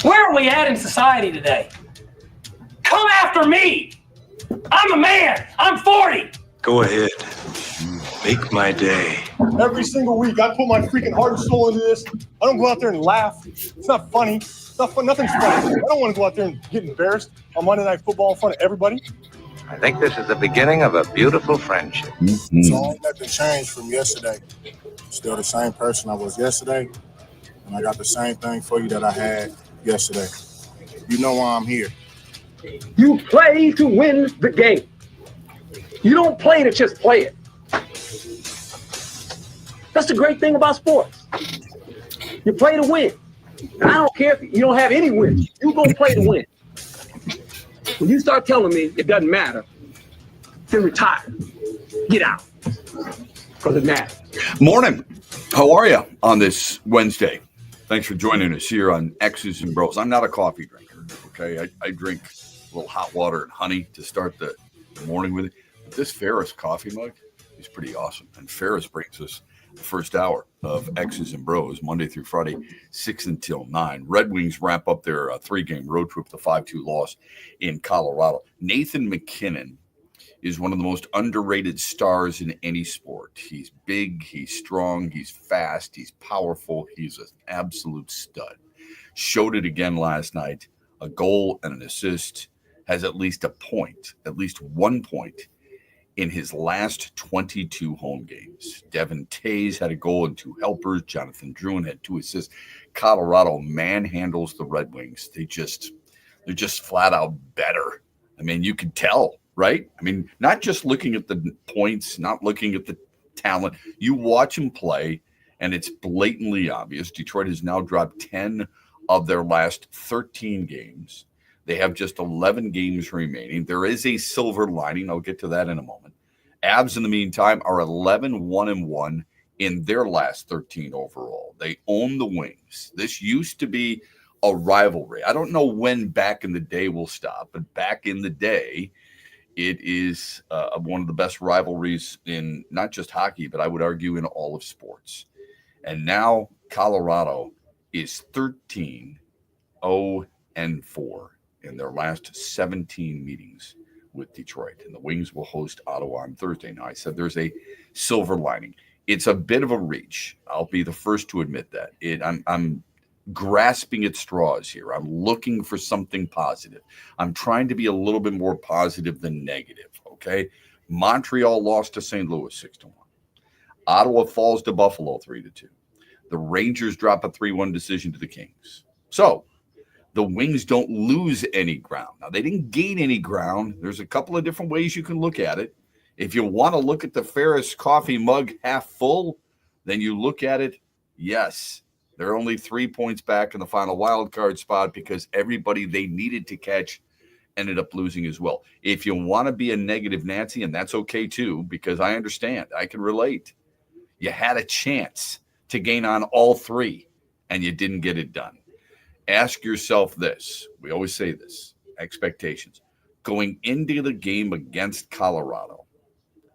Where are we at in society today? Come after me. I'm a man. I'm 40. Go ahead. Make my day. Every single week, I put my freaking heart and soul into this. I don't go out there and laugh. It's not funny. It's not fun. Nothing's funny. I don't want to go out there and get embarrassed on Monday Night Football in front of everybody. I think this is the beginning of a beautiful friendship. So ain't nothing changed from yesterday. Still the same person I was yesterday, and I got the same thing for you that I had yesterday. You know why I'm here. You play to win the game. You don't play to just play it. That's the great thing about sports. You play to win. And I don't care if you don't have any wins. You go play to win. When you start telling me it doesn't matter, then retire. Get out. Because it matters. Morning. How are you on this Wednesday? Thanks for joining us here on X's and BrO's. I'm not a coffee drinker, okay? I drink a little hot water and honey to start the morning with it. But this Ferris coffee mug is pretty awesome. And Ferris brings us the first hour of X's and BrO's, Monday through Friday, 6 until 9. Red Wings wrap up their three-game road trip, the 5-2 loss in Colorado. Nathan McKinnon is one of the most underrated stars in any sport. He's big, he's strong, he's fast, he's powerful, he's an absolute stud. Showed it again last night, a goal and an assist, has at least a point, at least 1 point in his last 22 home games. Devin Tays had a goal and 2 helpers. Jonathan Druin had 2 assists. Colorado manhandles the Red Wings. They're just flat out better. I mean, you can tell. Right? I mean, not just looking at the points, not looking at the talent. You watch them play, and it's blatantly obvious. Detroit has now dropped 10 of their last 13 games. They have just 11 games remaining. There is a silver lining. I'll get to that in a moment. Avs, in the meantime, are 11-1-1 in their last 13 overall. They own the Wings. This used to be a rivalry. I don't know when back in the day will stop, but back in the day, it is one of the best rivalries in not just hockey, but I would argue in all of sports. And now Colorado is 13-0-4 in their last 17 meetings with Detroit. And the Wings will host Ottawa on Thursday. Now, I said there's a silver lining. It's a bit of a reach. I'll be the first to admit that. I'm grasping at straws here. I'm looking for something positive. I'm trying to be a little bit more positive than negative, okay? Montreal lost to St. Louis 6-1. Ottawa falls to Buffalo 3-2. The Rangers drop a 3-1 decision to the Kings. So the Wings don't lose any ground. Now, they didn't gain any ground. There's a couple of different ways you can look at it. If you want to look at the Ferris coffee mug half full, then you look at it, yes, they're only 3 points back in the final wild card spot because everybody they needed to catch ended up losing as well. If you want to be a negative Nancy, and that's okay too, because I understand, I can relate. You had a chance to gain on all 3, and you didn't get it done. Ask yourself this. We always say this, expectations. Going into the game against Colorado,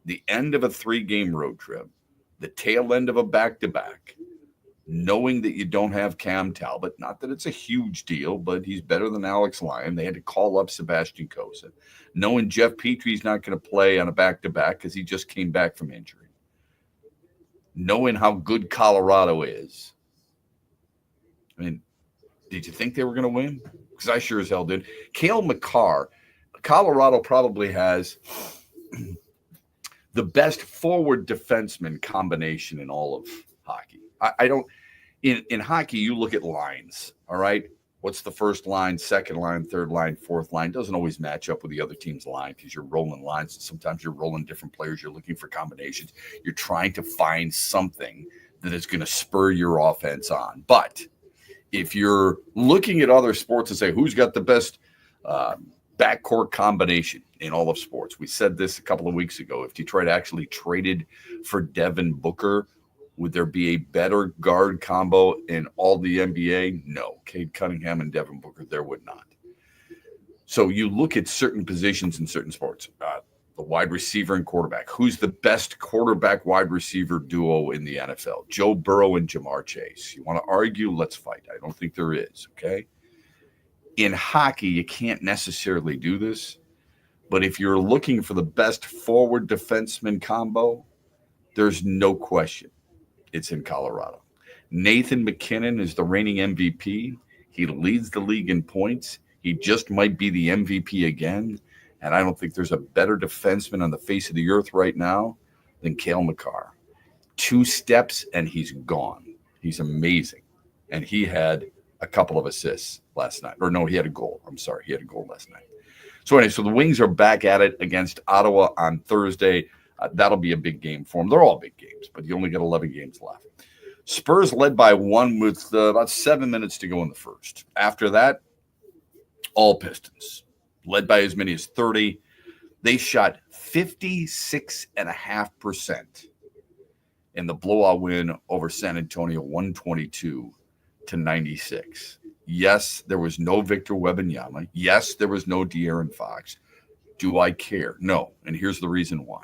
the end of a 3-game road trip, the tail end of a back-to-back, knowing that you don't have Cam Talbot, not that it's a huge deal, but he's better than Alex Lyon. They had to call up Sebastian Cossa. Knowing Jeff Petry's not going to play on a back-to-back because he just came back from injury. Knowing how good Colorado is. I mean, did you think they were going to win? Because I sure as hell did. Cale Makar, Colorado probably has the best forward defenseman combination in all of hockey. I don't in hockey, you look at lines, all right? What's the first line, second line, third line, fourth line? Doesn't always match up with the other team's line because you're rolling lines. Sometimes you're rolling different players. You're looking for combinations. You're trying to find something that is going to spur your offense on. But if you're looking at other sports and say, who's got the best backcourt combination in all of sports? We said this a couple of weeks ago. If Detroit actually traded for Devin Booker, would there be a better guard combo in all the NBA? No. Cade Cunningham and Devin Booker, there would not. So you look at certain positions in certain sports, the wide receiver and quarterback. Who's the best quarterback wide receiver duo in the NFL? Joe Burrow and Jamar Chase. You want to argue? Let's fight. I don't think there is, okay? In hockey, you can't necessarily do this, but if you're looking for the best forward defenseman combo, there's no question it's in Colorado. Nathan McKinnon is the reigning MVP. He leads the league in points. He just might be the MVP again. And I don't think there's a better defenseman on the face of the earth right now than Cale Makar. 2 steps and he's gone. He's amazing. And he had a couple of assists last night. Or no, he had a goal. I'm sorry. He had a goal last night. So anyway, so the Wings are back at it against Ottawa on Thursday. That'll be a big game for them. They're all big games, but you only got 11 games left. Spurs led by 1 with about 7 minutes to go in the first. After that, all Pistons led by as many as 30. They shot 56.5% in the blowout win over San Antonio, 122-96. Yes, there was no Victor Wembanyama. Yes, there was no De'Aaron Fox. Do I care? No. And here's the reason why.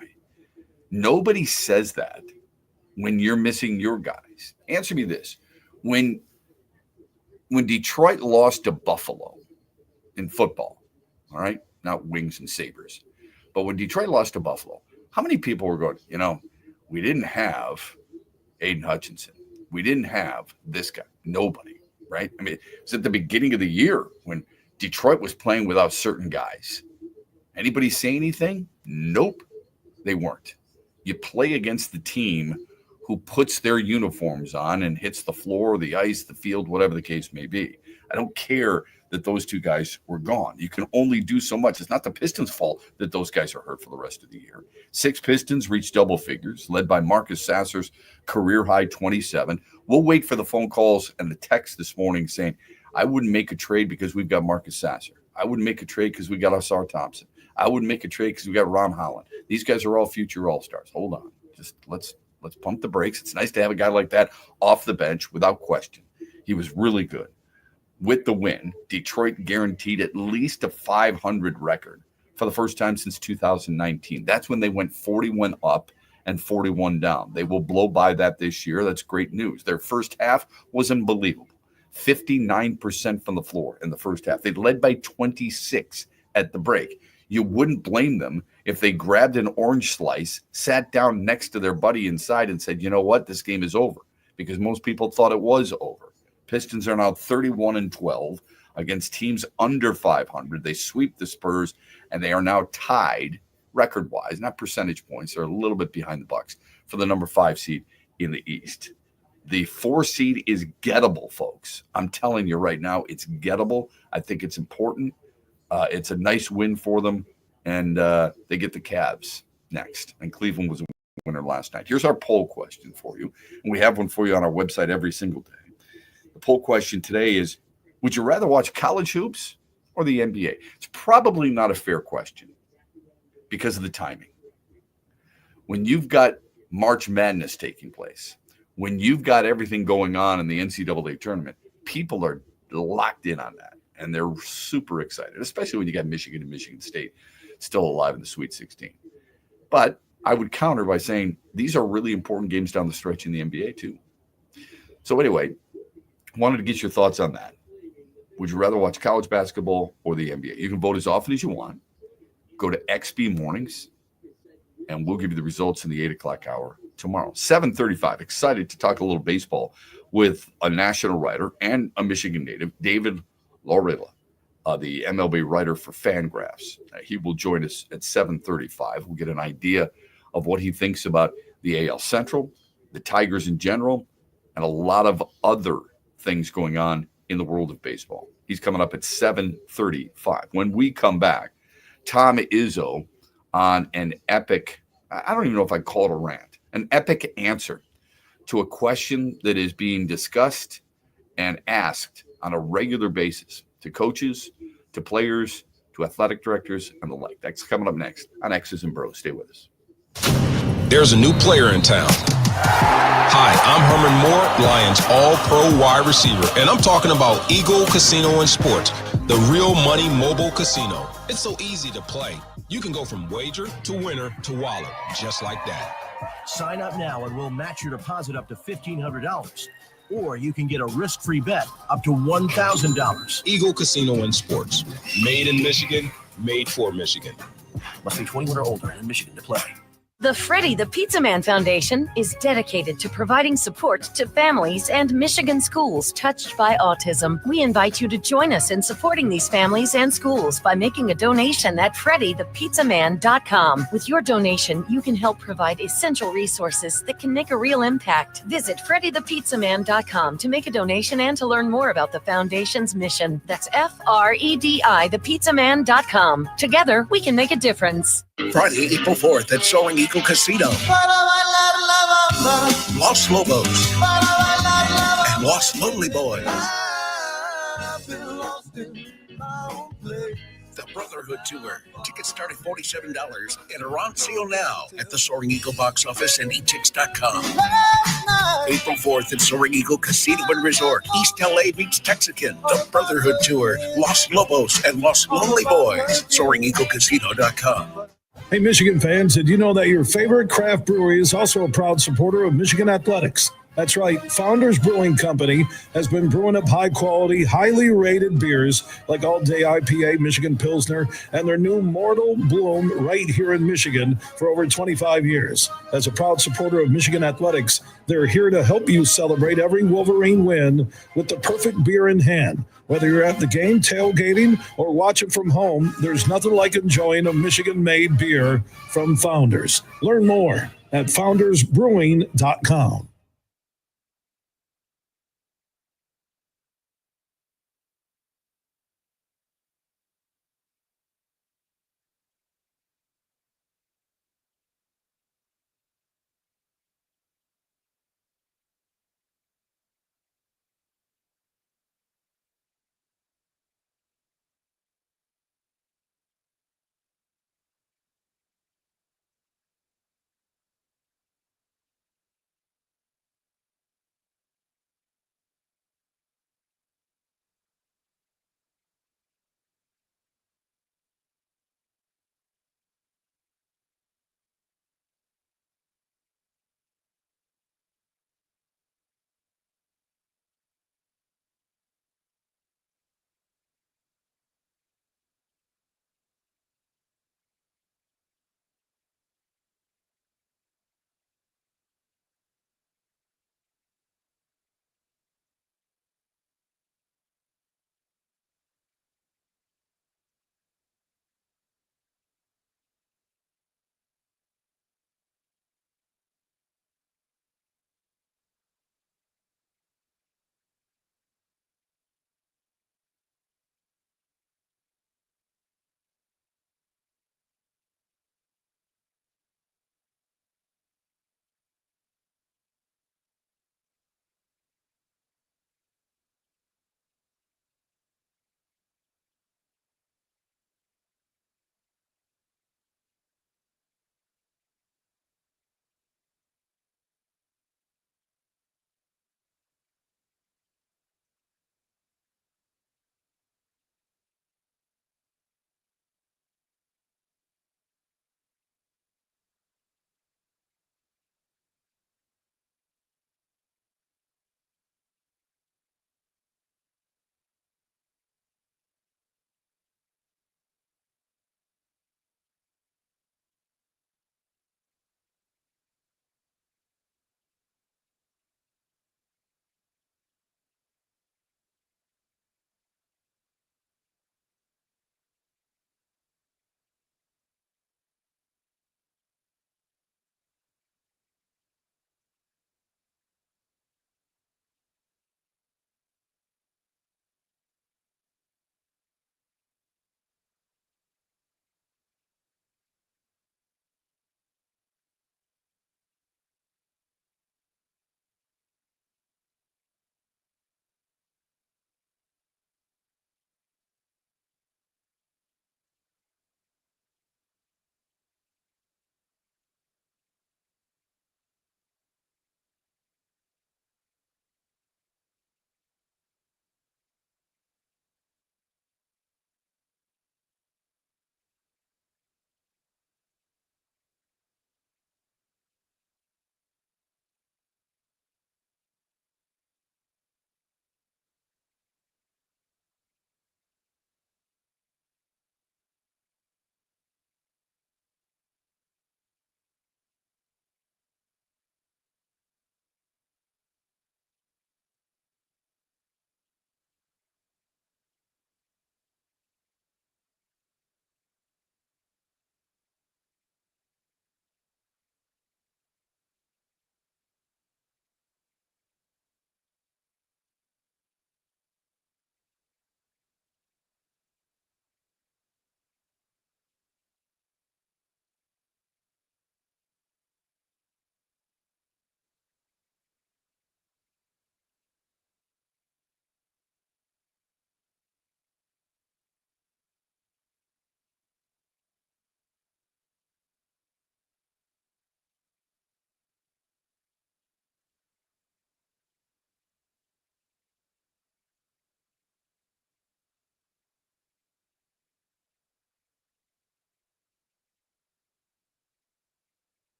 Nobody says that when you're missing your guys. Answer me this. When Detroit lost to Buffalo in football, all right, not Wings and Sabres, but when Detroit lost to Buffalo, how many people were going, we didn't have Aiden Hutchinson. We didn't have this guy. Nobody, right? I mean, it's at the beginning of the year when Detroit was playing without certain guys. Anybody say anything? Nope, they weren't. You play against the team who puts their uniforms on and hits the floor, the ice, the field, whatever the case may be. I don't care that those 2 guys were gone. You can only do so much. It's not the Pistons' fault that those guys are hurt for the rest of the year. 6 Pistons reached double figures, led by Marcus Sasser's career-high 27. We'll wait for the phone calls and the text this morning saying, I wouldn't make a trade because we've got Marcus Sasser. I wouldn't make a trade because we got Asar Thompson. I wouldn't make a trade because we got Ron Holland. These guys are all future All-Stars. Hold on. Just let's pump the brakes. It's nice to have a guy like that off the bench without question. He was really good. With the win, Detroit guaranteed at least a 500 record for the first time since 2019. That's when they went 41 up and 41 down. They will blow by that this year. That's great news. Their first half was unbelievable. 59% from the floor in the first half. They led by 26 at the break. You wouldn't blame them if they grabbed an orange slice, sat down next to their buddy inside and said, you know what, this game is over, because most people thought it was over. Pistons are now 31-12 against teams under 500. They sweep the Spurs, and they are now tied record-wise, not percentage points. They're a little bit behind the Bucks for the number 5 seed in the East. The 4 seed is gettable, folks. I'm telling you right now, it's gettable. I think it's important. It's a nice win for them, and they get the Cavs next. And Cleveland was a winner last night. Here's our poll question for you, and we have one for you on our website every single day. The poll question today is, would you rather watch college hoops or the NBA? It's probably not a fair question because of the timing. When you've got March Madness taking place, when you've got everything going on in the NCAA tournament, people are locked in on that, and they're super excited, especially when you got Michigan and Michigan State still alive in the Sweet 16. But I would counter by saying these are really important games down the stretch in the NBA too. So anyway, wanted to get your thoughts on that. Would you rather watch college basketball or the NBA? You can vote as often as you want. Go to XB Mornings, and we'll give you the results in the 8 o'clock hour tomorrow. 7:35. Excited to talk a little baseball with a national writer and a Michigan native, David Laurila, the MLB writer for Fangraphs. He will join us at 7:35. We'll get an idea of what he thinks about the AL Central, the Tigers in general, and a lot of other things going on in the world of baseball. He's coming up at 7:35. When we come back, Tom Izzo on an epic, I don't even know if I'd call it a rant, an epic answer to a question that is being discussed and asked on a regular basis to coaches, to players, to athletic directors, and the like. That's coming up next on X's and BrO's. Stay with us. There's a new player in town. Hi, I'm Herman Moore, Lions All-Pro wide receiver, and I'm talking about Eagle Casino and Sports, the real money mobile casino. It's so easy to play. You can go from wager to winner to wallet, just like that. Sign up now and we'll match your deposit up to $1,500. Or you can get a risk-free bet up to $1,000. Eagle Casino and Sports. Made in Michigan, made for Michigan. Must be 21 or older in Michigan to play. The Freddie the Pizza Man Foundation is dedicated to providing support to families and Michigan schools touched by autism. We invite you to join us in supporting these families and schools by making a donation at freddythepizzaman.com. With your donation, you can help provide essential resources that can make a real impact. Visit freddythepizzaman.com to make a donation and to learn more about the foundation's mission. That's FREDI, thepizzaman.com. Together, we can make a difference. Friday, April 4th at Soaring Eagle Casino. Los Lobos and Los Lonely Boys. The Brotherhood Tour. Tickets start at $47 and are on sale now at the Soaring Eagle box office and etix.com. April 4th at Soaring Eagle Casino and Resort. East LA meets Texican. The Brotherhood Tour. Los Lobos and Los Lonely Boys. SoaringEagleCasino.com. Hey, Michigan fans, did you know that your favorite craft brewery is also a proud supporter of Michigan athletics? That's right. Founders Brewing Company has been brewing up high-quality, highly rated beers like All Day IPA, Michigan Pilsner, and their new Mortal Bloom right here in Michigan for over 25 years. As a proud supporter of Michigan athletics, they're here to help you celebrate every Wolverine win with the perfect beer in hand. Whether you're at the game, tailgating, or watching from home, there's nothing like enjoying a Michigan-made beer from Founders. Learn more at foundersbrewing.com.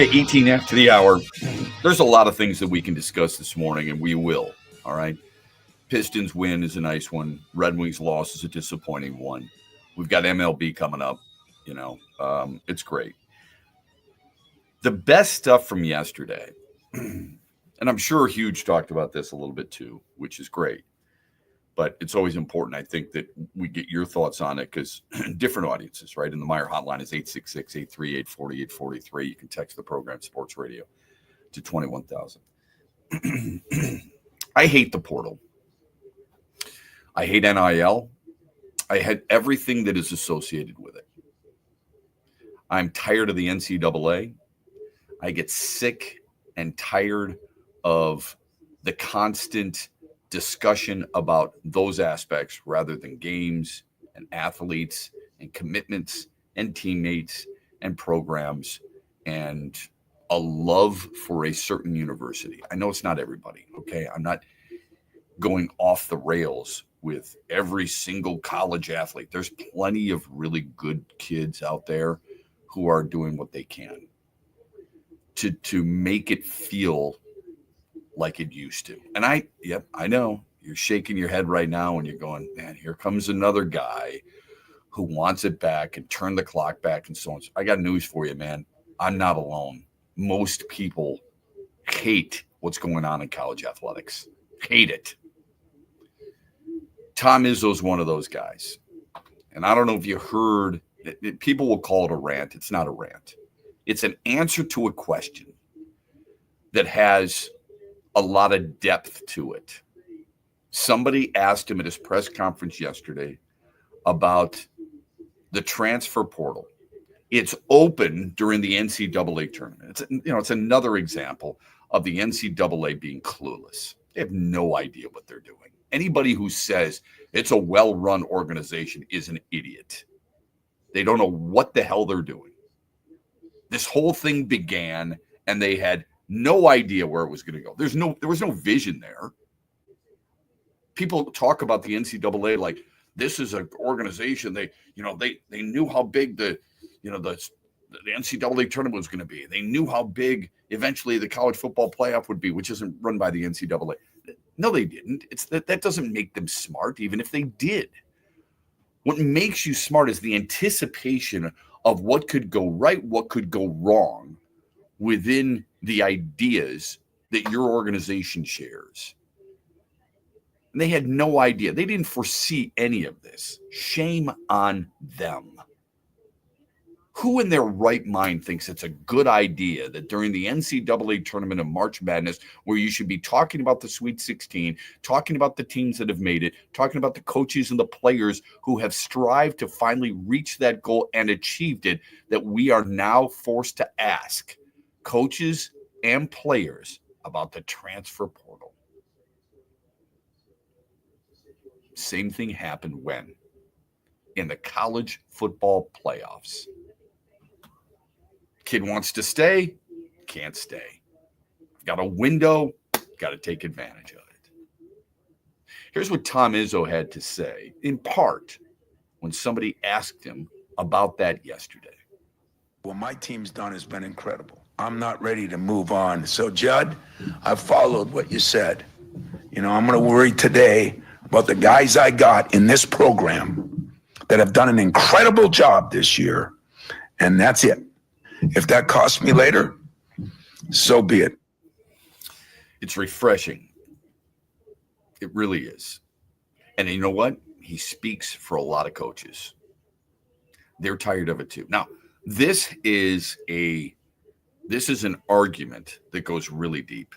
Okay, 18 after the hour. There's a lot of things that we can discuss this morning, and we will. All right. Pistons win is a nice one. Red Wings loss is a disappointing one. We've got MLB coming up. It's great. The best stuff from yesterday, and I'm sure Huge talked about this a little bit too, which is great. But it's always important, I think, that we get your thoughts on it because different audiences, right? And the Meyer hotline is 866-838-4843. You can text the program Sports Radio to 21,000. I hate the portal. I hate NIL. I hate everything that is associated with it. I'm tired of the NCAA. I get sick and tired of the constant discussion about those aspects rather than games and athletes and commitments and teammates and programs and a love for a certain university. I know it's not everybody, okay? I'm not going off the rails with every single college athlete. There's plenty of really good kids out there who are doing what they can to make it feel like it used to. And I know you're shaking your head right now and you're going, man, here comes another guy who wants it back and turn the clock back and so on. I got news for you, man. I'm not alone. Most people hate what's going on in college athletics. Hate it. Tom Izzo's one of those guys. And I don't know if you heard, people will call it a rant. It's not a rant. It's an answer to a question that has a lot of depth to it. Somebody asked him at his press conference yesterday about the transfer portal. It's open during the NCAA tournament. It's another example of the NCAA being clueless. They have no idea what they're doing. Anybody who says it's a well-run organization is an idiot. They don't know what the hell they're doing. This whole thing began, and they had no idea where it was going to go. There was no vision there. People talk about the NCAA like this is an organization. They knew how big the NCAA tournament was going to be. They knew how big eventually the college football playoff would be, which isn't run by the NCAA. No, they didn't. That doesn't make them smart, even if they did. What makes you smart is the anticipation of what could go right, what could go wrong within the ideas that your organization shares. And they had no idea. They didn't foresee any of this. Shame on them. Who in their right mind thinks it's a good idea that during the NCAA tournament of March Madness, where you should be talking about the Sweet 16, talking about the teams that have made it, talking about the coaches and the players who have strived to finally reach that goal and achieved it, that we are now forced to ask coaches and players about the transfer portal? Same thing happened when? In the college football playoffs. Kid wants to stay, can't stay. Got a window, got to take advantage of it. Here's what Tom Izzo had to say, in part, when somebody asked him about that yesterday. What my team's done has been incredible. I'm not ready to move on. So, Judd, I followed what you said. I'm going to worry today about the guys I got in this program that have done an incredible job this year, and that's it. If that costs me later, so be it. It's refreshing. It really is. And you know what? He speaks for a lot of coaches. They're tired of it too. Now, this is an argument that goes really deep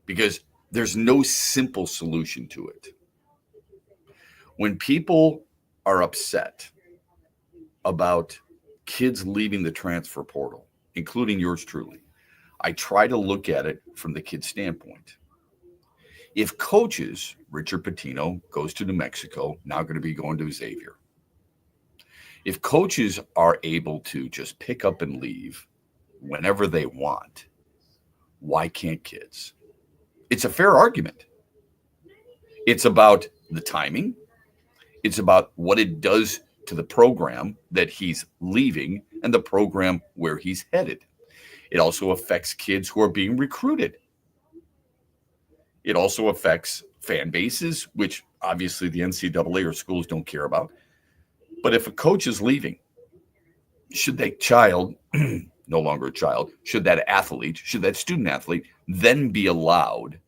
because there's no simple solution to it. When people are upset about kids leaving the transfer portal, including yours truly, I try to look at it from the kid's standpoint. If coaches, Richard Pitino goes to New Mexico, now going to be going to Xavier. If coaches are able to just pick up and leave whenever they want, why can't kids? It's a fair argument. It's about the timing. It's about what it does to the program that he's leaving and the program where he's headed. It also affects kids who are being recruited. It also affects fan bases, which obviously the NCAA or schools don't care about. But if a coach is leaving, should that child, no longer a child, should that student athlete then be allowed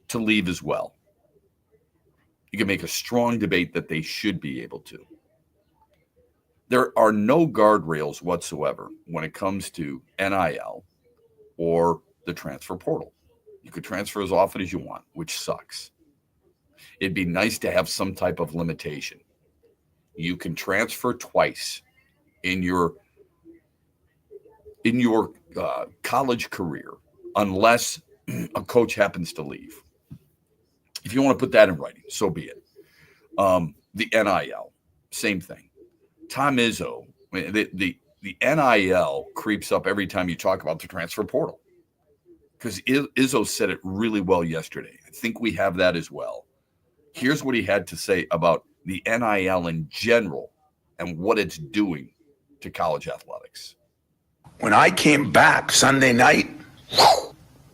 to leave as well? You can make a strong debate that they should be able to. There are no guardrails whatsoever when it comes to NIL or the transfer portal. You could transfer as often as you want, which sucks. It'd be nice to have some type of limitation. You can transfer twice in your college career unless a coach happens to leave. If you want to put that in writing, so be it. The NIL, same thing. Tom Izzo, the NIL creeps up every time you talk about the transfer portal, because Izzo said it really well yesterday. I think we have that as well. Here's what he had to say about the NIL in general and what it's doing to college athletics. When I came back Sunday night,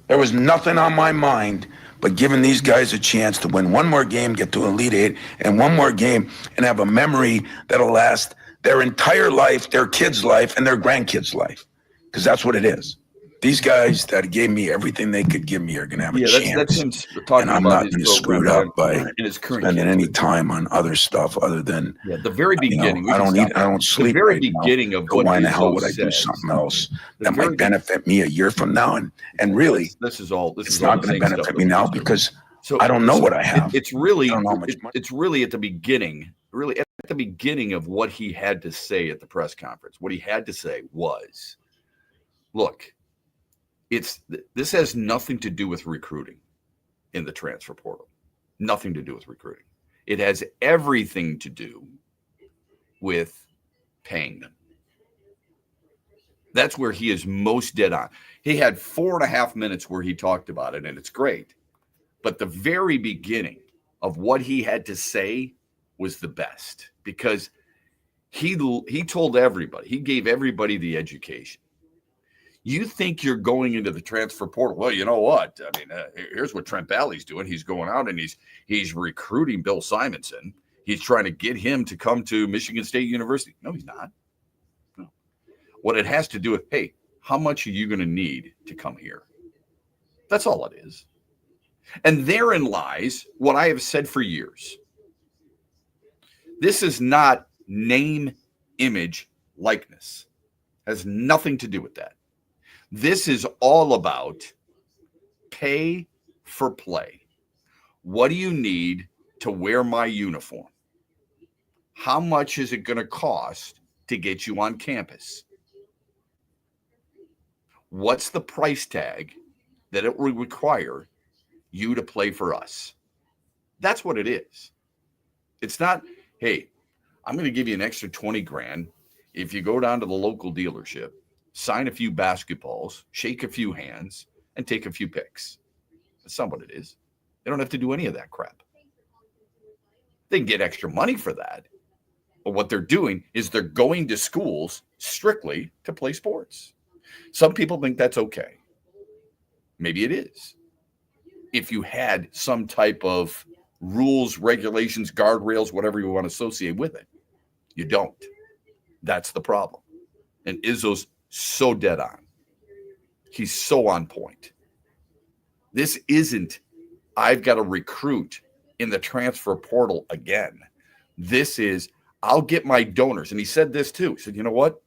there was nothing on my mind but giving these guys a chance to win one more game, get to Elite Eight, and one more game, and have a memory that'll last their entire life, their kids' life, and their grandkids' life. Because that's what it is. These guys that gave me everything they could give me are going to have a chance. That's him talking and I'm about not going to screw it up by spending any time on other stuff other than the very beginning. I don't sleep. The very right beginning now. of But what why in the hell would I Izzo do says, something else that might benefit me a year from now? And really, it's not going to benefit me now because I don't know what I have. It's really I don't know how much money. It's really at the beginning. Really at the beginning of what he had to say at the press conference. What he had to say was, "Look, this has nothing to do with recruiting in the transfer portal. Nothing to do with recruiting. It has everything to do with paying them." That's where he is most dead on. He had 4.5 minutes where he talked about it, and it's great. But the very beginning of what he had to say was the best, because he told everybody, he gave everybody the education. You think you're going into the transfer portal? Well, you know what? I mean, here's what Trent Balley's doing. He's going out and he's recruiting Bill Simonson. He's trying to get him to come to Michigan State University. No, he's not. No. What it has to do with, hey, how much are you going to need to come here? That's all it is. And therein lies what I have said for years. This is not name, image, likeness. It has nothing to do with that. This is all about pay for play. What do you need to wear my uniform? How much is it going to cost to get you on campus? What's the price tag that it will require you to play for us? That's what it is. It's not, hey, I'm going to give you an extra 20 grand if you go down to the local dealership, sign a few basketballs, shake a few hands, and take a few pics. That's not what it is. They don't have to do any of that crap. They can get extra money for that. But what they're doing is they're going to schools strictly to play sports. Some people think that's okay. Maybe it is. If you had some type of rules, regulations, guardrails, whatever you want to associate with it. You don't. That's the problem. And Izzo's so dead on. He's so on point. This isn't, I've got to recruit in the transfer portal again. This is, I'll get my donors. And he said this too. He said, you know what?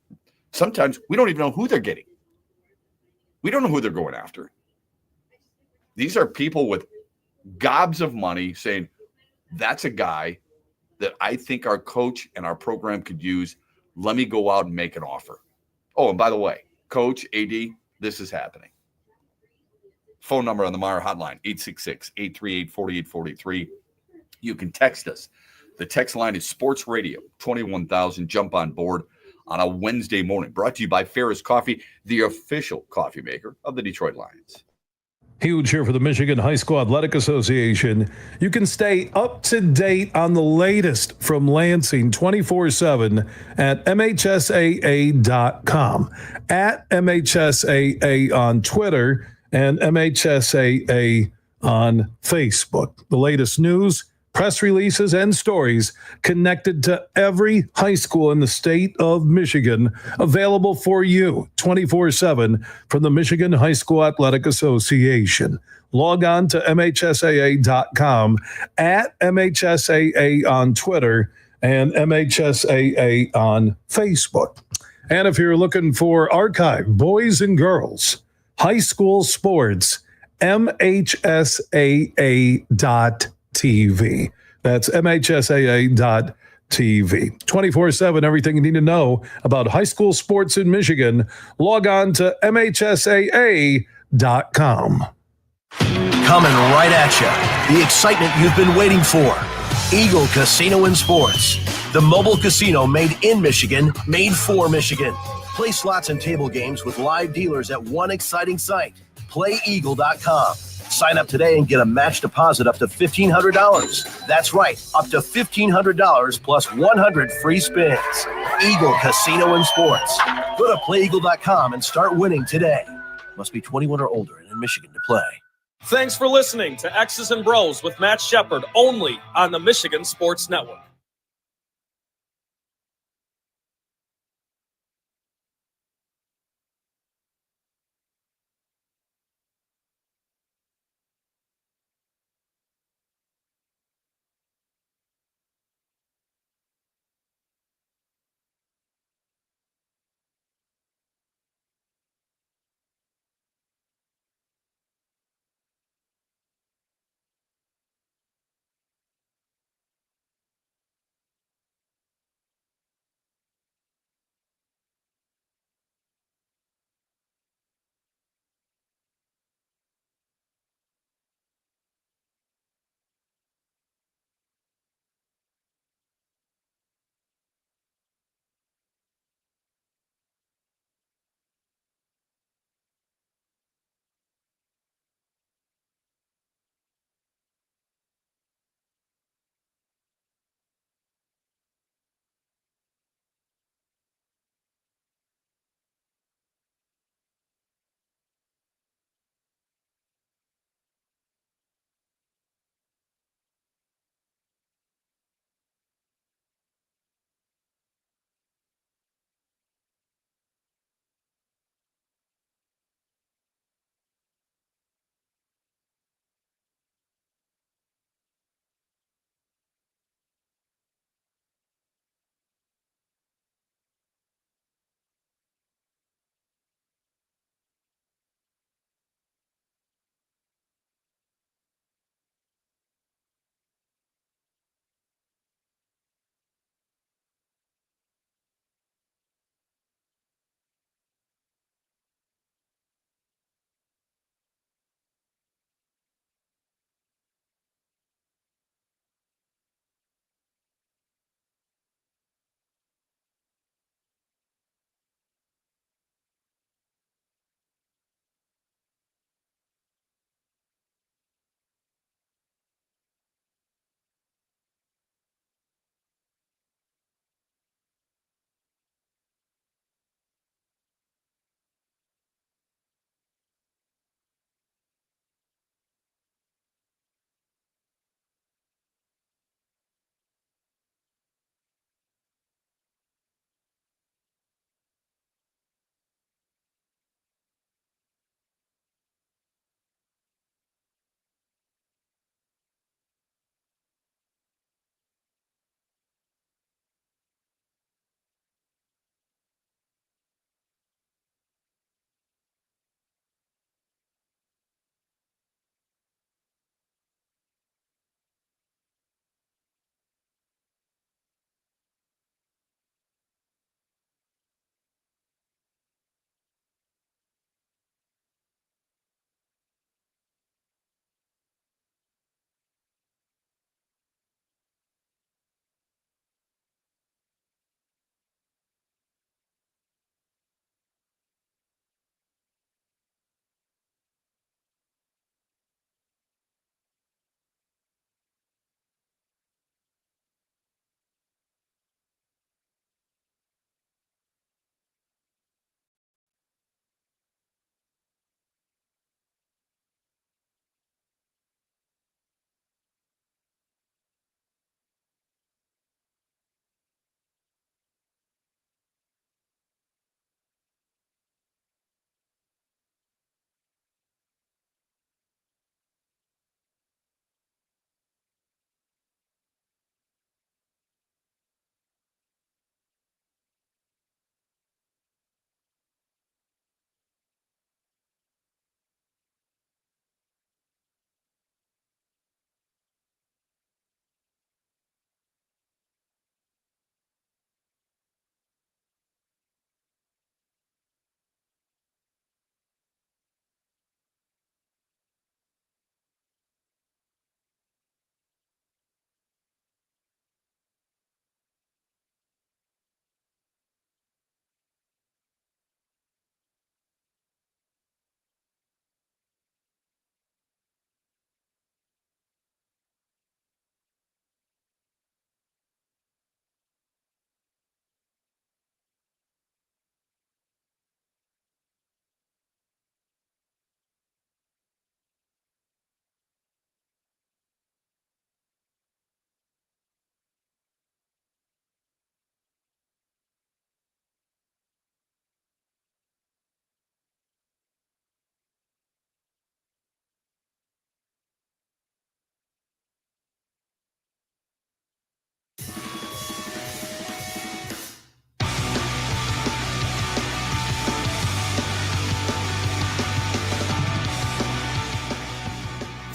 Sometimes we don't even know who they're getting. We don't know who they're going after. These are people with gobs of money saying, that's a guy that I think our coach and our program could use. Let me go out and make an offer. Oh, and by the way, Coach, AD, this is happening. Phone number on the Meyer hotline, 866-838-4843. You can text us. The text line is Sports Radio 21,000. Jump on board on a Wednesday morning. Brought to you by Ferris Coffee, the official coffee maker of the Detroit Lions. Huge here for the Michigan High School Athletic Association. You can stay up to date on the latest from Lansing 24/7 at MHSAA.com, at MHSAA on Twitter, and MHSAA on Facebook. The latest news, press releases, and stories connected to every high school in the state of Michigan, available for you 24/7 from the Michigan High School Athletic Association. Log on to MHSAA.com, at MHSAA on Twitter, and MHSAA on Facebook. And if you're looking for archive, boys and girls, high school sports, MHSAA.TV. That's MHSAA.TV. 24/7, everything you need to know about high school sports in Michigan. Log on to MHSAA.com. Coming right at you, the excitement you've been waiting for. Eagle Casino and Sports, the mobile casino made in Michigan, made for Michigan. Play slots and table games with live dealers at one exciting site, playeagle.com. Sign up today and get a match deposit up to $1,500. That's right, up to $1,500 plus 100 free spins. Eagle Casino and Sports. Go to playeagle.com and start winning today. Must be 21 or older and in Michigan to play. Thanks for listening to X's and Bros with Matt Shepard, only on the Michigan Sports Network.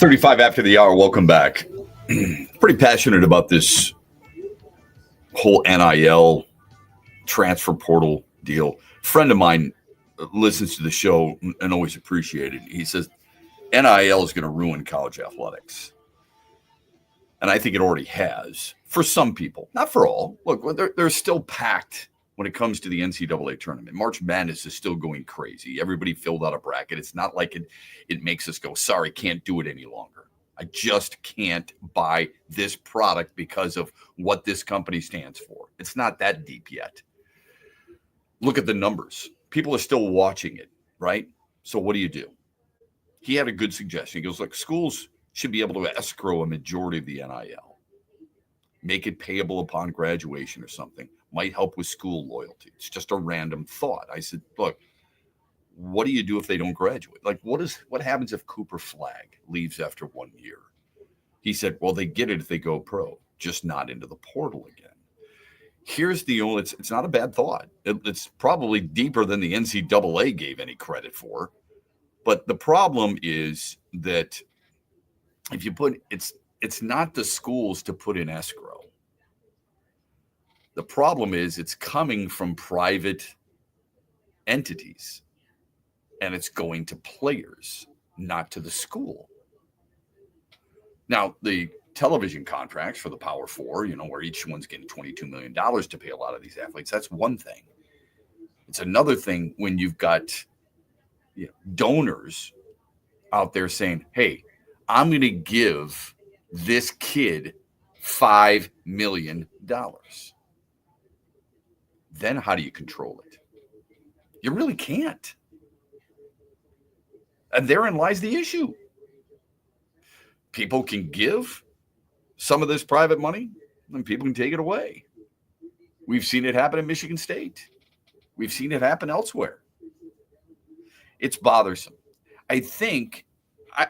35 after the hour. Welcome back. Pretty passionate about this whole NIL transfer portal deal. A friend of mine listens to the show and always appreciate it. He says NIL is going to ruin college athletics. And I think it already has for some people, not for all. Look, they're still packed when it comes to the NCAA tournament. March Madness is still going crazy. Everybody filled out a bracket. It's not like it makes us go, sorry, can't do it any longer. I just can't buy this product because of what this company stands for. It's not that deep yet. Look at the numbers. People are still watching it, right? So what do? He had a good suggestion. He goes, look, schools should be able to escrow a majority of the NIL. Make it payable upon graduation or something. Might help with school loyalty. It's just a random thought. I said, look, what do you do if they don't graduate? Like, what happens if Cooper Flagg leaves after 1 year? He said, well, they get it if they go pro, just not into the portal again. Here's the only, it's not a bad thought. It's probably deeper than the NCAA gave any credit for. But the problem is that if you put, it's not the schools to put in escrow. The problem is it's coming from private entities and it's going to players, not to the school. Now, the television contracts for the Power Four, where each one's getting $22 million to pay a lot of these athletes, that's one thing. It's another thing when you've got donors out there saying, hey, I'm going to give this kid $5 million. Then how do you control it? You really can't. And therein lies the issue. People can give some of this private money, and people can take it away. We've seen it happen in Michigan State. We've seen it happen elsewhere. It's bothersome. I think,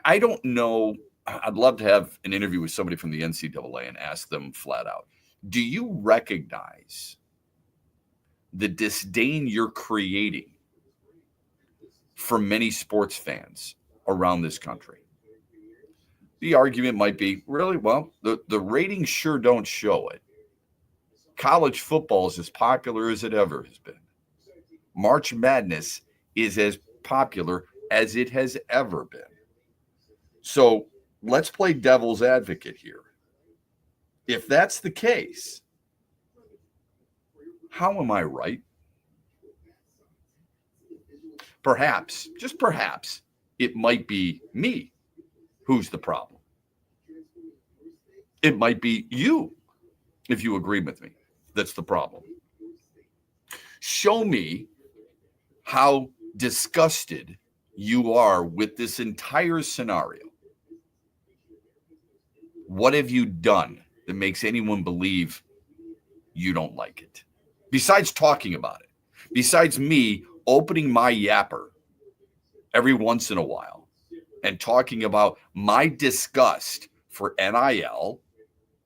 I don't know, I'd love to have an interview with somebody from the NCAA and ask them flat out, do you recognize the disdain you're creating for many sports fans around this country? The argument might be, really? Well, the ratings sure don't show it. College football is as popular as it ever has been. March Madness is as popular as it has ever been. So let's play devil's advocate here. If that's the case, how am I right? Perhaps, just perhaps, it might be me who's the problem. It might be you, if you agree with me, that's the problem. Show me how disgusted you are with this entire scenario. What have you done that makes anyone believe you don't like it? Besides talking about it, besides me opening my yapper every once in a while and talking about my disgust for NIL,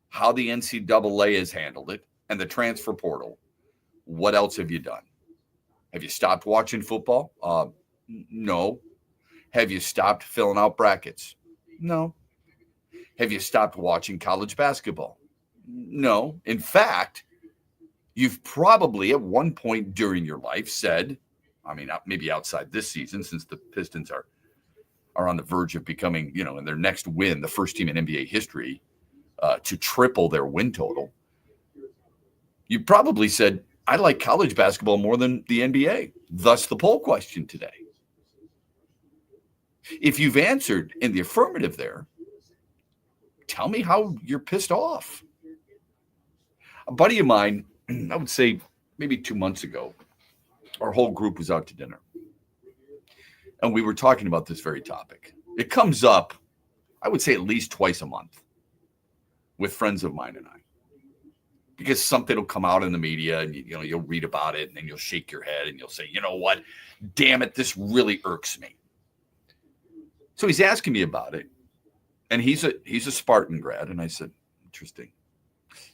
how the NCAA has handled it, and the transfer portal, what else have you done? Have you stopped watching football? No. Have you stopped filling out brackets? No. Have you stopped watching college basketball? No. In fact, you've probably at one point during your life said, maybe outside this season, since the Pistons are on the verge of becoming, in their next win, the first team in NBA history to triple their win total. You probably said, I like college basketball more than the NBA. Thus the poll question today. If you've answered in the affirmative there, tell me how you're pissed off. A buddy of mine, I would say maybe 2 months ago, our whole group was out to dinner. And we were talking about this very topic. It comes up, I would say at least twice a month with friends of mine and I. Because something will come out in the media and you'll read about it and then you'll shake your head and you'll say, you know what? Damn it, this really irks me. So he's asking me about it. And he's a Spartan grad. And I said, interesting.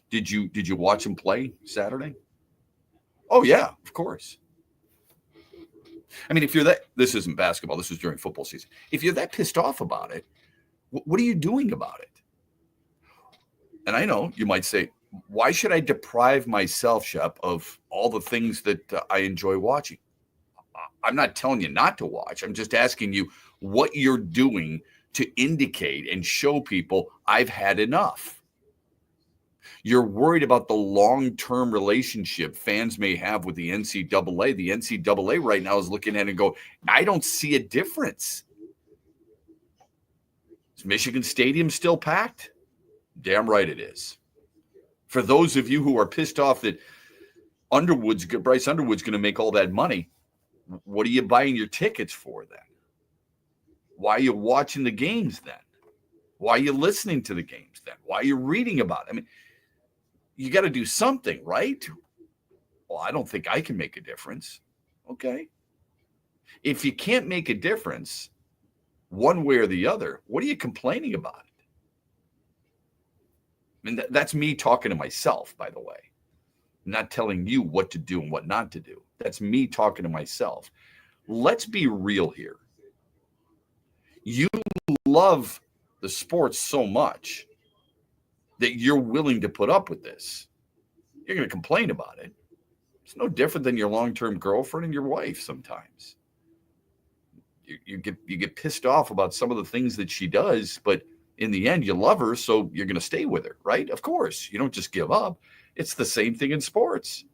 Did you watch him play Saturday? Oh yeah, of course. If you're that, this isn't basketball, this is during football season. If you're that pissed off about it, What are you doing about it? And I know you might say, why should I deprive myself, Shep, of all the things that I enjoy watching? I'm not telling you not to watch. I'm just asking you what you're doing to indicate and show people I've had enough. You're worried about the long-term relationship fans may have with the NCAA. The NCAA right now is looking at it and go, I don't see a difference. Is Michigan Stadium still packed? Damn right it is. For those of you who are pissed off that Bryce Underwood's going to make all that money, what are you buying your tickets for then? Why are you watching the games then? Why are you listening to the games then? Why are you reading about it? I mean, you got to do something, right? Well, I don't think I can make a difference. Okay. If you can't make a difference one way or the other, what are you complaining about? I mean, that's me talking to myself, by the way. I'm not telling you what to do and what not to do. That's me talking to myself. Let's be real here. You love the sports so much that you're willing to put up with this. You're going to complain about it. It's no different than your long-term girlfriend and your wife sometimes. You get pissed off about some of the things that she does, but in the end, you love her, so you're going to stay with her, right? Of course. You don't just give up. It's the same thing in sports.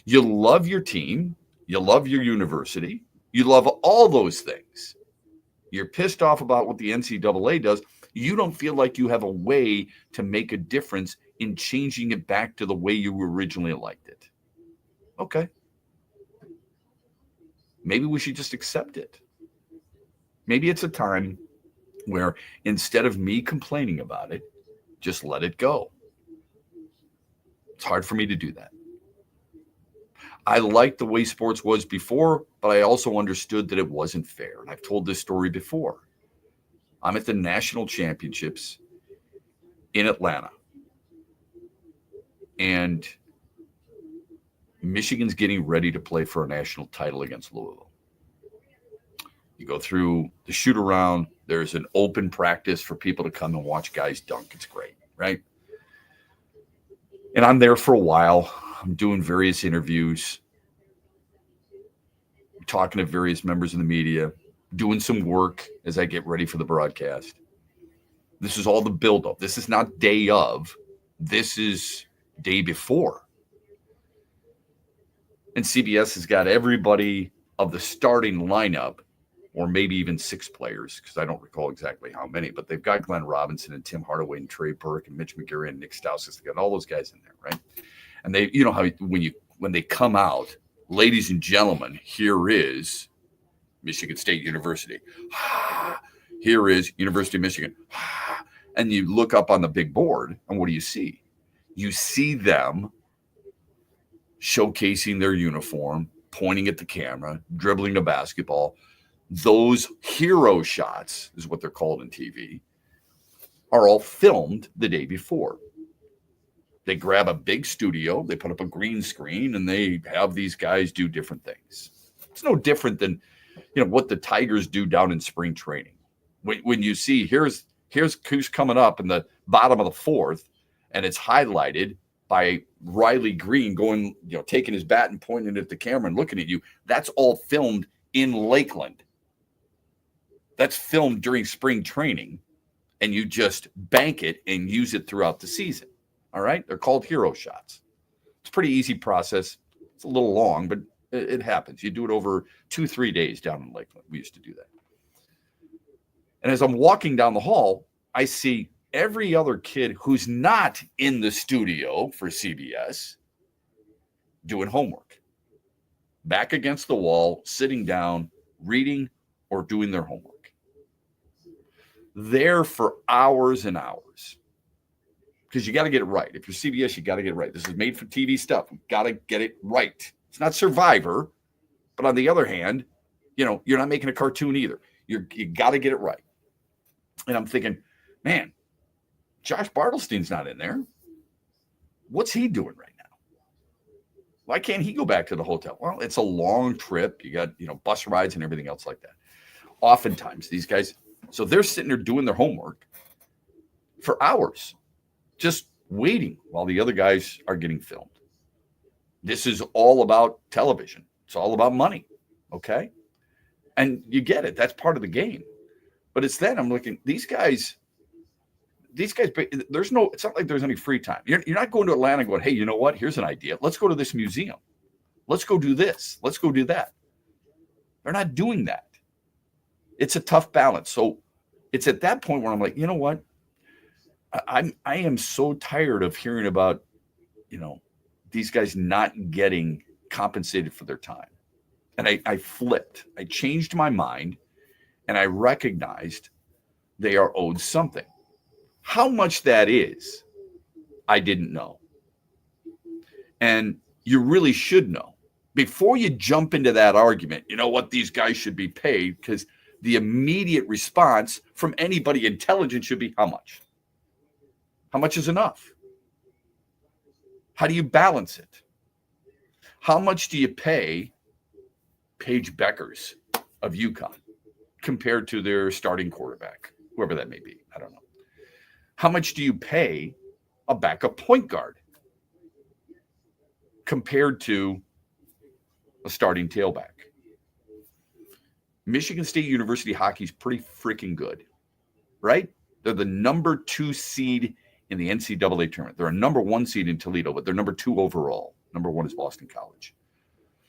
You love your team. You love your university. You love all those things. You're pissed off about what the NCAA does. You don't feel like you have a way to make a difference in changing it back to the way you originally liked it. Okay. Maybe we should just accept it. Maybe it's a time where instead of me complaining about it, just let it go. It's hard for me to do that. I liked the way sports was before, but I also understood that it wasn't fair. And I've told this story before. I'm at the national championships in Atlanta. And Michigan's getting ready to play for a national title against Louisville. You go through the shoot around. There's an open practice for people to come and watch guys dunk. It's great, right? And I'm there for a while. I'm doing various interviews, talking to various members of the media, doing some work as I get ready for the broadcast. This is all the buildup. This is not day of. This is day before. And CBS has got everybody of the starting lineup, or maybe even 6 players, because I don't recall exactly how many, but they've got Glenn Robinson and Tim Hardaway and Trey Burke and Mitch McGarry and Nick Stauskas. They've got all those guys in there, right? And they, you know how when they come out, ladies and gentlemen, here is Michigan State University. Here is University of Michigan. And you look up on the big board, and what do you see? You see them showcasing their uniform, pointing at the camera, dribbling the basketball. Those hero shots is what they're called in TV, are all filmed the day before. They grab a big studio, they put up a green screen, and they have these guys do different things. It's no different than, what the Tigers do down in spring training. When you see here's who's coming up in the bottom of the 4th, and it's highlighted by Riley Green going, taking his bat and pointing it at the camera and looking at you. That's all filmed in Lakeland. That's filmed during spring training, and you just bank it and use it throughout the season. All right? They're called hero shots. It's a pretty easy process. It's a little long, but it happens. You do it over 2-3 days down in Lakeland. We used to do that. And as I'm walking down the hall, I see every other kid who's not in the studio for CBS doing homework. Back against the wall, sitting down, reading or doing their homework. There for hours and hours. Because you got to get it right. If you're CBS, you got to get it right. This is made for TV stuff. We got to get it right. It's not Survivor, but on the other hand, you're not making a cartoon either. You got to get it right. And I'm thinking, man, Josh Bartelstein's not in there. What's he doing right now? Why can't he go back to the hotel? Well, it's a long trip. You got, bus rides and everything else like that. Oftentimes, these guys So they're sitting there doing their homework for hours, just waiting while the other guys are getting filmed. This is all about television. It's all about money. Okay. And you get it. That's part of the game. But it's then I'm looking, these guys, it's not like there's any free time. You're not going to Atlanta going, hey, you know what? Here's an idea. Let's go to this museum. Let's go do this. Let's go do that. They're not doing that. It's a tough balance. So it's at that point where I'm like, you know what? I am so tired of hearing about, these guys not getting compensated for their time. And I flipped. I changed my mind and I recognized they are owed something. How much that is, I didn't know. And you really should know. Before you jump into that argument, you know what, these guys should be paid, because the immediate response from anybody intelligent should be how much? How much is enough? How do you balance it? How much do you pay Paige Beckers of UConn compared to their starting quarterback, whoever that may be? I don't know. How much do you pay a backup point guard compared to a starting tailback? Michigan State University hockey is pretty freaking good, right? They're the number 2 seed in the NCAA tournament. They're a number 1 seed in Toledo, but they're number 2 overall. Number 1 is Boston College.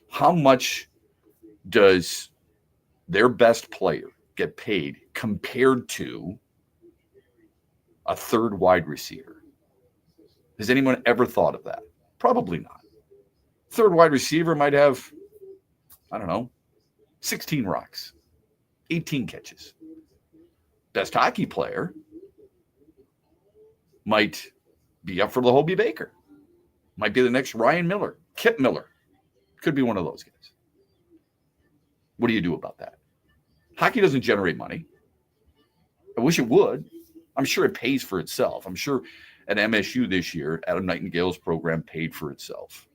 How much does their best player get paid compared to a third wide receiver? Has anyone ever thought of that? Probably not. Third wide receiver might have, 16 rocks, 18 catches. Best hockey player might be up for the Hobie Baker. Might be the next Ryan Miller, Kip Miller. Could be one of those guys. What do you do about that? Hockey doesn't generate money. I wish it would. I'm sure it pays for itself. I'm sure at MSU this year, Adam Nightingale's program paid for itself.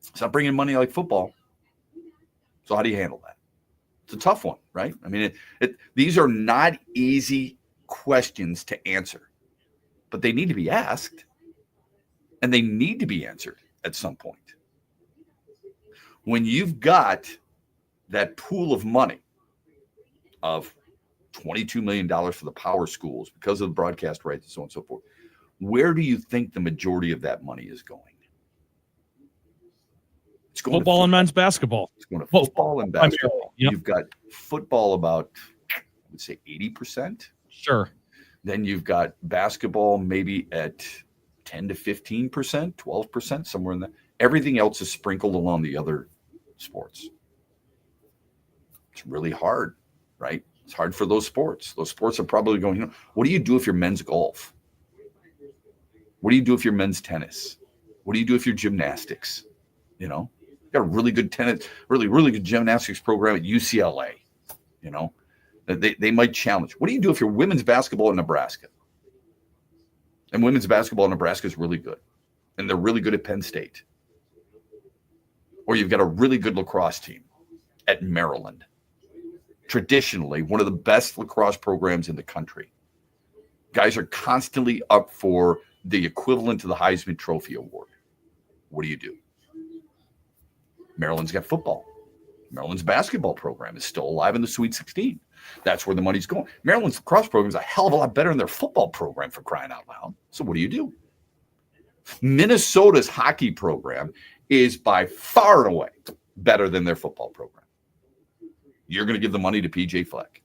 It's not bringing money like football. So how do you handle that? It's a tough one, right? I mean, these are not easy questions to answer, but they need to be asked, and they need to be answered at some point. When you've got that pool of money of $22 million for the power schools because of the broadcast rights and so on and so forth, where do you think the majority of that money is going? It's going football and men's basketball. It's going to football and basketball. Yep. You've got football about, I would say, 80%. Sure. Then you've got basketball maybe at 10 to 15%, 12%, somewhere in that. Everything else is sprinkled along the other sports. It's really hard, right? It's hard for those sports. Those sports are probably going, what do you do if you're men's golf? What do you do if you're men's tennis? What do you do if you're gymnastics? You've got a really good tennis, really good gymnastics program at UCLA. They might challenge. What do you do if you're women's basketball in Nebraska? And women's basketball in Nebraska is really good. And they're really good at Penn State. Or you've got a really good lacrosse team at Maryland. Traditionally, one of the best lacrosse programs in the country. Guys are constantly up for the equivalent to the Heisman Trophy Award. What do you do? Maryland's got football. Maryland's basketball program is still alive in the Sweet 16. That's where the money's going. Maryland's lacrosse program is a hell of a lot better than their football program, for crying out loud. So what do? Minnesota's hockey program is by far and away better than their football program. You're going to give the money to PJ Fleck.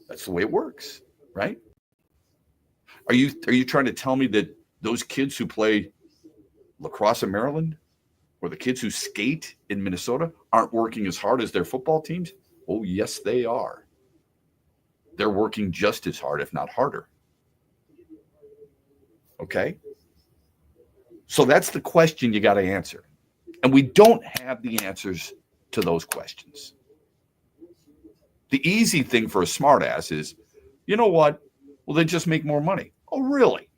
That's the way it works, right? Are you trying to tell me that those kids who play lacrosse in Maryland or the kids who skate in Minnesota aren't working as hard as their football teams? Oh, yes, they are. They're working just as hard, if not harder. Okay? So that's the question you got to answer. And we don't have the answers to those questions. The easy thing for a smartass is, you know what? Well, then just make more money. Oh, really?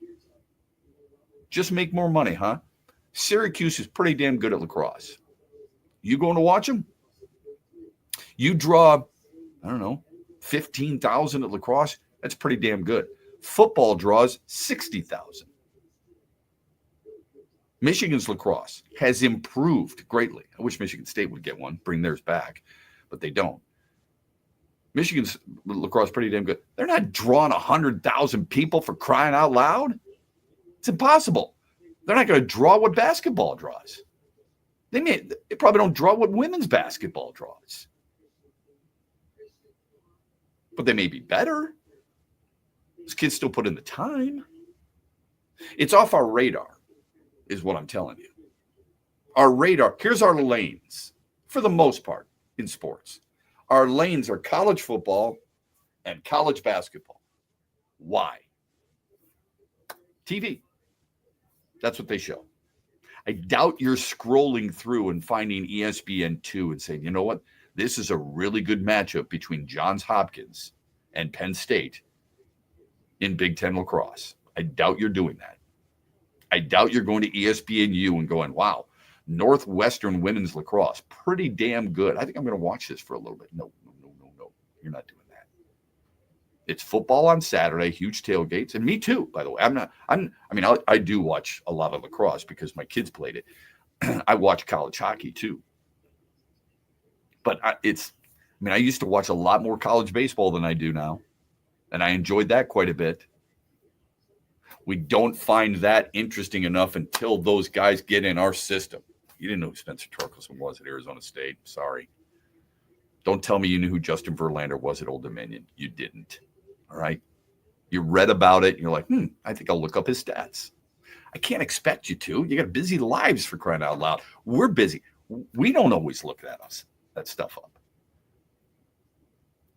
Just make more money, huh? Syracuse is pretty damn good at lacrosse. You going to watch them? You draw, 15,000 at lacrosse. That's pretty damn good. Football draws 60,000. Michigan's lacrosse has improved greatly. I wish Michigan State would get one, bring theirs back, but they don't. Michigan's lacrosse is pretty damn good. They're not drawing 100,000 people for crying out loud. It's impossible. They're not going to draw what basketball draws. They probably don't draw what women's basketball draws. But they may be better. These kids still put in the time. It's off our radar, is what I'm telling you. Our radar, here's our lanes, for the most part, in sports. Our lanes are college football and college basketball. Why? TV. That's what they show. I doubt you're scrolling through and finding ESPN2 and saying, you know what? This is a really good matchup between Johns Hopkins and Penn State in Big Ten lacrosse. I doubt you're doing that. I doubt you're going to ESPNU and going, wow, Northwestern women's lacrosse, pretty damn good. I think I'm going to watch this for a little bit. No. You're not doing that. It's football on Saturday, huge tailgates, and me too, by the way. I do watch a lot of lacrosse because my kids played it. I watch college hockey too. But I used to watch a lot more college baseball than I do now, and I enjoyed that quite a bit. We don't find that interesting enough until those guys get in our system. You didn't know who Spencer Torkelson was at Arizona State. Sorry. Don't tell me you knew who Justin Verlander was at Old Dominion. You didn't. All right? You read about it, and you're like, I think I'll look up his stats. I can't expect you to. You got busy lives, for crying out loud. We're busy. We don't always look that stuff up.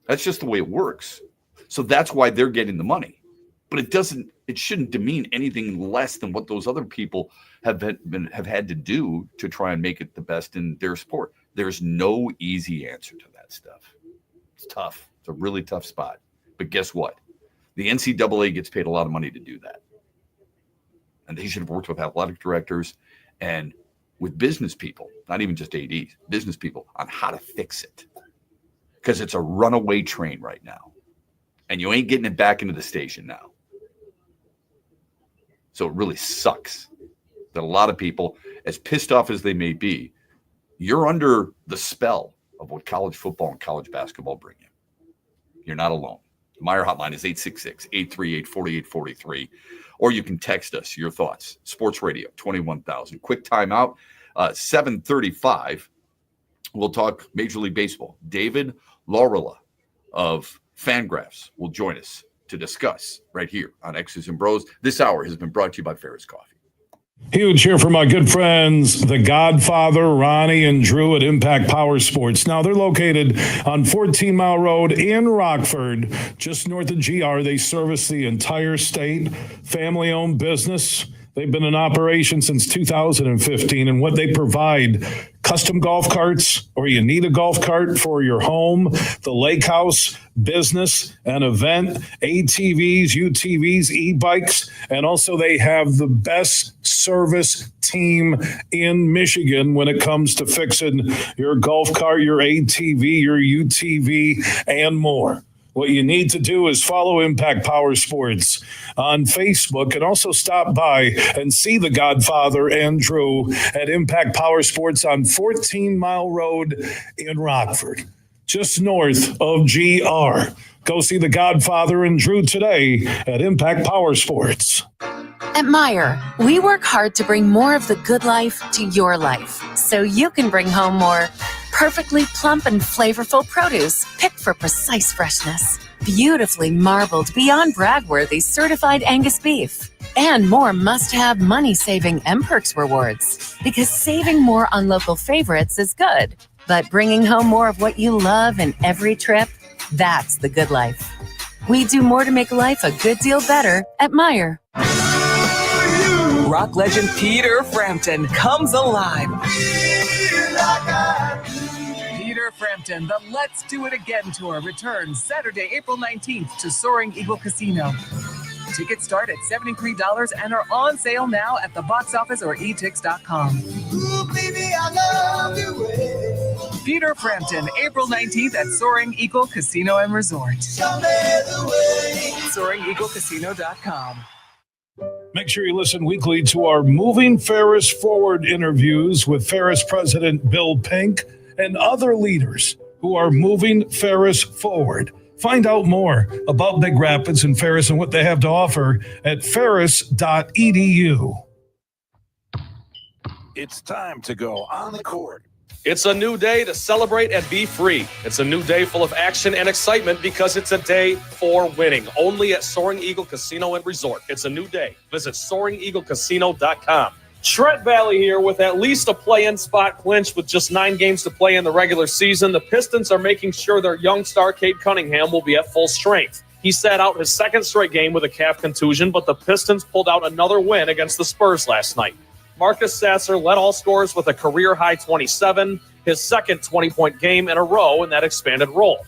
That's just the way it works. So that's why they're getting the money. But it shouldn't demean anything less than what those other people have had to do to try and make it the best in their sport. There's no easy answer to that stuff. It's tough. It's a really tough spot. But guess what? The NCAA gets paid a lot of money to do that. And they should have worked with athletic directors and with business people, not even just ADs, business people, on how to fix it. Because it's a runaway train right now. And you ain't getting it back into the station now. So it really sucks that a lot of people, as pissed off as they may be, you're under the spell of what college football and college basketball bring you. You're not alone. The Meyer hotline is 866-838-4843. Or you can text us your thoughts. Sports Radio, 21,000. Quick timeout, 7:35. We'll talk Major League Baseball. David Laurila of Fangraphs will join us to discuss right here on X's and Bros. This hour has been brought to you by Ferris Coffee. Huge here for my good friends, The Godfather, Ronnie and Drew at Impact Power Sports. Now, they're located on 14 Mile Road in Rockford, just north of GR. They service the entire state, family-owned business. They've been in operation since 2015, and what they provide, custom golf carts, or you need a golf cart for your home, the lake house, business, an event, ATVs, UTVs, e-bikes, and also they have the best service team in Michigan when it comes to fixing your golf cart, your ATV, your UTV, and more. What you need to do is follow Impact Power Sports on Facebook and also stop by and see The Godfather and Drew at Impact Power Sports on 14 Mile Road in Rockford, just north of GR. Go see The Godfather and Drew today at Impact Power Sports. At Meijer, we work hard to bring more of the good life to your life so you can bring home more perfectly plump and flavorful produce picked for precise freshness, beautifully marbled beyond brag-worthy certified Angus beef, and more must-have money-saving M-Perks rewards. Because saving more on local favorites is good, but bringing home more of what you love in every trip, that's the good life. We do more to make life a good deal better at Meijer. Rock legend Peter Frampton comes alive. Peter Frampton, the Let's Do It Again tour returns Saturday, April 19th to Soaring Eagle Casino. Tickets start at $73 and are on sale now at the box office or etix.com. Ooh, baby, I love you. Peter Frampton, April 19th at Soaring Eagle Casino and Resort. SoaringEagleCasino.com. Make sure you listen weekly to our Moving Ferris Forward interviews with Ferris President Bill Pink and other leaders who are moving Ferris forward. Find out more about Big Rapids and Ferris and what they have to offer at ferris.edu. It's time to go on the court. It's a new day to celebrate and be free. It's a new day full of action and excitement because it's a day for winning. Only at Soaring Eagle Casino and Resort. It's a new day. Visit SoaringEagleCasino.com. Trent Valley here with at least a play-in spot clinched with just 9 games to play in the regular season. The Pistons are making sure their young star Cade Cunningham will be at full strength. He sat out his second straight game with a calf contusion, but the Pistons pulled out another win against the Spurs last night. Marcus Sasser led all scorers with a career-high 27, his second 20-point game in a row in that expanded role.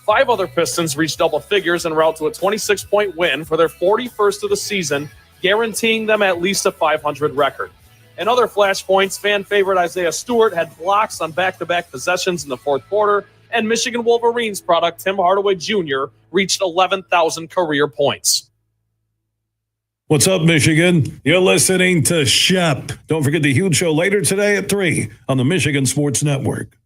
5 other Pistons reached double figures en route to a 26-point win for their 41st of the season, guaranteeing them at least a 500 record. In other flashpoints, fan favorite Isaiah Stewart had blocks on back-to-back possessions in the fourth quarter, and Michigan Wolverines product Tim Hardaway Jr. reached 11,000 career points. What's up, Michigan? You're listening to Shep. Don't forget the huge show later today at 3 on the Michigan Sports Network.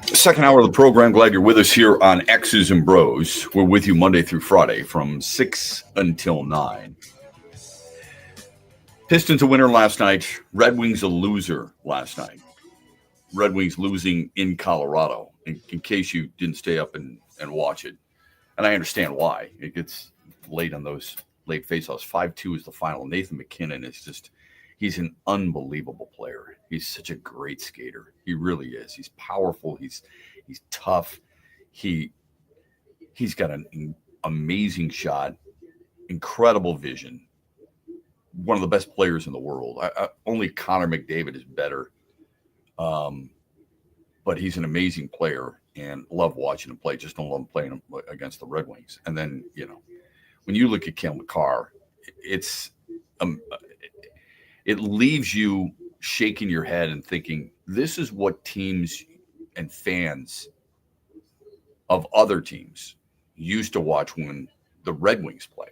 Second hour of the program. Glad you're with us here on X's and BrO's. We're with you Monday through Friday from 6 until 9. Pistons a winner last night. Red Wings a loser last night. Red Wings losing in Colorado, in case you didn't stay up and watch it. And I understand why. It gets late on those late faceoffs. 5-2 is the final. Nathan McKinnon is just, he's an unbelievable player. He's such a great skater. He really is. He's powerful. He's tough. He's got an amazing shot, incredible vision. One of the best players in the world. Only Connor McDavid is better. But he's an amazing player and love watching him play. Just don't love him playing against the Red Wings. And then, when you look at Cale Makar, it's it leaves you shaking your head and thinking, this is what teams and fans of other teams used to watch when the Red Wings play.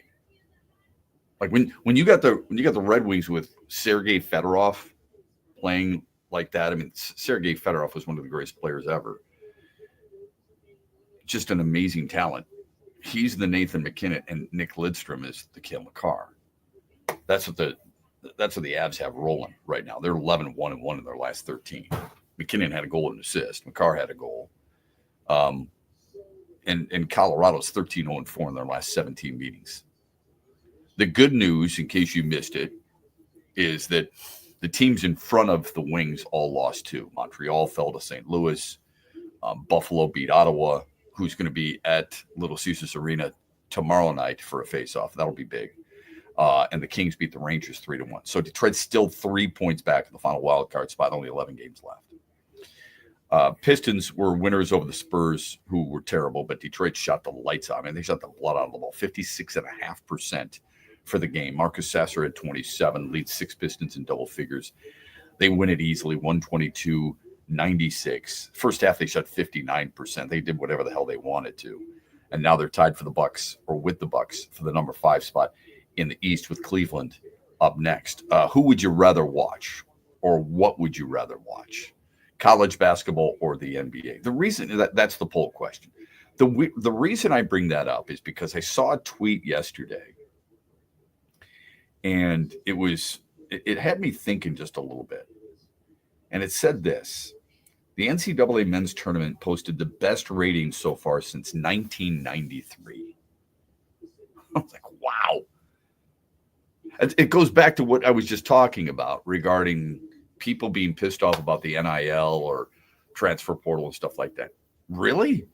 Like when you got the Red Wings with Sergei Fedorov playing like that. I mean, Sergei Fedorov was one of the greatest players ever. Just an amazing talent. He's the Nathan McKinnon, and Nick Lidstrom is the Cale Makar. That's what the Avs have rolling right now. They're 11-1-1 in their last 13. McKinnon had a goal and an assist. Makar had a goal. And Colorado's 13-0-4 in their last 17 meetings. The good news, in case you missed it, is that the teams in front of the Wings all lost too. Montreal fell to St. Louis. Buffalo beat Ottawa, who's going to be at Little Caesars Arena tomorrow night for a face-off. That'll be big. And the Kings beat the Rangers 3-1. So Detroit's still 3 points back in the final wild card spot, only 11 games left. Pistons were winners over the Spurs, who were terrible, but Detroit shot the lights out. I mean, they shot the blood out of the ball, 56.5% for the game. Marcus Sasser at 27, leads 6 Pistons in double figures. They win it easily, 122-96. First half, they shot 59%. They did whatever the hell they wanted to. And now they're tied for the Bucks, or with the Bucks, for the number 5 spot in the East with Cleveland up next. Who would you rather watch, or what would you rather watch? College basketball or the NBA? The reason that's the poll question. The reason I bring that up is because I saw a tweet yesterday, and it had me thinking just a little bit. And it said this: the NCAA men's tournament posted the best ratings so far since 1993. I was like, wow. It goes back to what I was just talking about regarding people being pissed off about the NIL or transfer portal and stuff like that. Really?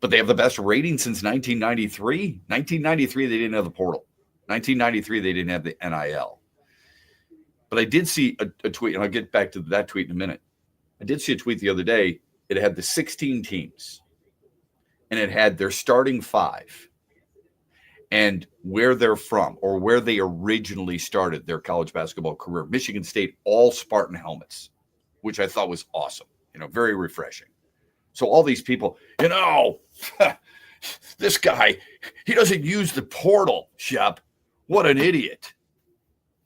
But they have the best rating since 1993. 1993, they didn't have the portal. 1993, they didn't have the NIL. But I did see a tweet, and I'll get back to that tweet in a minute. I did see a tweet the other day. It had the 16 teams, and it had their starting 5 and where they're from or where they originally started their college basketball career. Michigan State, all Spartan helmets, which I thought was awesome, very refreshing. So all these people, this guy, he doesn't use the portal, Shep. What an idiot.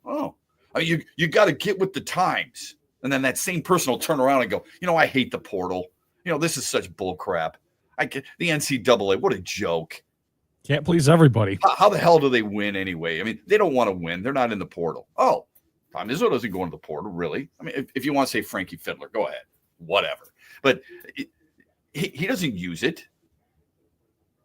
Oh, you got to get with the times. And then that same person will turn around and go, I hate the portal. This is such bull crap. The NCAA, what a joke. Can't please everybody. How the hell do they win anyway? I mean, they don't want to win. They're not in the portal. Oh, Tom Izzo doesn't go into the portal, really. I mean, if you want to say Frankie Fiddler, go ahead. Whatever. But he doesn't use it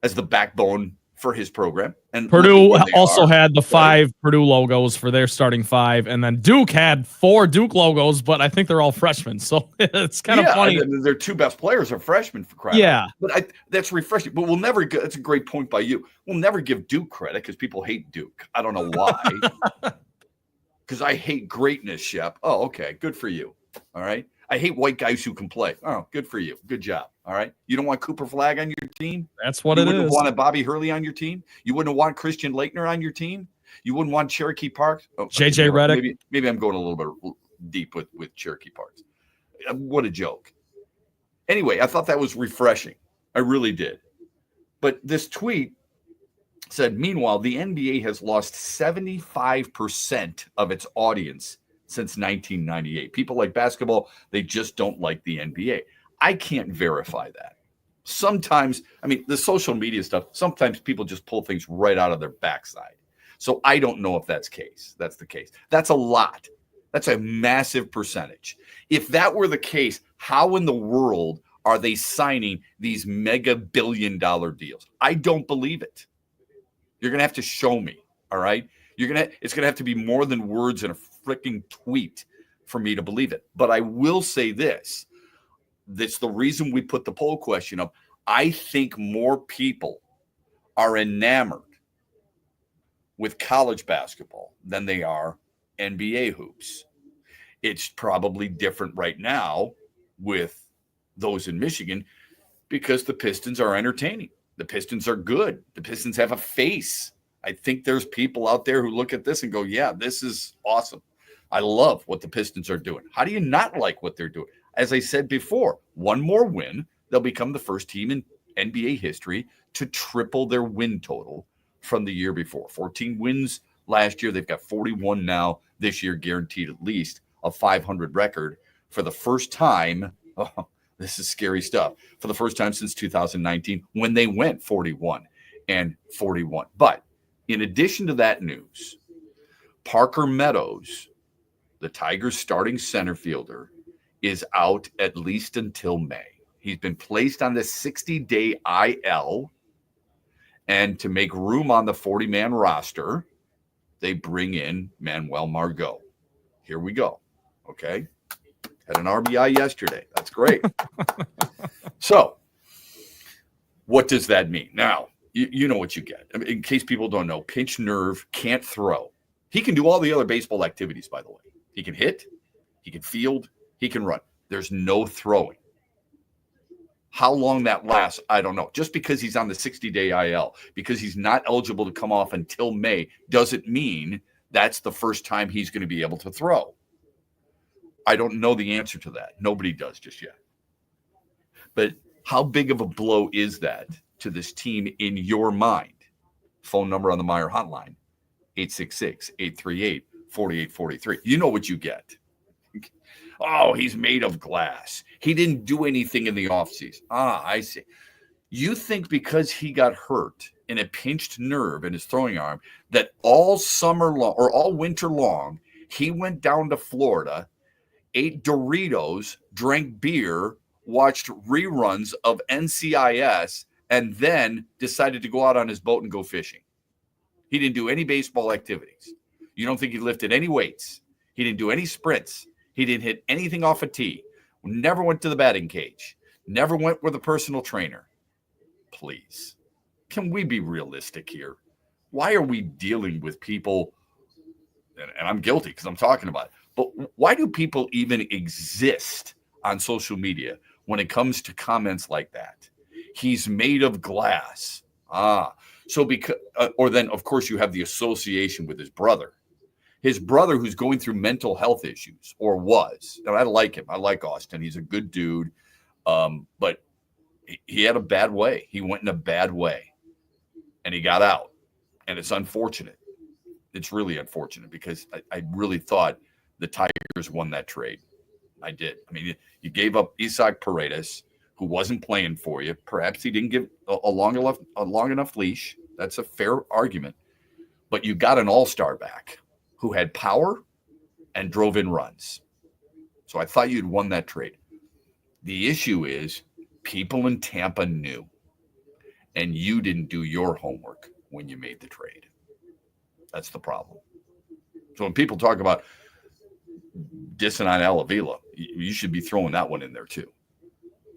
as the backbone for his program. And Purdue also had the 5 Purdue logos for their starting 5, and then Duke had 4 Duke logos, but I think they're all freshmen, so it's kind of funny. Their 2 best players are freshmen, for crying out. But that's refreshing. But we'll never. That's a great point by you. We'll never give Duke credit because people hate Duke. I don't know why. Because I hate greatness, Shep. Oh, okay, good for you. All right. I hate white guys who can play. Oh, good for you. Good job. All right. You don't want Cooper Flagg on your team? That's what it is. You wouldn't have wanted Bobby Hurley on your team? You wouldn't want Christian Laettner on your team? You wouldn't want Cherokee Parks? Oh, JJ Redick? Maybe I'm going a little bit deep with Cherokee Parks. What a joke. Anyway, I thought that was refreshing. I really did. But this tweet said, meanwhile, the NBA has lost 75% of its audience since 1998. People like basketball, they just don't like the NBA. I can't verify that. Sometimes, I mean, the social media stuff, sometimes people just pull things right out of their backside. So I don't know if that's the case. That's a lot. That's a massive percentage. If that were the case, how in the world are they signing these mega billion-dollar deals? I don't believe it. You're going to have to show me, all right? It's going to have to be more than words in a freaking tweet for me to believe it. But I will say this. That's the reason we put the poll question up. I think more people are enamored with college basketball than they are NBA hoops. It's probably different right now with those in Michigan because the Pistons are entertaining. The Pistons are good. The Pistons have a face. I think there's people out there who look at this and go, yeah, this is awesome. I love what the Pistons are doing. How do you not like what they're doing? As I said before, one more win, they'll become the first team in NBA history to triple their win total from the year before. 14 wins last year. They've got 41 now this year, guaranteed at least a 500 record for the first time. Oh, this is scary stuff. For the first time since 2019 when they went 41 and 41. But in addition to that news, Parker Meadows, the Tigers' starting center fielder, is out at least until May. He's been placed on the 60-day IL, and to make room on the 40-man roster, they bring in Manuel Margot. Here we go. Okay. Had an RBI yesterday. That's great. So, what does that mean? Now, you know what you get. I mean, in case people don't know, pinched nerve, can't throw. He can do all the other baseball activities, by the way. He can hit, he can field, he can run. There's no throwing. How long that lasts, I don't know. Just because he's on the 60-day IL, because he's not eligible to come off until May, doesn't mean that's the first time he's going to be able to throw. I don't know the answer to that. Nobody does just yet. But how big of a blow is that to this team in your mind? Phone number on the Meyer hotline, 866-838-4843. You know what you get. Oh, he's made of glass. He didn't do anything in the offseason. I see. You think because he got hurt in a pinched nerve in his throwing arm that all summer long or all winter long, he went down to Florida, ate Doritos, drank beer, watched reruns of NCIS, and then decided to go out on his boat and go fishing. He didn't do any baseball activities. You don't think he lifted any weights. He didn't do any sprints. He didn't hit anything off a tee. Never went to the batting cage. Never went with a personal trainer. Please, can we be realistic here? Why are we dealing with people, and I'm guilty because I'm talking about it, but why do people even exist on social media when it comes to comments like that? He's made of glass. So because, or then of course you have the association with his brother. His brother who's going through mental health issues, or was. And I like him. I like Austin. He's a good dude. But he had a bad way. He went in a bad way. And he got out. And it's unfortunate. It's really unfortunate because I really thought the Tigers won that trade. I did. I mean, you gave up Isaac Paredes, who wasn't playing for you. Perhaps he didn't give a long enough leash. That's a fair argument. But you got an all-star back who had power and drove in runs. So I thought you'd won that trade. The issue is people in Tampa knew, and you didn't do your homework when you made the trade. That's the problem. So when people talk about dissing on Al Avila, you should be throwing that one in there too.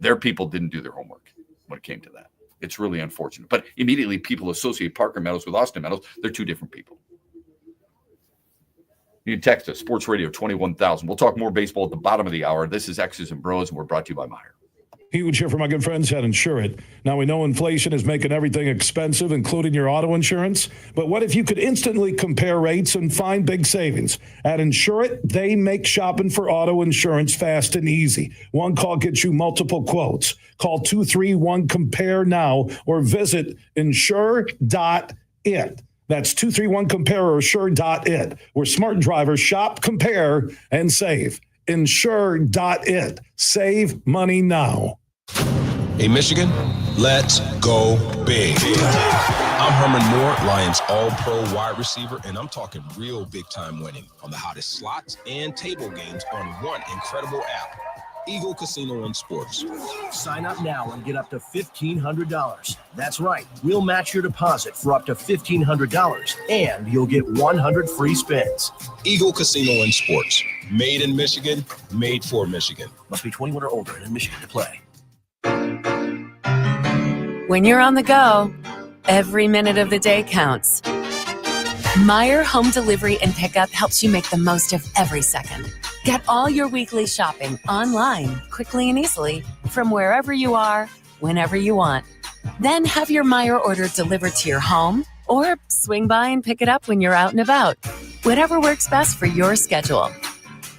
Their people didn't do their homework when it came to that. It's really unfortunate. But immediately people associate Parker Meadows with Austin Meadows. They're two different people. You can text us, Sports Radio 21,000. We'll talk more baseball at the bottom of the hour. This is X's and Bros, and we're brought to you by Meyer. Huge here for my good friends at Insurant. Now, we know inflation is making everything expensive, including your auto insurance. But what if you could instantly compare rates and find big savings? At Insurant, they make shopping for auto insurance fast and easy. One call gets you multiple quotes. Call 231-COMPARE now or visit insure.it. That's 231-COMPARE or Insure.it, where smart drivers shop, compare, and save. Insure.it. Save money now. Hey, Michigan, let's go big. I'm Herman Moore, Lions All-Pro wide receiver, and I'm talking real big-time winning on the hottest slots and table games on one incredible app, Eagle Casino and Sports. Sign up now and get up to $1,500. That's right. We'll match your deposit for up to $1,500, and you'll get 100 free spins. Eagle Casino and Sports. Made in Michigan, made for Michigan. Must be 21 or older and in Michigan to play. When you're on the go, every minute of the day counts. Meijer Home Delivery and Pickup helps you make the most of every second. Get all your weekly shopping online, quickly and easily, from wherever you are, whenever you want. Then have your Meijer order delivered to your home, or swing by and pick it up when you're out and about. Whatever works best for your schedule.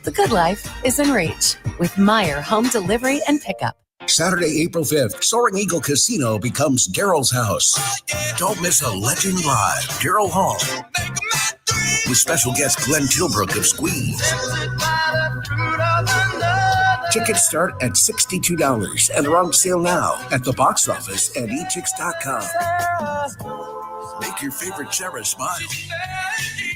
The good life is in reach with Meijer Home Delivery and Pickup. Saturday, April 5th, Soaring Eagle Casino becomes Daryl's house. Don't miss a legend live, Daryl Hall, with special guest Glenn Tilbrook of Squeeze. Tickets start at $62 and are on sale now at the box office and etix.com. Make your favorite Sarah smile.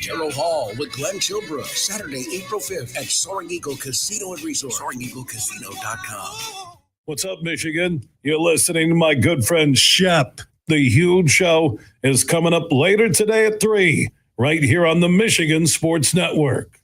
Daryl Hall with Glenn Tilbrook, Saturday, April 5th at Soaring Eagle Casino and Resort, SoaringEagleCasino.com. What's up, Michigan? You're listening to my good friend Shep. The huge show is coming up later today at 3, right here on the Michigan Sports Network.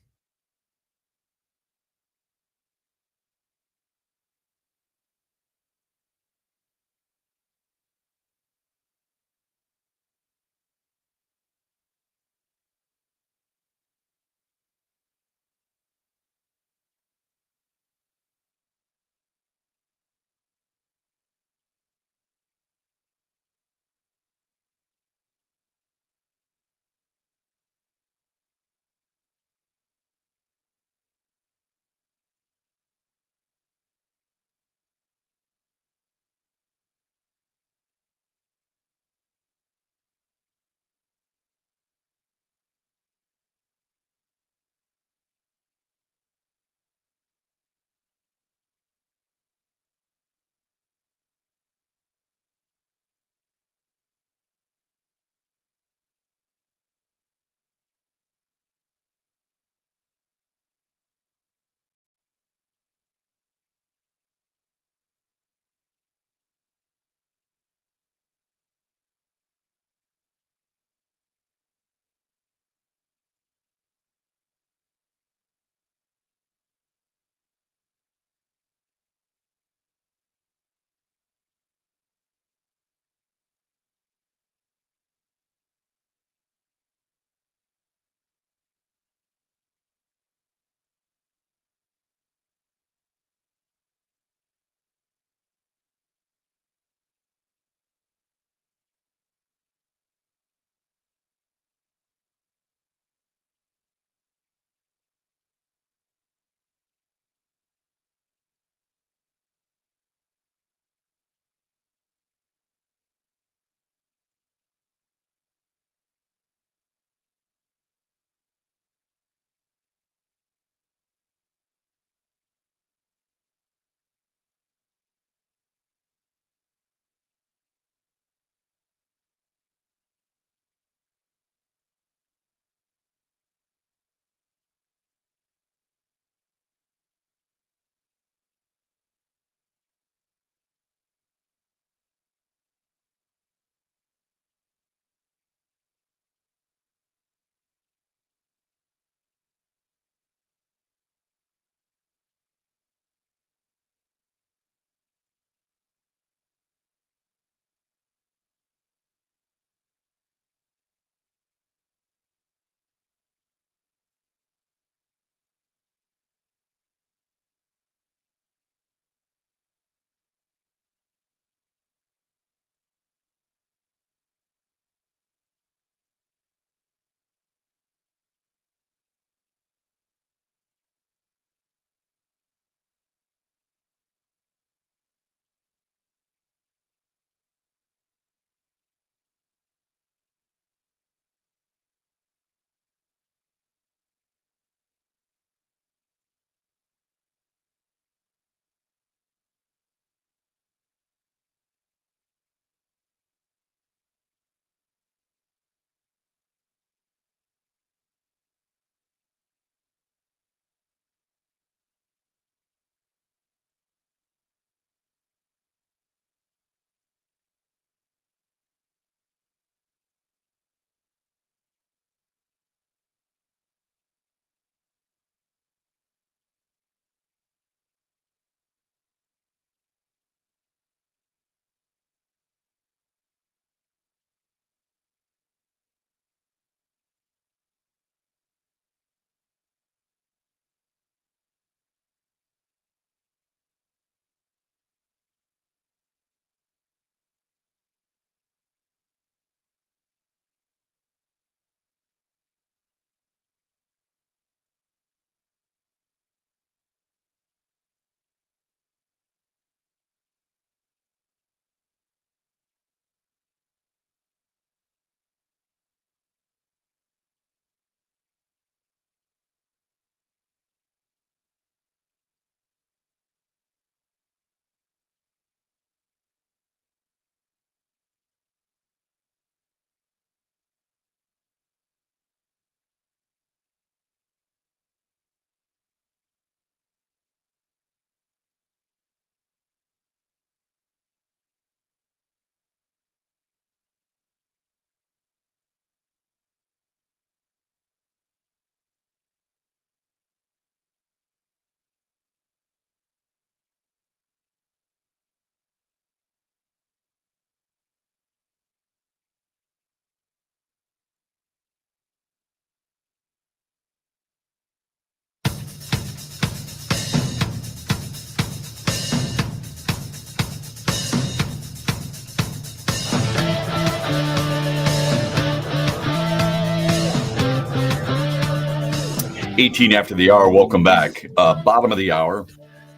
18 after the hour. Welcome back. Bottom of the hour,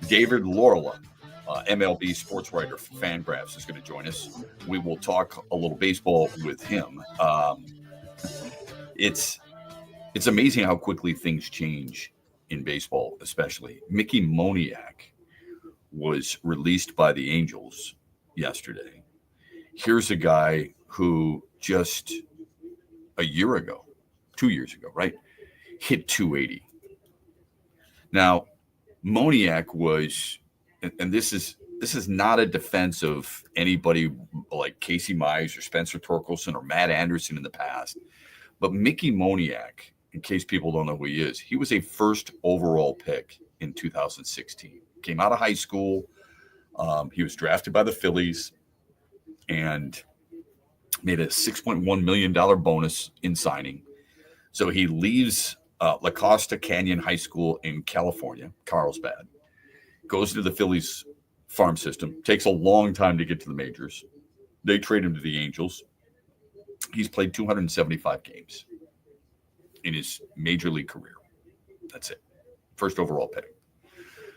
David Lorla, MLB sports writer for Fangraphs, is going to join us. We will talk a little baseball with him. It's amazing how quickly things change in baseball, especially. Mickey Moniak was released by the Angels yesterday. Here's a guy who just a year ago, 2 years ago, right, hit 280. Now, Moniak was, and this is not a defense of anybody like Casey Mize or Spencer Torkelson or Matt Anderson in the past, but Mickey Moniak, in case people don't know who he is, he was a first overall pick in 2016. Came out of high school. He was drafted by the Phillies and made a $6.1 million bonus in signing. So he leaves La Costa Canyon High School in California, Carlsbad, goes to the Phillies farm system, takes a long time to get to the majors. They trade him to the Angels. He's played 275 games in his major league career. That's it. First overall pick.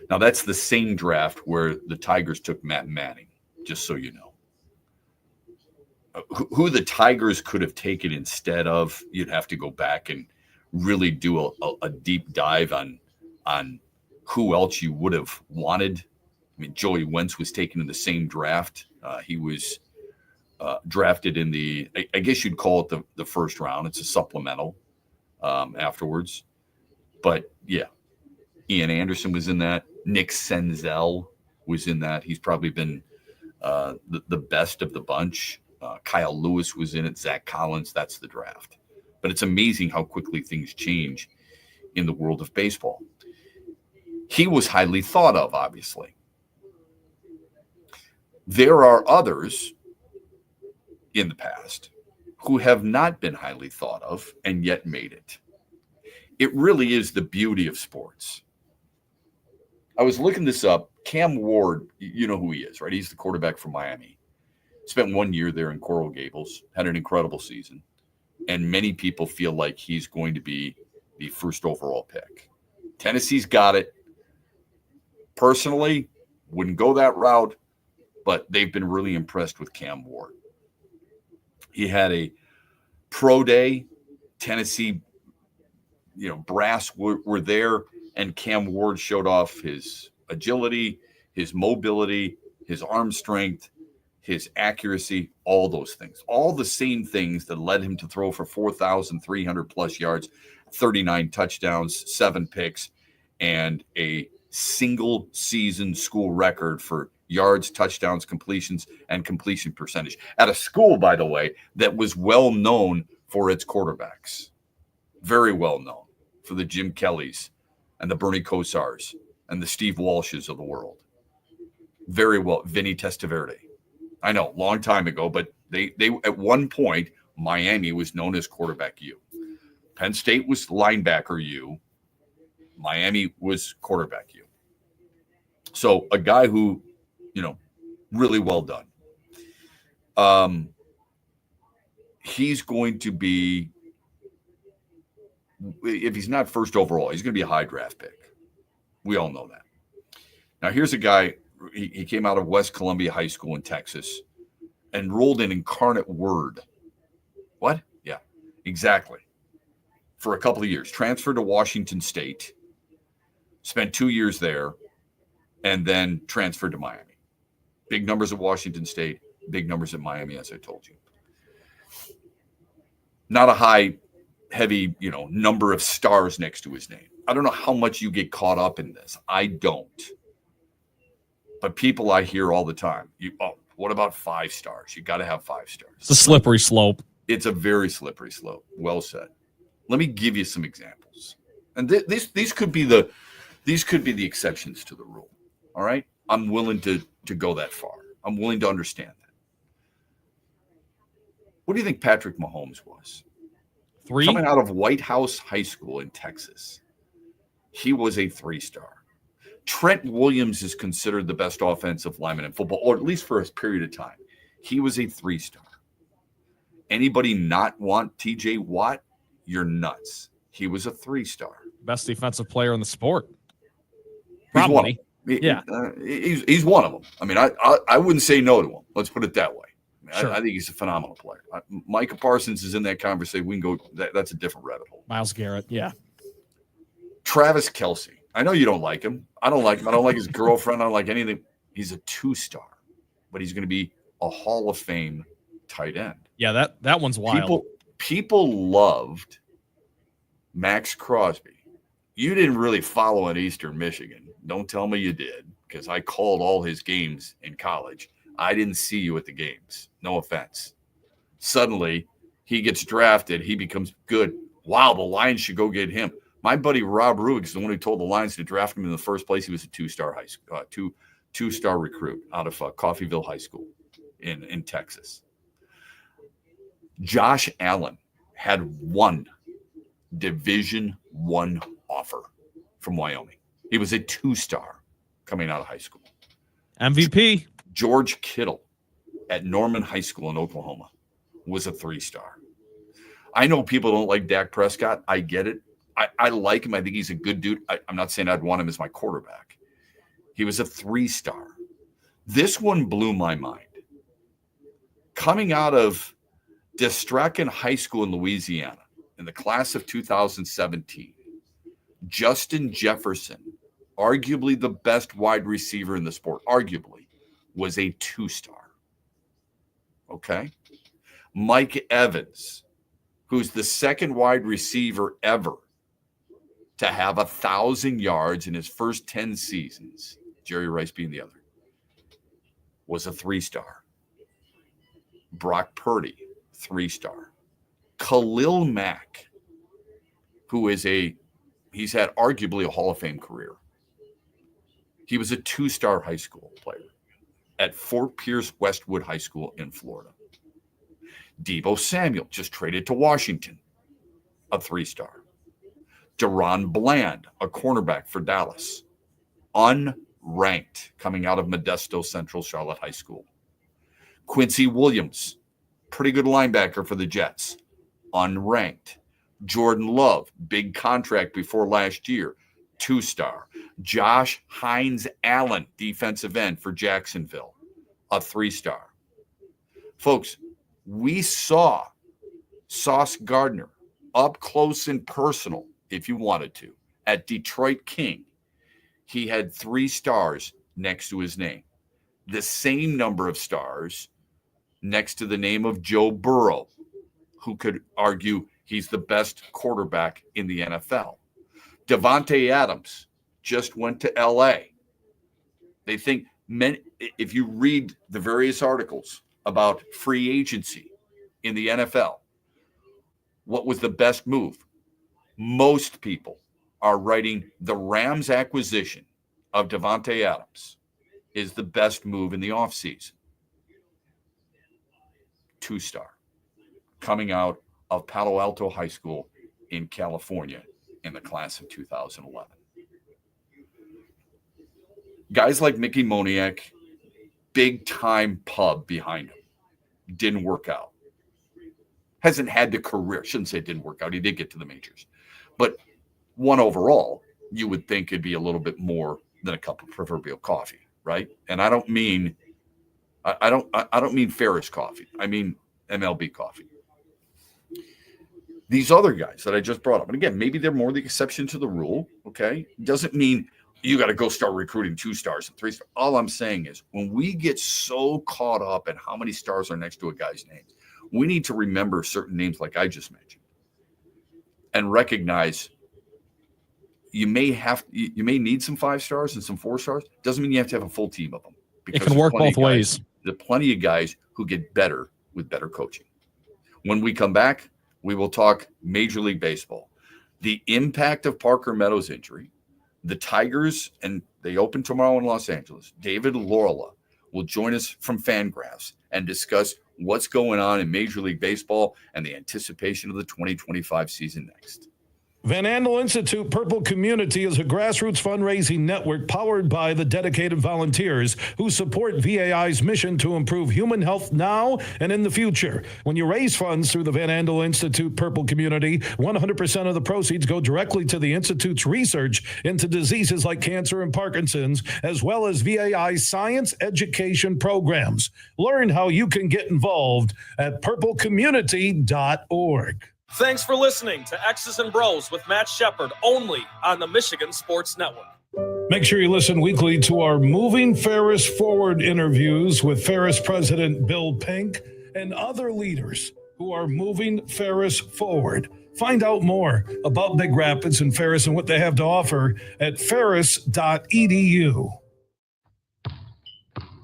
Now, that's the same draft where the Tigers took Matt Manning, just so you know. Who the Tigers could have taken instead of, you'd have to go back and really do a deep dive on who else you would have wanted. I mean, Joey Wentz was taken in the same draft. He was drafted in the, I guess you'd call it the first round. It's a supplemental afterwards. But, yeah, Ian Anderson was in that. Nick Senzel was in that. He's probably been the best of the bunch. Kyle Lewis was in it. Zach Collins. That's the draft. But it's amazing how quickly things change in the world of baseball. He was highly thought of, obviously. There are others in the past who have not been highly thought of and yet made it. It really is the beauty of sports. I was looking this up. Cam Ward, you know who he is, right? He's the quarterback for Miami. Spent 1 year there in Coral Gables, had an incredible season. And many people feel like he's going to be the first overall pick. Tennessee's got it. Personally, wouldn't go that route, but they've been really impressed with Cam Ward. He had a pro day. Tennessee, brass were there, and Cam Ward showed off his agility, his mobility, his arm strength, his accuracy, all those things. All the same things that led him to throw for 4,300 plus yards, 39 touchdowns, 7 picks, and a single season school record for yards, touchdowns, completions, and completion percentage. At a school, by the way, that was well known for its quarterbacks. Very well known for the Jim Kellys and the Bernie Kosars and the Steve Walshes of the world. Very well. Vinny Testaverde. I know, long time ago, but they at one point, Miami was known as quarterback U. Penn State was linebacker U. Miami was quarterback U. So a guy who, really well done. He's going to be, if he's not first overall, he's going to be a high draft pick. We all know that. Now, here's a guy. He came out of West Columbia High School in Texas, enrolled in Incarnate Word. What? Yeah, exactly. For a couple of years. Transferred to Washington State, spent 2 years there, and then transferred to Miami. Big numbers at Washington State, big numbers at Miami, as I told you. Not a high, heavy, number of stars next to his name. I don't know how much you get caught up in this. I don't. But people I hear all the time, what about 5 stars? You got to have 5 stars. It's a slippery slope. It's a very slippery slope. Well said. Let me give you some examples. And these could be the exceptions to the rule. All right? I'm willing to go that far. I'm willing to understand that. What do you think Patrick Mahomes was? 3? Coming out of White House High School in Texas. He was a 3-star. Trent Williams is considered the best offensive lineman in football, or at least for a period of time. He was a 3-star. Anybody not want TJ Watt? You're nuts. He was a 3-star. best defensive player in the sport. He's one of Probably. them. Yeah. He's one of them. I mean, I wouldn't say no to him. Let's put it that way. Sure. I think he's a phenomenal player. Micah Parsons is in that conversation. We can go. That's a different rabbit hole. Myles Garrett. Yeah. Travis Kelce. I know you don't like him. I don't like him. I don't like his girlfriend. I don't like anything. He's a 2-star, but he's going to be a Hall of Fame tight end. Yeah, that one's wild. People loved Max Crosby. You didn't really follow in Eastern Michigan. Don't tell me you did, because I called all his games in college. I didn't see you at the games. No offense. Suddenly, he gets drafted. He becomes good. Wow, the Lions should go get him. My buddy Rob Ruig is the one who told the Lions to draft him in the first place. He was a 2-star high school, two-star recruit out of Coffeyville High School in Texas. Josh Allen had one Division I offer from Wyoming. He was a 2-star coming out of high school. MVP. George Kittle at Norman High School in Oklahoma was a 3-star. I know people don't like Dak Prescott. I get it. I like him. I think he's a good dude. I'm not saying I'd want him as my quarterback. He was a 3-star. This one blew my mind. Coming out of Distrachan High School in Louisiana in the class of 2017, Justin Jefferson, arguably the best wide receiver in the sport, arguably, was a 2-star. Okay? Mike Evans, who's the second wide receiver ever to have 1,000 yards in his first 10 seasons, Jerry Rice being the other, was a 3-star. Brock Purdy, 3-star. Khalil Mack, who is he's had arguably a Hall of Fame career. He was a 2-star high school player at Fort Pierce Westwood High School in Florida. Deebo Samuel just traded to Washington, a 3-star. Deron Bland, a cornerback for Dallas, unranked, coming out of Modesto Central Charlotte High School. Quincy Williams, pretty good linebacker for the Jets, unranked. Jordan Love, big contract before last year, 2-star. Josh Hines Allen, defensive end for Jacksonville, a 3-star. Folks, we saw Sauce Gardner up close and personal, if you wanted to, at Detroit King. He had 3 stars next to his name. The same number of stars next to the name of Joe Burrow, who could argue he's the best quarterback in the NFL. Devontae Adams just went to L.A. They think, if you read the various articles about free agency in the NFL, what was the best move? Most people are writing the Rams acquisition of Devontae Adams is the best move in the offseason. 2-star, coming out of Palo Alto High School in California in the class of 2011. Guys like Mickey Moniak, big-time pub behind him, didn't work out. Hasn't had the career. Shouldn't say it didn't work out. He did get to the majors. But 1 overall, you would think it'd be a little bit more than a cup of proverbial coffee, right? And I don't mean Ferris coffee. I mean MLB coffee. These other guys that I just brought up, and again, maybe they're more the exception to the rule, okay? Doesn't mean you got to go start recruiting 2-stars and 3-stars. All I'm saying is when we get so caught up in how many stars are next to a guy's name, we need to remember certain names like I just mentioned and recognize you may need some 5 stars and some 4 stars. Doesn't mean you have to have a full team of them. It can work both ways. There are plenty of guys who get better with better coaching. When we come back, we will talk Major League Baseball, the impact of Parker Meadows' injury, the Tigers, and they open tomorrow in Los Angeles. David Lorla will join us from Fangraphs and discuss what's going on in Major League Baseball and the anticipation of the 2025 season next. Van Andel Institute Purple Community is a grassroots fundraising network powered by the dedicated volunteers who support VAI's mission to improve human health now and in the future. When you raise funds through the Van Andel Institute Purple Community, 100% of the proceeds go directly to the Institute's research into diseases like cancer and Parkinson's, as well as VAI's science education programs. Learn how you can get involved at purplecommunity.org. Thanks for listening to X's and Bros with Matt Shepard, only on the Michigan Sports Network. Make sure you listen weekly to our Moving Ferris Forward interviews with Ferris President Bill Pink and other leaders who are moving Ferris forward. Find out more about Big Rapids and Ferris and what they have to offer at ferris.edu.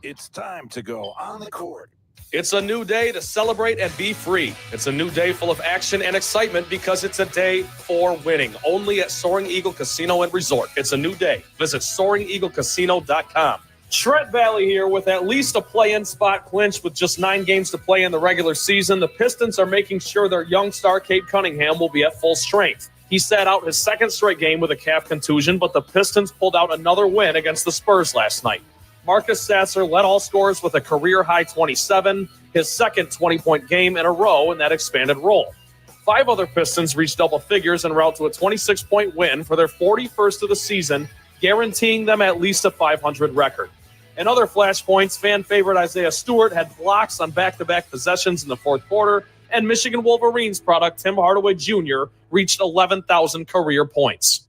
It's time to go on the court. It's a new day to celebrate and be free. It's a new day full of action and excitement because it's a day for winning. Only at Soaring Eagle Casino and Resort. It's a new day. Visit SoaringEagleCasino.com. Trent Valley here with at least a play-in spot clinched with just 9 games to play in the regular season. The Pistons are making sure their young star Cade Cunningham will be at full strength. He sat out his second straight game with a calf contusion, but the Pistons pulled out another win against the Spurs last night. Marcus Sasser led all scorers with a career-high 27, his second 20-point game in a row in that expanded role. 5 other Pistons reached double figures en route to a 26-point win for their 41st of the season, guaranteeing them at least a 500 record. In other flashpoints, fan favorite Isaiah Stewart had blocks on back-to-back possessions in the fourth quarter, and Michigan Wolverines product Tim Hardaway Jr. reached 11,000 career points.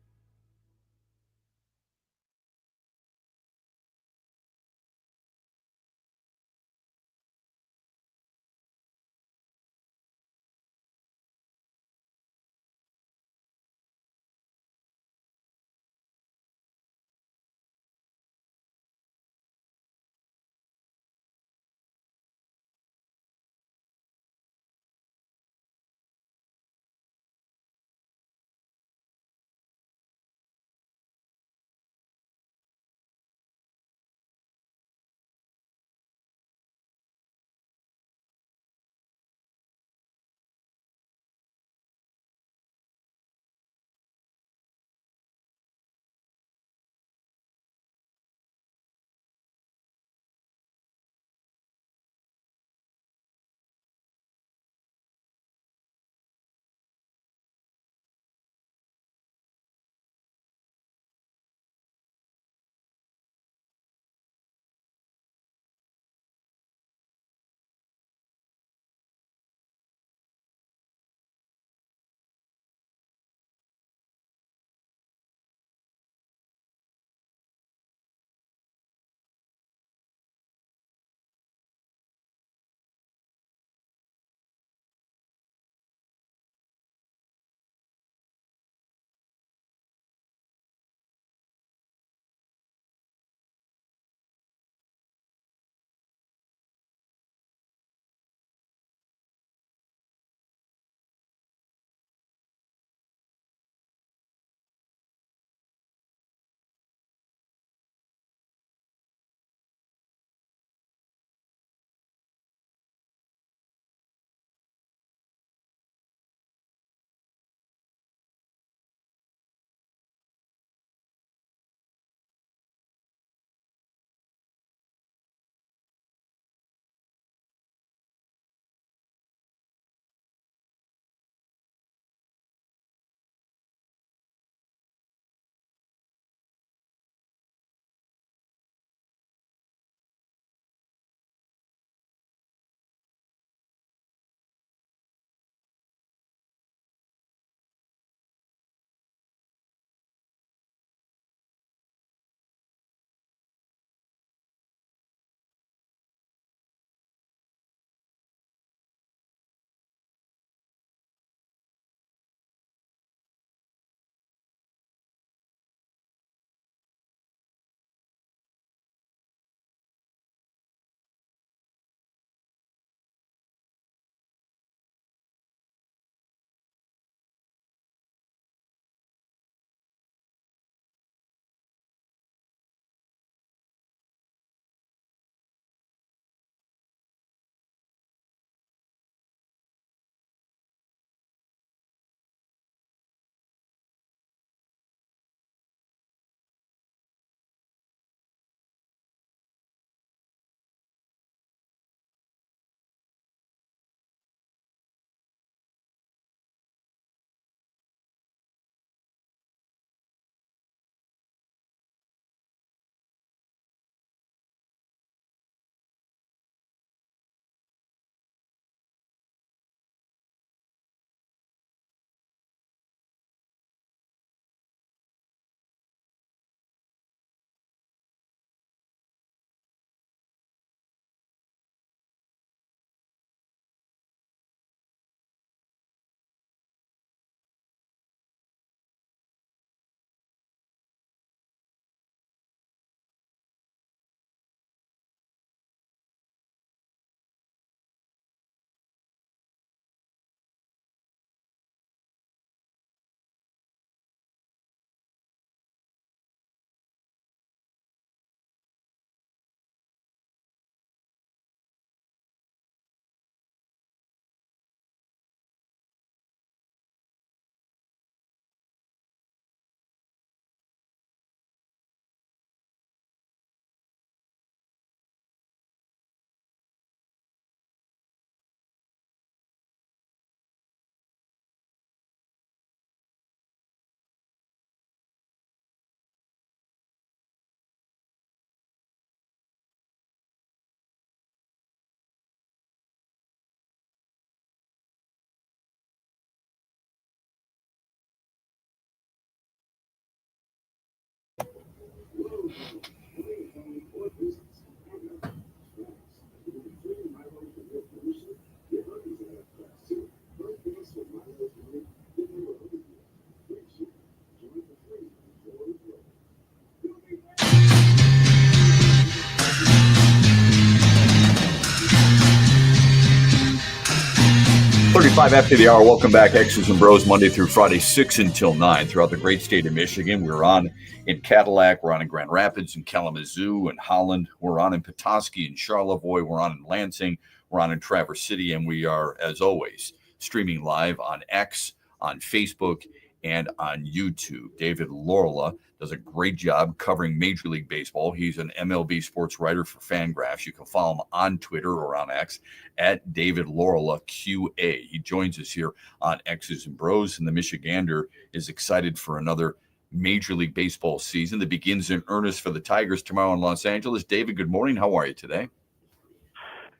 .35 after the hour. Welcome back, X's and Bros, Monday through Friday, 6 until 9 throughout the great state of Michigan. We're on in Cadillac. We're on in Grand Rapids and Kalamazoo and Holland. We're on in Petoskey and Charlevoix. We're on in Lansing. We're on in Traverse City. And we are, as always, streaming live on X, on Facebook, and on YouTube. David Lorla does a great job covering Major League Baseball. He's an MLB sports writer for Fangraphs. You can follow him on Twitter or on X at David Lorla QA. He joins us here on X's and Bros, and the Michigander is excited for another Major League Baseball season that begins in earnest for the Tigers tomorrow in Los Angeles. David, good morning. How are you today?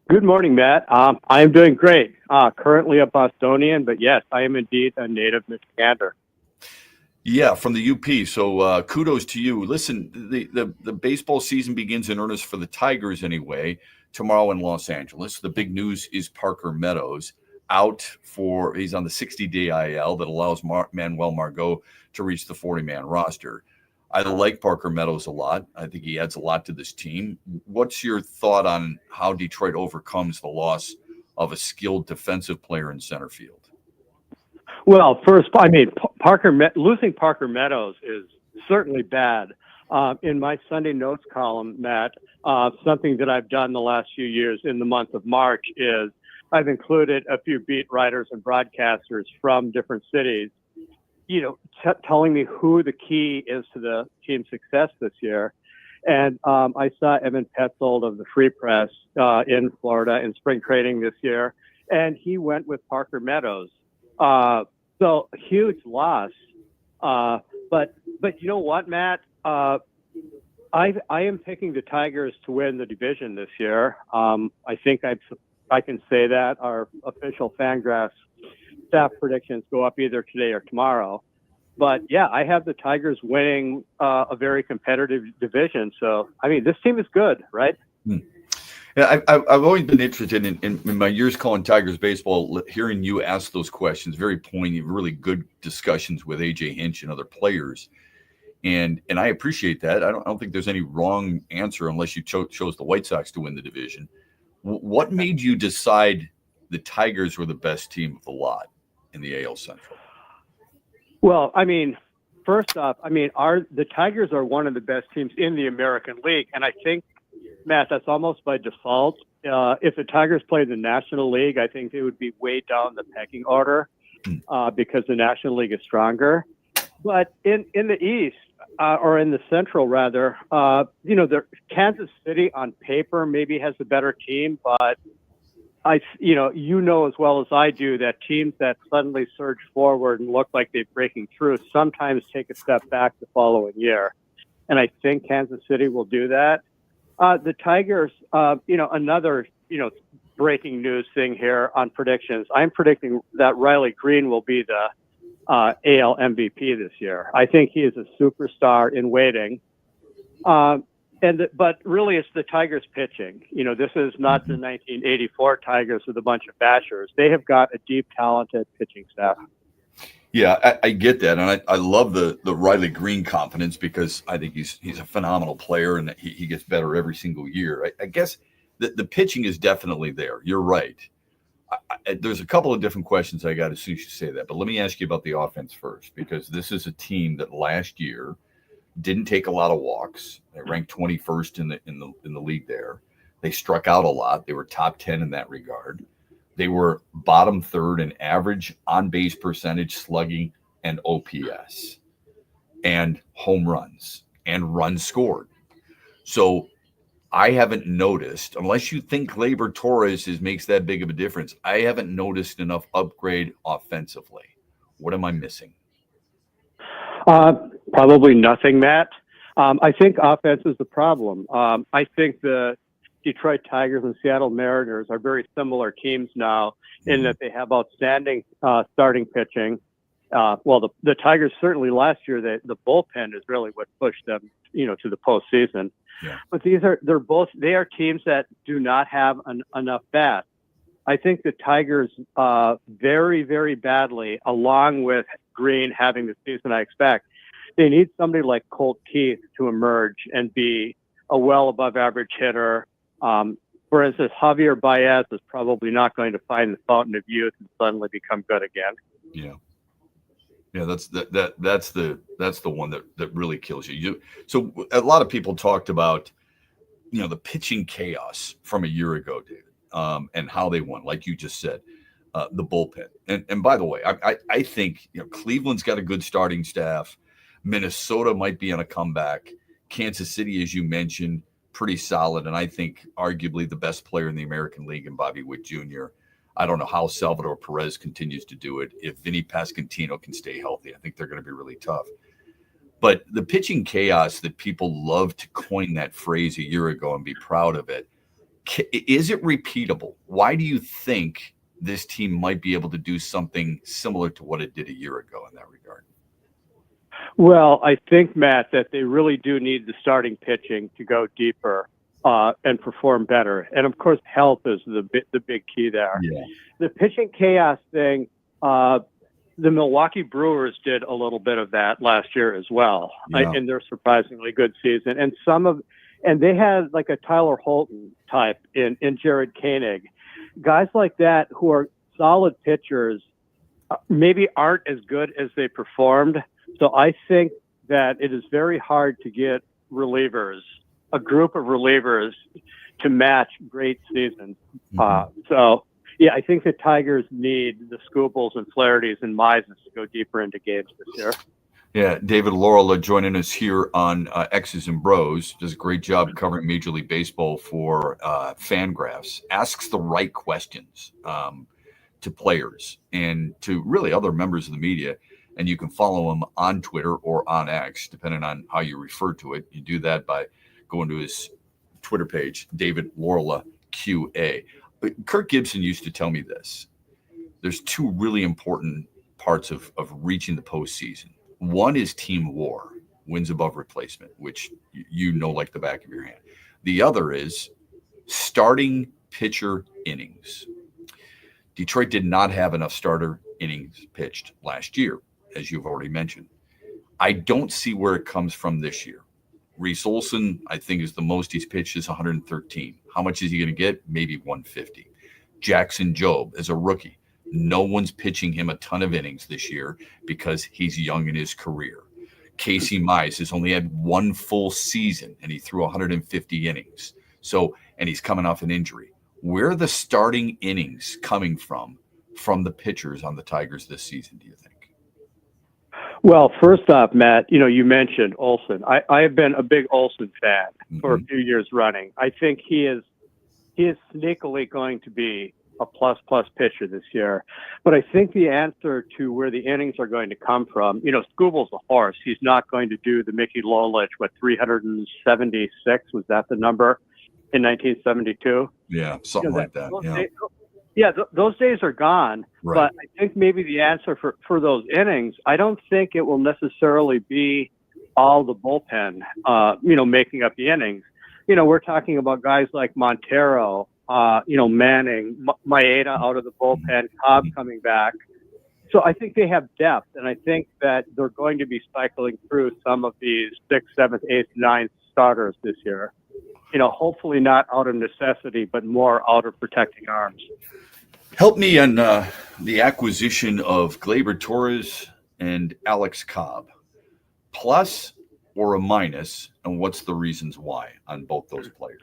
Good morning, Matt. I am doing great. Currently a Bostonian, but yes, I am indeed a native Michigander. Yeah, from the UP. So kudos to you. Listen, the baseball season begins in earnest for the Tigers anyway, tomorrow in Los Angeles. The big news is Parker Meadows he's on the 60-day IL that allows Manuel Margot to reach the 40-man roster. I like Parker Meadows a lot. I think he adds a lot to this team. What's your thought on how Detroit overcomes the loss of a skilled defensive player in center field? Well, first, I mean, losing Parker Meadows is certainly bad. In my Sunday Notes column, Matt, something that I've done the last few years in the month of March is I've included a few beat writers and broadcasters from different cities, telling me who the key is to the team's success this year. And I saw Evan Petzold of the Free Press in Florida in spring training this year, and he went with Parker Meadows. So huge loss. But you know what, Matt? I am picking the Tigers to win the division this year. I think I can say that. Our official Fangraphs staff predictions go up either today or tomorrow. But yeah, I have the Tigers winning a very competitive division. So, I mean, this team is good, right? Yeah, I've always been interested in my years calling Tigers baseball, hearing you ask those questions, very poignant, really good discussions with A.J. Hinch and other players. And I appreciate that. I don't think there's any wrong answer unless you chose the White Sox to win the division. What made you decide the Tigers were the best team of the lot in the AL Central? Well, I mean, first off, the Tigers are one of the best teams in the American League. And I think, Matt, that's almost by default. If the Tigers played the National League, I think they would be way down the pecking order because the National League is stronger. But in the East, or in the Central rather, the Kansas City on paper maybe has a better team, but you know as well as I do that teams that suddenly surge forward and look like they're breaking through sometimes take a step back the following year. And I think Kansas City will do that. The Tigers, another, breaking news thing here on predictions. I'm predicting that Riley Green will be the AL MVP this year. I think he is a superstar in waiting. But really, it's the Tigers pitching. This is not the 1984 Tigers with a bunch of bashers. They have got a deep, talented pitching staff. Yeah, I get that, and I love the Riley Green confidence because I think he's a phenomenal player and he gets better every single year. I guess the pitching is definitely there. You're right. There's a couple of different questions I got as soon as you say that, but let me ask you about the offense first because this is a team that last year didn't take a lot of walks. They ranked 21st in the league there. They struck out a lot. They were top 10 in that regard. They were bottom third in average on-base percentage, slugging, and OPS, and home runs, and runs scored. So I haven't noticed, unless you think Gleyber Torres makes that big of a difference, I haven't noticed enough upgrade offensively. What am I missing? Probably nothing, Matt. I think offense is the problem. I think the Detroit Tigers and Seattle Mariners are very similar teams now in that they have outstanding starting pitching The Tigers certainly last year, the bullpen is really what pushed them, to the postseason. Yeah. But they are teams that do not have enough bats. I think the Tigers very, very badly, along with Green having the season I expect, they need somebody like Colt Keith to emerge and be a well above average hitter. For instance, Javier Baez is probably not going to find the fountain of youth and suddenly become good again. Yeah. Yeah, that's the one that really kills you. So a lot of people talked about, the pitching chaos from a year ago, David, and how they won, like you just said, the bullpen. And by the way, I think Cleveland's got a good starting staff. Minnesota might be on a comeback. Kansas City, as you mentioned, pretty solid, and I think arguably the best player in the American League in Bobby Witt Jr. I don't know how Salvador Perez continues to do it. If Vinny Pasquantino can stay healthy, I think they're going to be really tough. But the pitching chaos that people love to coin that phrase a year ago and be proud of it, is it repeatable? Why do you think this team might be able to do something similar to what it did a year ago in that regard? Well, I think, Matt, that they really do need the starting pitching to go deeper and perform better. And, of course, health is the big key there. Yeah. The pitching chaos thing, the Milwaukee Brewers did a little bit of that last year as well in their surprisingly good season. And they had like a Tyler Holton type in Jared Koenig. Guys like that who are solid pitchers maybe aren't as good as they performed. So I think that it is very hard to get relievers, a group of relievers, to match great seasons. I think the Tigers need the Scooples and Flahertys and Mizes to go deeper into games this year. Yeah, David Laurel joining us here on X's and Bros. Does a great job covering Major League Baseball for Fangraphs. Asks the right questions to players and to really other members of the media. And you can follow him on Twitter or on X, depending on how you refer to it. You do that by going to his Twitter page, David Laurel QA. Kirk Gibson used to tell me this. There's two really important parts of reaching the postseason. One is team WAR, wins above replacement, which like the back of your hand. The other is starting pitcher innings. Detroit did not have enough starter innings pitched last year, as you've already mentioned. I don't see where it comes from this year. Reese Olson, I think, is the most he's pitched is 113. How much is he going to get? Maybe 150. Jackson Jobe, as a rookie, no one's pitching him a ton of innings this year because he's young in his career. Casey Mize has only had one full season, and he threw 150 innings. And he's coming off an injury. Where are the starting innings coming from the pitchers on the Tigers this season, do you think? Well, first off, Matt, you mentioned Olson. I have been a big Olson fan for a few years running. I think he is sneakily going to be a plus pitcher this year. But I think the answer to where the innings are going to come from, Scooble's a horse. He's not going to do the Mickey Lolich, 376, was that the number, in 1972? Yeah, something like that. Those days are gone. Right. But I think maybe the answer for those innings, I don't think it will necessarily be all the bullpen, making up the innings. We're talking about guys like Montero, Manning, Maeda out of the bullpen, Cobb coming back. So I think they have depth, and I think that they're going to be cycling through some of these 6th, 7th, 8th, 9th starters this year. Hopefully not out of necessity, but more out of protecting arms. Help me on the acquisition of Gleyber Torres and Alex Cobb. Plus or a minus, and what's the reasons why on both those players?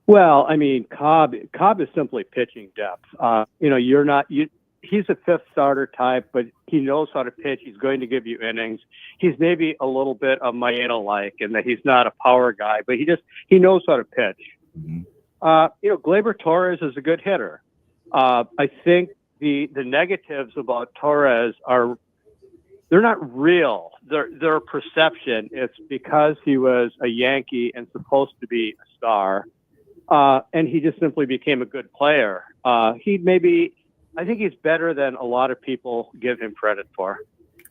Well, I mean, Cobb is simply pitching depth. He's a 5th starter type, but he knows how to pitch. He's going to give you innings. He's maybe a little bit of Maeda-like in that he's not a power guy, but he knows how to pitch. Mm-hmm. Gleyber Torres is a good hitter. I think the negatives about Torres they're not real. They're a perception. It's because he was a Yankee and supposed to be a star, and he just simply became a good player. He maybe I think he's better than a lot of people give him credit for.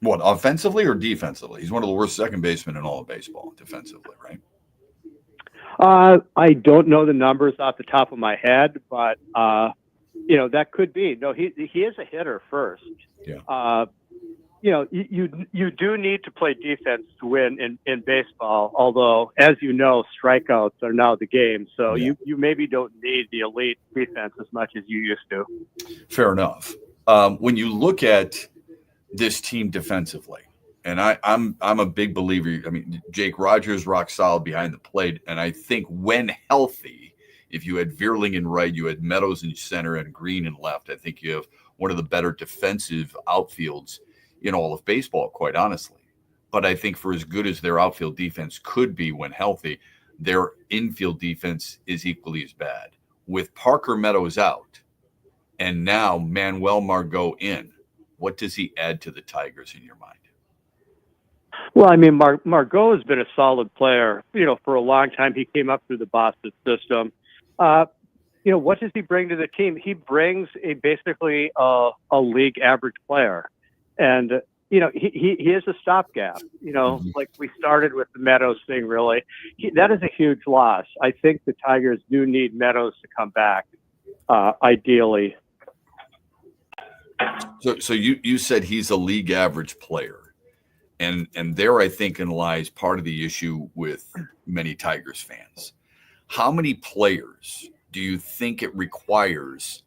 What, offensively or defensively? He's one of the worst second basemen in all of baseball defensively, right? I don't know the numbers off the top of my head, but that could be. No, he is a hitter first. Yeah. You do need to play defense to win in baseball. Although, as you know, strikeouts are now the game. So you maybe don't need the elite defense as much as you used to. Fair enough. When you look at this team defensively, and I'm a big believer. I mean, Jake Rogers rock solid behind the plate, and I think when healthy, if you had Vierling in right, you had Meadows in center, and Green in left, I think you have one of the better defensive outfields in all of baseball, quite honestly. But I think for as good as their outfield defense could be when healthy, their infield defense is equally as bad. With Parker Meadows out, and now Manuel Margot in, what does he add to the Tigers in your mind? Well, I mean, Margot has been a solid player, for a long time. He came up through the Boston system. What does he bring to the team? He brings basically a league average player. And, he is a stopgap, like we started with the Meadows thing, really. That is a huge loss. I think the Tigers do need Meadows to come back, ideally. So you said he's a league average player. And there, I think, lies part of the issue with many Tigers fans. How many players do you think it requires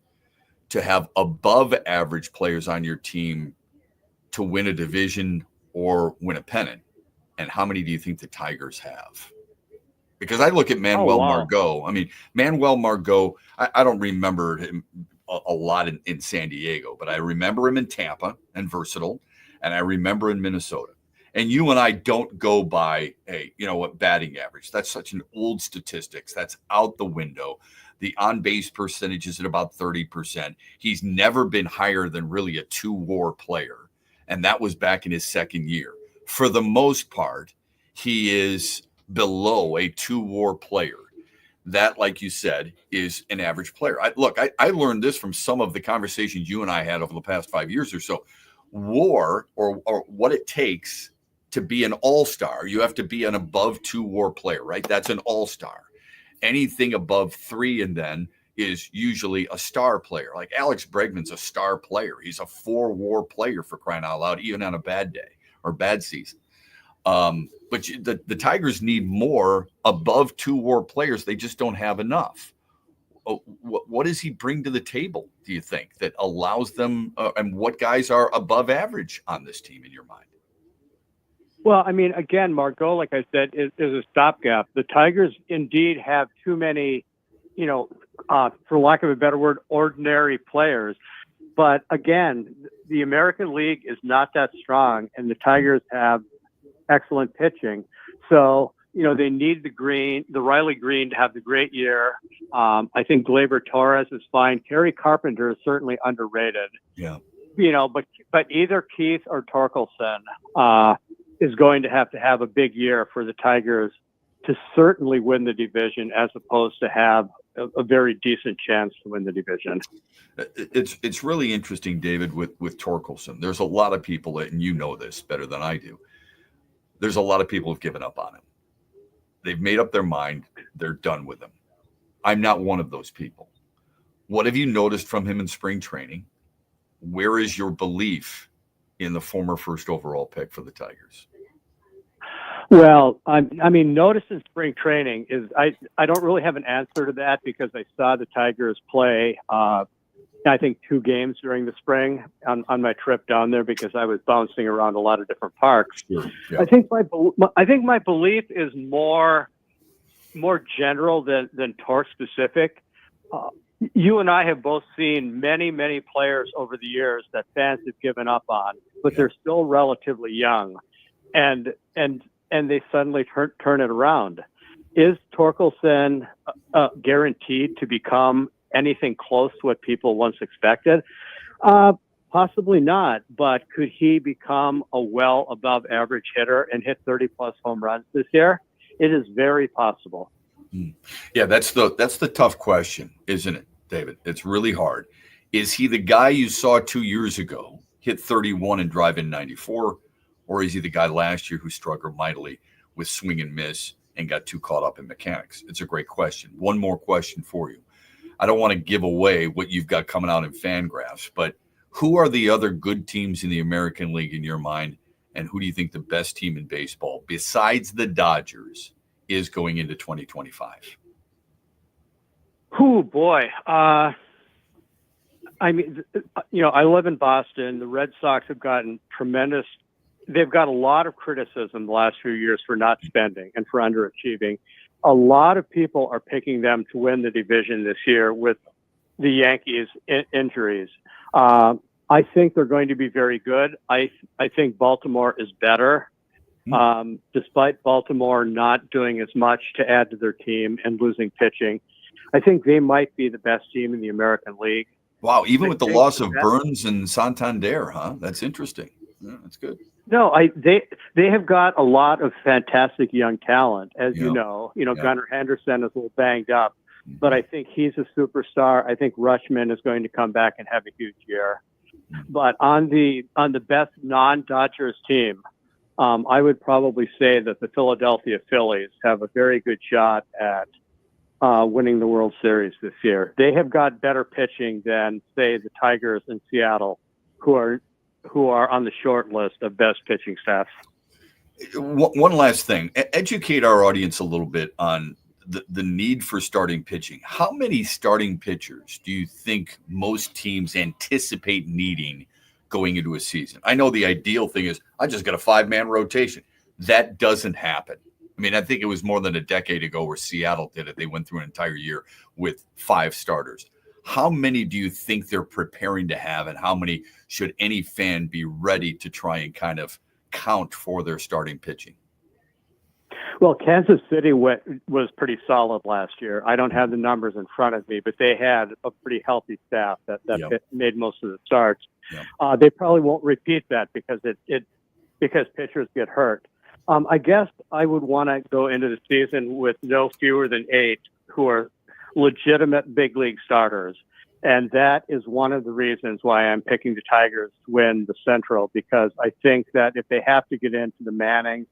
to have above average players on your team to win a division or win a pennant? And how many do you think the Tigers have? Because I look at Manuel Margot. I mean, Manuel Margot, I don't remember him a lot in San Diego, but I remember him in Tampa and versatile, and I remember in Minnesota. And you and I don't go by, hey, batting average. That's such an old statistics. That's out the window. The on-base percentage is at about 30%. He's never been higher than really a 2-WAR player, and that was back in his second year. For the most part, he is below a 2-WAR player. That, like you said, is an average player. I learned this from some of the conversations you and I had over the past 5 years or so. WAR, or what it takes to be an all-star, you have to be an above 2-WAR player, right? That's an all-star. Anything above 3 and then is usually a star player. Like Alex Bregman's a star player. He's a 4-WAR player, for crying out loud, even on a bad day or bad season. But the Tigers need more above 2-WAR players. They just don't have enough. What does he bring to the table, do you think, that allows them, and what guys are above average on this team in your mind? Well, I mean, again, Margot, like I said, is a stopgap. The Tigers indeed have too many, for lack of a better word, ordinary players. But again, the American League is not that strong, and the Tigers have excellent pitching. So, they need the Riley Green to have the great year. I think Gleyber Torres is fine. Kerry Carpenter is certainly underrated. Yeah. But either Keith or Torkelson is going to have a big year for the Tigers to certainly win the division, as opposed to have a very decent chance to win the division. It's really interesting, David, with Torkelson. There's a lot of people, and you know this better than I do. There's a lot of people who've given up on him. They've made up their mind. They're done with him. I'm not one of those people. What have you noticed from him in spring training? Where is your belief in the former first overall pick for the Tigers? Well, I mean, notice in spring training is I don't really have an answer to that, because I saw the Tigers play, I think 2 games during the spring on my trip down there, because I was bouncing around a lot of different parks. Sure, yeah. I think my belief is more general than torque specific. You and I have both seen many, many players over the years that fans have given up on, but they're still relatively young, and they suddenly turn it around. Is Torkelson guaranteed to become anything close to what people once expected? Possibly not, but could he become a well above average hitter and hit 30+ home runs this year? It is very possible. Yeah, that's the tough question, isn't it, David? It's really hard. Is he the guy you saw 2 years ago, hit 31 and drive in 94? Or is he the guy last year who struggled mightily with swing and miss and got too caught up in mechanics? It's a great question. One more question for you. I don't want to give away what you've got coming out in Fangraphs, but who are the other good teams in the American League in your mind? And who do you think the best team in baseball, besides the Dodgers, is going into 2025? Oh, boy. I mean, I live in Boston. The Red Sox have gotten tremendous. They've got a lot of criticism the last few years for not spending and for underachieving. A lot of people are picking them to win the division this year with the Yankees' injuries. I think they're going to be very good. I think Baltimore is better, despite Baltimore not doing as much to add to their team and losing pitching. I think they might be the best team in the American League. Wow, even with the loss of Burns and Santander, huh? That's interesting. Yeah, that's good. No, they have got a lot of fantastic young talent, as you know. Gunnar Henderson is a little banged up, but I think he's a superstar. I think Rutschman is going to come back and have a huge year. But on the best non-Dodgers team, I would probably say that the Philadelphia Phillies have a very good shot at winning the World Series this year. They have got better pitching than, say, the Tigers in Seattle, who are on the short list of best pitching staffs. One last thing. Educate our audience a little bit on the need for starting pitching. How many starting pitchers do you think most teams anticipate needing going into a season? I know the ideal thing is I just got a 5-man rotation. That doesn't happen. I mean, I think it was more than a decade ago where Seattle did it. They went through an entire year with 5 starters. How many do you think they're preparing to have, and how many should any fan be ready to try and kind of count for their starting pitching? Well, Kansas City was pretty solid last year. I don't have the numbers in front of me, but they had a pretty healthy staff that made most of the starts. They probably won't repeat that because because pitchers get hurt. I guess I would want to go into the season with no fewer than 8 who are legitimate big league starters. And that is one of the reasons why I'm picking the Tigers to win the Central, because I think that if they have to get into the Mannings,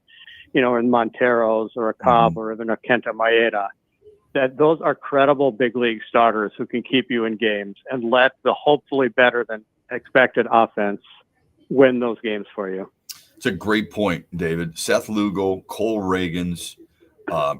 or in Monteros or a Cobb or even a Kenta Maeda, that those are credible big league starters who can keep you in games and let the hopefully better than expected offense win those games for you. It's a great point, David. Seth Lugo, Cole Reagans,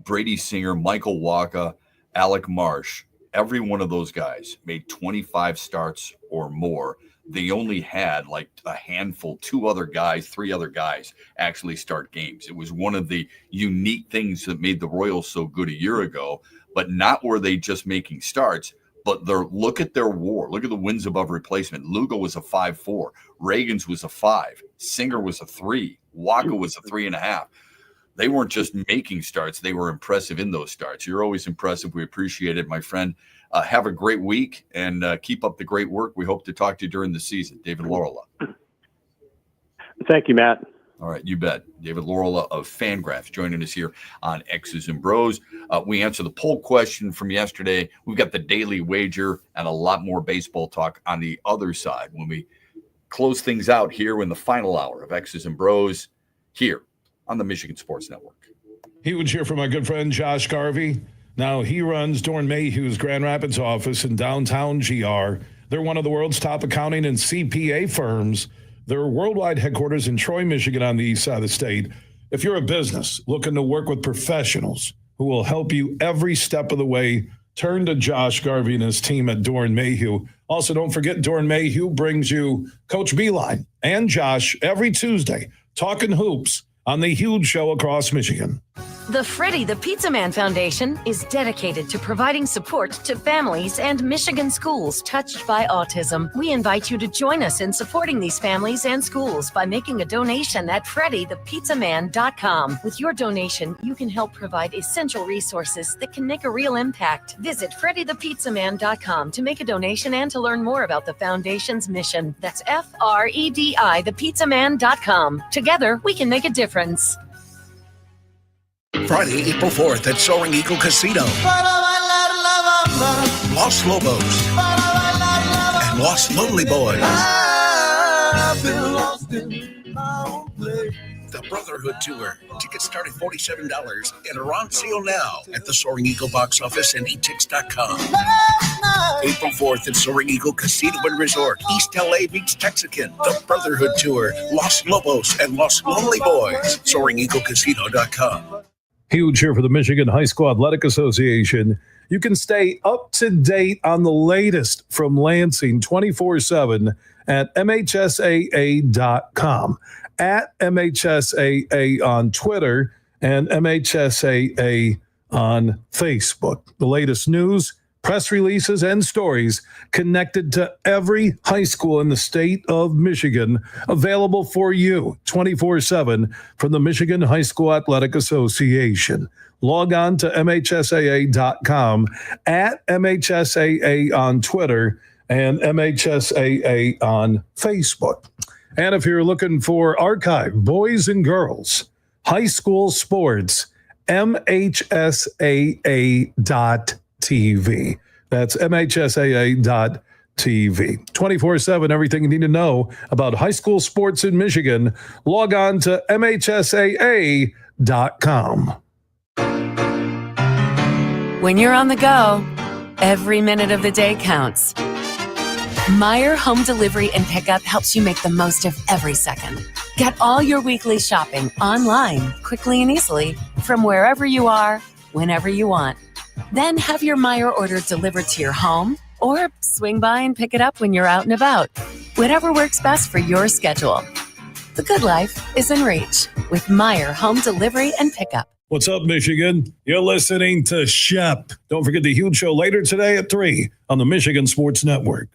Brady Singer, Michael Wacha, Alec Marsh, every one of those guys made 25 starts or more. They only had like a handful, 3 other guys actually start games. It was one of the unique things that made the Royals so good a year ago, but not were they just making starts, but look at their WAR. Look at the wins above replacement. Lugo was a 5.4. Reagans was a 5. Singer was a 3. Wacha was a 3.5. They weren't just making starts. They were impressive in those starts. You're always impressive. We appreciate it, my friend. Have a great week and keep up the great work. We hope to talk to you during the season. David Laurila. Thank you, Matt. All right, you bet. David Laurila of Fangraphs joining us here on X's and Bros. We answer the poll question from yesterday. We've got the daily wager and a lot more baseball talk on the other side when we close things out here in the final hour of X's and Bros here on the Michigan Sports Network. Huge here from my good friend Josh Garvey. Now, he runs Dorn Mayhew's Grand Rapids office in downtown GR. They're one of the world's top accounting and CPA firms. Their worldwide headquarters in Troy, Michigan on the east side of the state. If you're a business looking to work with professionals who will help you every step of the way, turn to Josh Garvey and his team at Dorn Mayhew. Also, don't forget Dorn Mayhew brings you Coach Beeline and Josh every Tuesday, talking hoops on the huge show across Michigan. The Freddie the Pizza Man Foundation is dedicated to providing support to families and Michigan schools touched by autism. We invite you to join us in supporting these families and schools by making a donation at freddythepizzaman.com. With your donation, you can help provide essential resources that can make a real impact. Visit freddythepizzaman.com to make a donation and to learn more about the foundation's mission. That's FREDI thepizzaman.com. Together, we can make a difference. Friday, April 4th at Soaring Eagle Casino. Los Lobos and and Lost Lonely Boys. I've been lost in my own place. The Brotherhood Tour. Tickets start at $47 and are on sale now at the Soaring Eagle box office and etix.com. April 4th at Soaring Eagle Casino and Resort. East LA meets Texican. The Brotherhood Tour. Los Lobos and Los Lonely Boys. SoaringEagleCasino.com. Huge here for the Michigan High School Athletic Association. You can stay up to date on the latest from Lansing 24/7 at MHSAA.com, at MHSAA on Twitter, and MHSAA on Facebook. The latest news, press releases, and stories connected to every high school in the state of Michigan, available for you 24/7 from the Michigan High School Athletic Association. Log on to MHSAA.com, at MHSAA on Twitter, and MHSAA on Facebook. And if you're looking for archive, boys and girls, high school sports, MHSAA.TV. That's MHSAA.TV. 24/7, everything you need to know about high school sports in Michigan. Log on to MHSAA.com. When you're on the go, every minute of the day counts. Meyer Home Delivery and Pickup helps you make the most of every second. Get all your weekly shopping online, quickly and easily, from wherever you are, whenever you want. Then have your Meyer order delivered to your home, or swing by and pick it up when you're out and about. Whatever works best for your schedule. The good life is in reach with Meyer Home Delivery and Pickup. What's up, Michigan? You're listening to Shep. Don't forget the huge show later today at 3 on the Michigan Sports Network.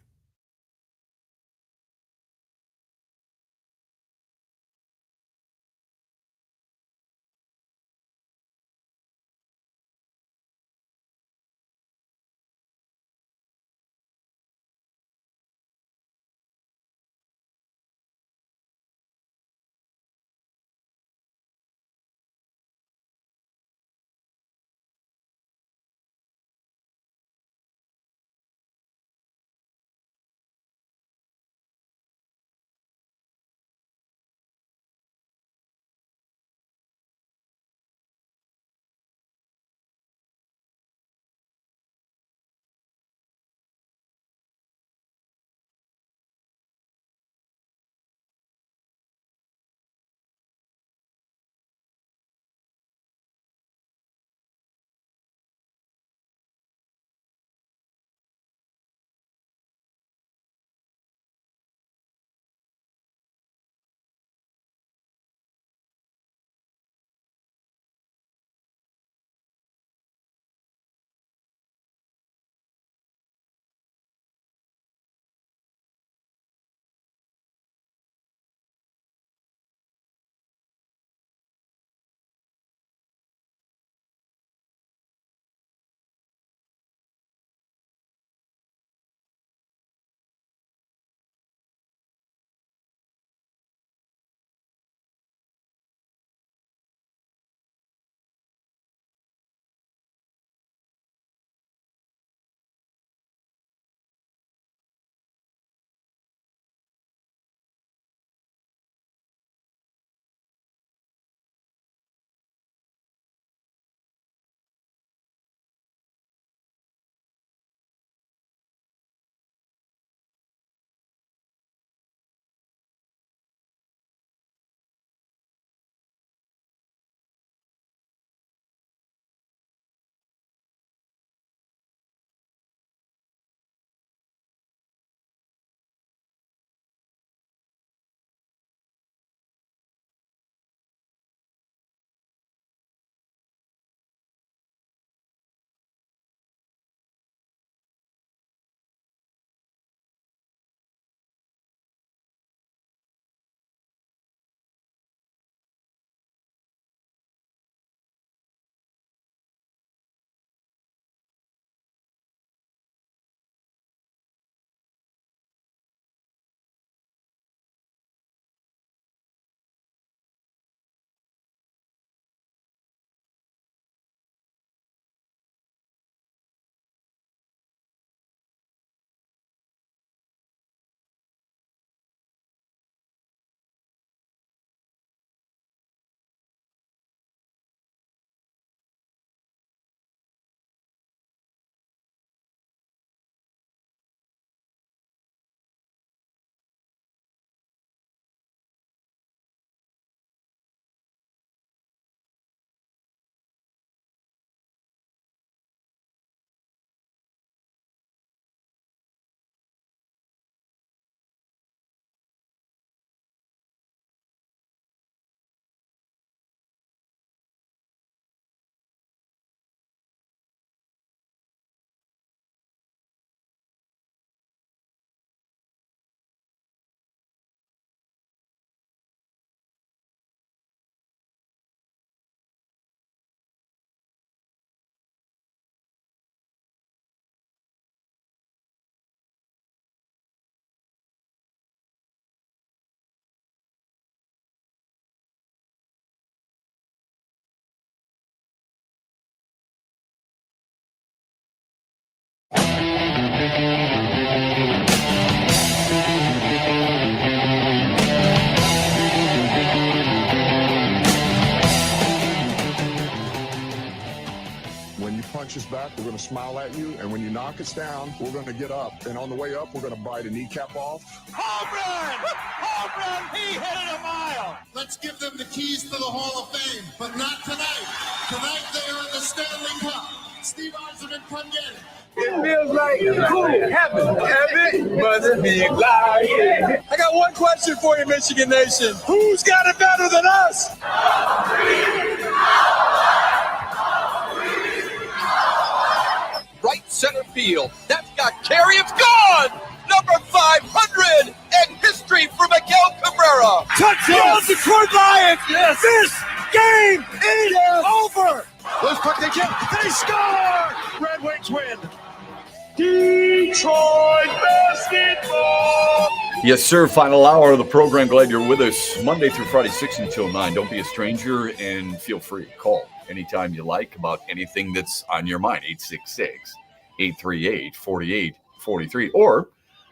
When you punch us back, we're going to smile at you. And when you knock us down, we're going to get up. And on the way up, we're going to bite a kneecap off. Home run! Home run! He hit it a mile! Let's give them the keys to the Hall of Fame, but not tonight. Tonight they are in the Stanley Cup. Steve Eiserman, come get it. It feels like cool, heaven must be lying. I got one question for you, Michigan Nation. Who's got it better than us? Right center field. That's got carry. It's gone. Number 500 and history for Miguel Cabrera. Touchdown, Detroit Lions. Yes. This game is over. Let's put the kick. They score. Red Wings win. Detroit basketball. Yes, sir. Final hour of the program. Glad you're with us Monday through Friday, 6 until 9. Don't be a stranger and feel free to call anytime you like about anything that's on your mind. 866-838-4843. Or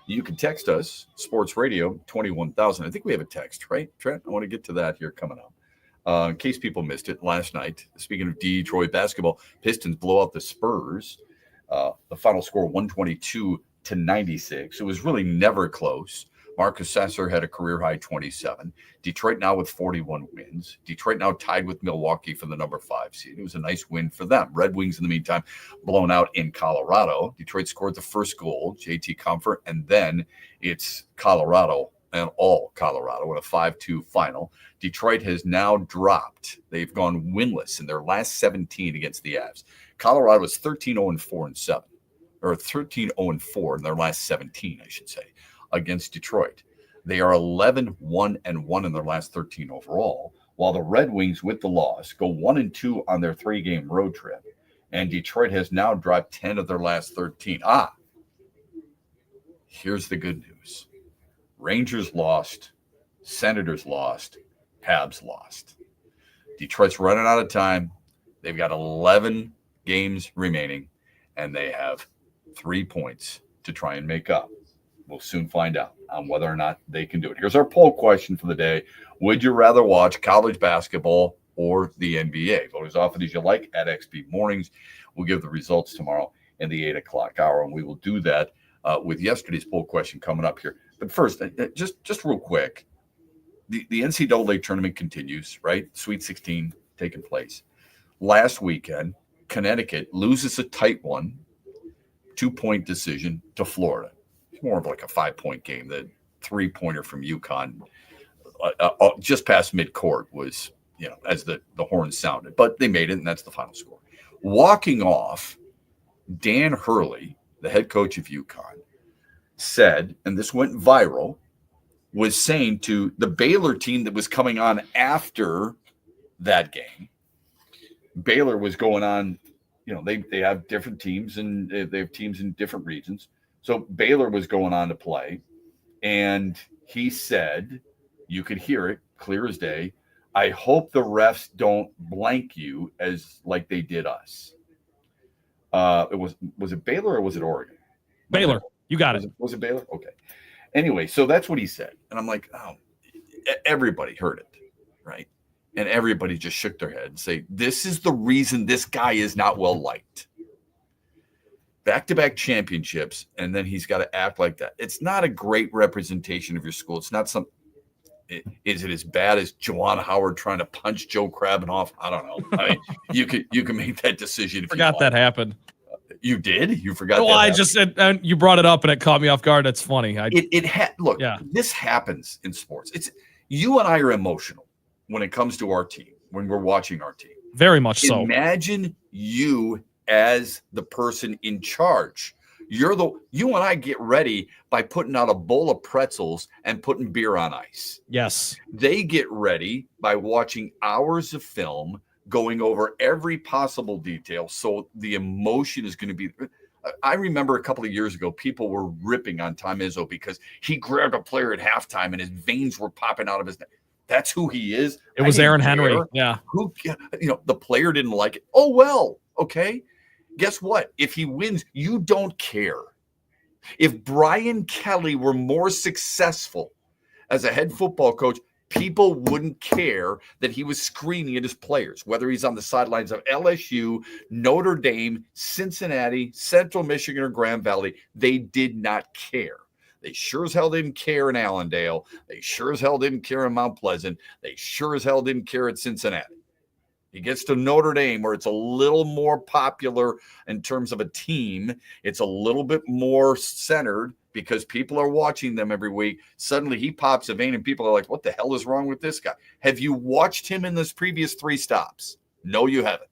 you can text us, Sports Radio 21,000. I think we have a text, right, Trent? I want to get to that here coming up. In case people missed it last night, speaking of Detroit basketball, Pistons blow out the Spurs. The final score 122-96. It was really never close. Marcus Sasser had a career-high 27. Detroit now with 41 wins. Detroit now tied with Milwaukee for the number 5 seed. It was a nice win for them. Red Wings, in the meantime, blown out in Colorado. Detroit scored the first goal, JT Comfort, and then it's Colorado and all Colorado in a 5-2 final. Detroit has now dropped. They've gone winless in their last 17 against the Avs. Colorado is 13-0-4-7, or 13-0-4 in their last 17, I should say, against Detroit. They are 11-1-1 in their last 13 overall, while the Red Wings, with the loss, go 1-2 on their 3-game road trip, and Detroit has now dropped 10 of their last 13. Here's the good news. Rangers lost, Senators lost, Habs lost. Detroit's running out of time. They've got 11 games remaining, and they have 3 points to try and make up. We'll soon find out on whether or not they can do it. Here's our poll question for the day. Would you rather watch college basketball or the NBA? Vote as often as you like at XB Mornings. We'll give the results tomorrow in the 8 o'clock hour, and we will do that with yesterday's poll question coming up here. But first, just real quick, the NCAA tournament continues, right? Sweet 16 taking place. Last weekend, Connecticut loses a tight one, 2-point decision to Florida. It's more of like a 5-point game. The 3-pointer from UConn just past midcourt was, as the horn sounded. But they made it, and that's the final score. Walking off, Dan Hurley, the head coach of UConn, said, and this went viral, was saying to the Baylor team that was coming on after that game, Baylor was going on, they have different teams and they have teams in different regions. So Baylor was going on to play. And he said, you could hear it clear as day, I hope the refs don't blank you as like they did us. Was it Baylor or was it Oregon? Baylor. You got it. Was it Baylor? Okay. Anyway, so that's what he said. And I'm like, everybody heard it, right? And everybody just shook their head and say, this is the reason this guy is not well liked. Back-to-back championships, and then he's got to act like that. It's not a great representation of your school. It's not some. Is it as bad as Juwan Howard trying to punch Joe Krabbenhoff? I don't know. I mean, you can make that decision. If Forgot that happened. You did? You forgot? Well, I just said, and you brought it up, and it caught me off guard. It's funny. Look, this happens in sports. It's you and I are emotional when it comes to our team, when we're watching our team. Very much so. Imagine you as the person in charge. You and I get ready by putting out a bowl of pretzels and putting beer on ice. Yes. They get ready by watching hours of film, going over every possible detail. So the emotion is going to be. I remember a couple of years ago, people were ripping on Tom Izzo because he grabbed a player at halftime and his veins were popping out of his neck. That's who he is. It was Aaron Henry. Yeah. The player didn't like it. Oh, well, okay. Guess what? If he wins, you don't care. If Brian Kelly were more successful as a head football coach, people wouldn't care that he was screaming at his players, whether he's on the sidelines of LSU, Notre Dame, Cincinnati, Central Michigan, or Grand Valley. They did not care. They sure as hell didn't care in Allendale. They sure as hell didn't care in Mount Pleasant. They sure as hell didn't care at Cincinnati. He gets to Notre Dame, where it's a little more popular in terms of a team. It's a little bit more centered because people are watching them every week. Suddenly he pops a vein and people are like, what the hell is wrong with this guy? Have you watched him in this previous 3 stops? No, you haven't.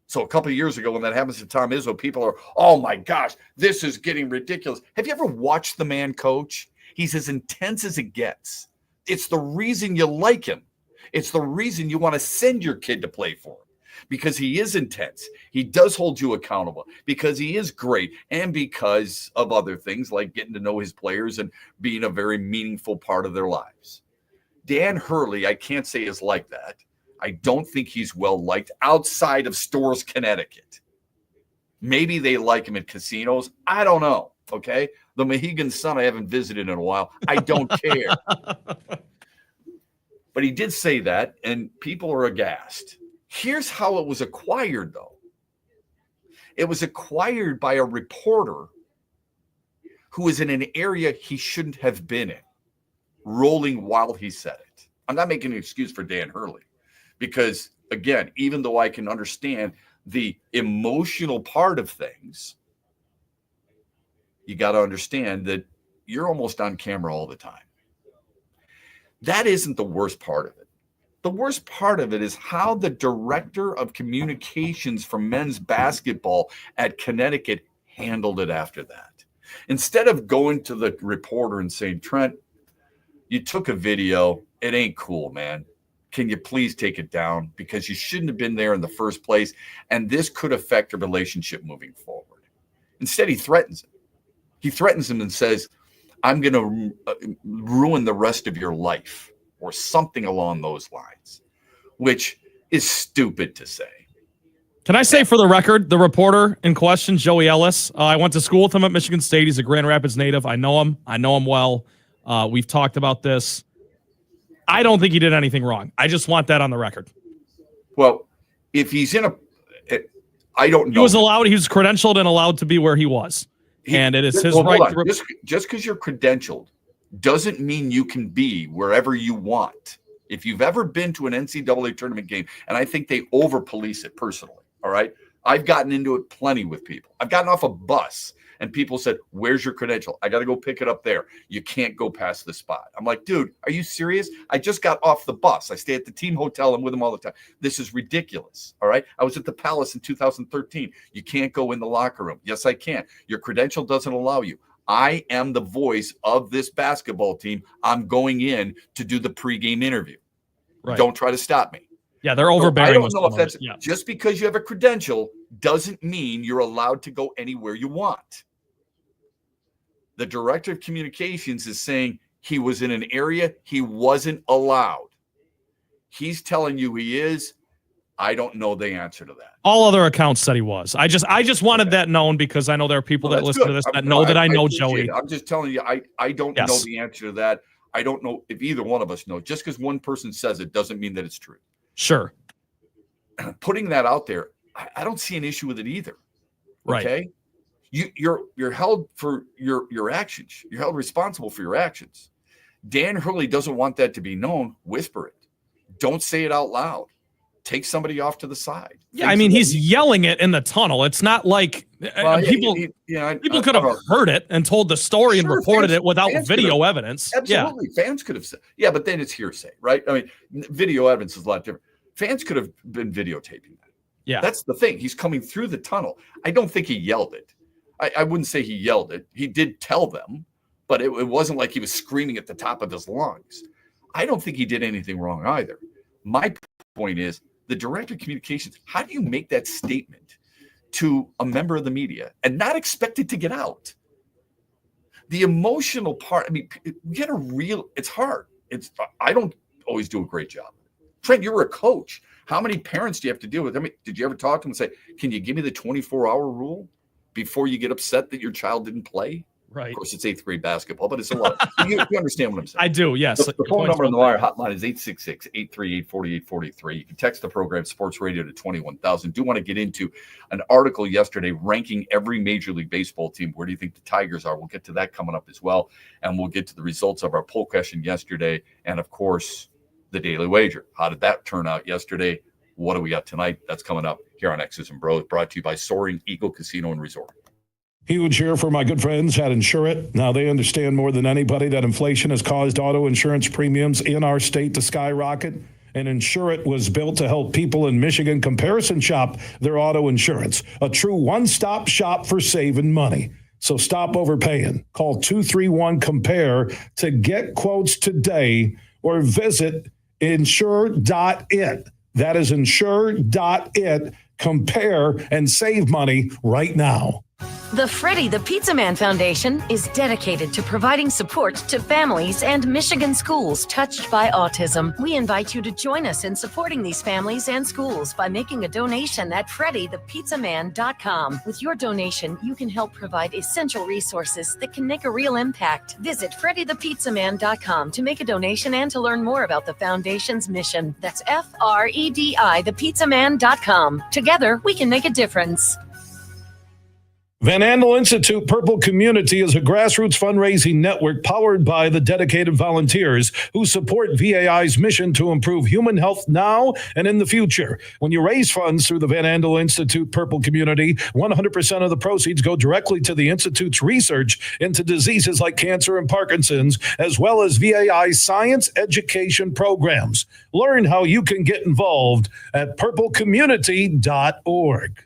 So a couple of years ago when that happens to Tom Izzo, people are, oh my gosh, this is getting ridiculous. Have you ever watched the man coach? He's as intense as it gets. It's the reason you like him. It's the reason you want to send your kid to play for him, because he is intense. He does hold you accountable, because he is great, and because of other things like getting to know his players and being a very meaningful part of their lives. Dan Hurley, I can't say is like that. I don't think he's well liked outside of Storrs, Connecticut. Maybe they like him at casinos. I don't know. Okay. The Mohegan Sun I haven't visited in a while. I don't care. But he did say that, and people are aghast. Here's how it was acquired, though. It was acquired by a reporter who was in an area he shouldn't have been in, rolling while he said it. I'm not making an excuse for Dan Hurley, because, again, even though I can understand the emotional part of things, you got to understand that you're almost on camera all the time. That isn't the worst part of it. The worst part of it is how the director of communications for men's basketball at Connecticut handled it after that. Instead of going to the reporter and saying, Trent, you took a video. It ain't cool, man. Can you please take it down? Because you shouldn't have been there in the first place, and this could affect a relationship moving forward. Instead, he threatens him. He threatens him and says, I'm going to ruin the rest of your life, or something along those lines, which is stupid to say. Can I say, for the record, the reporter in question, Joey Ellis, I went to school with him at Michigan State. He's a Grand Rapids native. I know him. I know him well. We've talked about this. I don't think he did anything wrong. I just want that on the record. Well, if he's in I don't know. He was allowed. He was credentialed and allowed to be where he was. And it is his right. Just because you're credentialed doesn't mean you can be wherever you want. If you've ever been to an NCAA tournament game, and I think they over-police it personally, all right? I've gotten into it plenty with people. I've gotten off a bus, and people said, where's your credential? I got to go pick it up there. You can't go past the spot. I'm like, dude, are you serious? I just got off the bus. I stay at the team hotel. I'm with them all the time. This is ridiculous, all right? I was at the Palace in 2013. You can't go in the locker room. Yes, I can. Your credential doesn't allow you. I am the voice of this basketball team. I'm going in to do the pregame interview. Right. Don't try to stop me. Yeah, they're overbearing. I don't know if that's just because you have a credential doesn't mean you're allowed to go anywhere you want. The director of communications is saying he was in an area he wasn't allowed. He's telling you he is. I don't know the answer to that. All other accounts said he was. I just wanted that known, because I know there are people that listen to this that know that I know Joey. I'm just telling you, I don't know the answer to that. I don't know if either one of us know. Just because one person says it doesn't mean that it's true. Sure. Putting that out there, I don't see an issue with it either. Okay? Right. You're held for your actions. You're held responsible for your actions. Dan Hurley doesn't want that to be known. Whisper it. Don't say it out loud. Take somebody off to the side. Yeah, I mean, he's yelling it in the tunnel. It's not like people could have heard it and told the story and reported it without video evidence. Absolutely. Yeah. Fans could have said, yeah, but then it's hearsay, right? I mean, video evidence is a lot different. Fans could have been videotaping that. Yeah. That's the thing. He's coming through the tunnel. I don't think he yelled it. I wouldn't say he yelled it. He did tell them, but it wasn't like he was screaming at the top of his lungs. I don't think he did anything wrong either. My point is, the director of communications, how do you make that statement to a member of the media and not expect it to get out? The emotional part, I mean, it's hard. I don't always do a great job. Trent, you're a coach. How many parents do you have to deal with? I mean, did you ever talk to them and say, can you give me the 24-hour rule? before you get upset that your child didn't play. Right. Of course, it's 8th grade basketball, but it's a lot. You understand what I'm saying? I do, yes. The phone number on the wire hotline is 866-838-4843. You can text the program Sports Radio to 21,000. Do want to get into an article yesterday ranking every Major League Baseball team. Where do you think the Tigers are? We'll get to that coming up as well. And we'll get to the results of our poll question yesterday. And, of course, the Daily Wager. How did that turn out yesterday? What do we got tonight? That's coming up here on X's and Bros, brought to you by Soaring Eagle Casino and Resort. Huge here for my good friends at Insurant. Now they understand more than anybody that inflation has caused auto insurance premiums in our state to skyrocket. And Insurant was built to help people in Michigan comparison shop their auto insurance. A true one-stop shop for saving money. So stop overpaying. Call 231-COMPARE to get quotes today or visit insure.it. That is insure.it. Compare and save money right now. The Freddie the Pizza Man Foundation is dedicated to providing support to families and Michigan schools touched by autism. We invite you to join us in supporting these families and schools by making a donation at freddythepizzaman.com. With your donation, you can help provide essential resources that can make a real impact. Visit freddythepizzaman.com to make a donation and to learn more about the foundation's mission. That's FREDI thepizzaman.com. Together, we can make a difference. Van Andel Institute Purple Community is a grassroots fundraising network powered by the dedicated volunteers who support VAI's mission to improve human health now and in the future. When you raise funds through the Van Andel Institute Purple Community, 100% of the proceeds go directly to the Institute's research into diseases like cancer and Parkinson's, as well as VAI's science education programs. Learn how you can get involved at purplecommunity.org.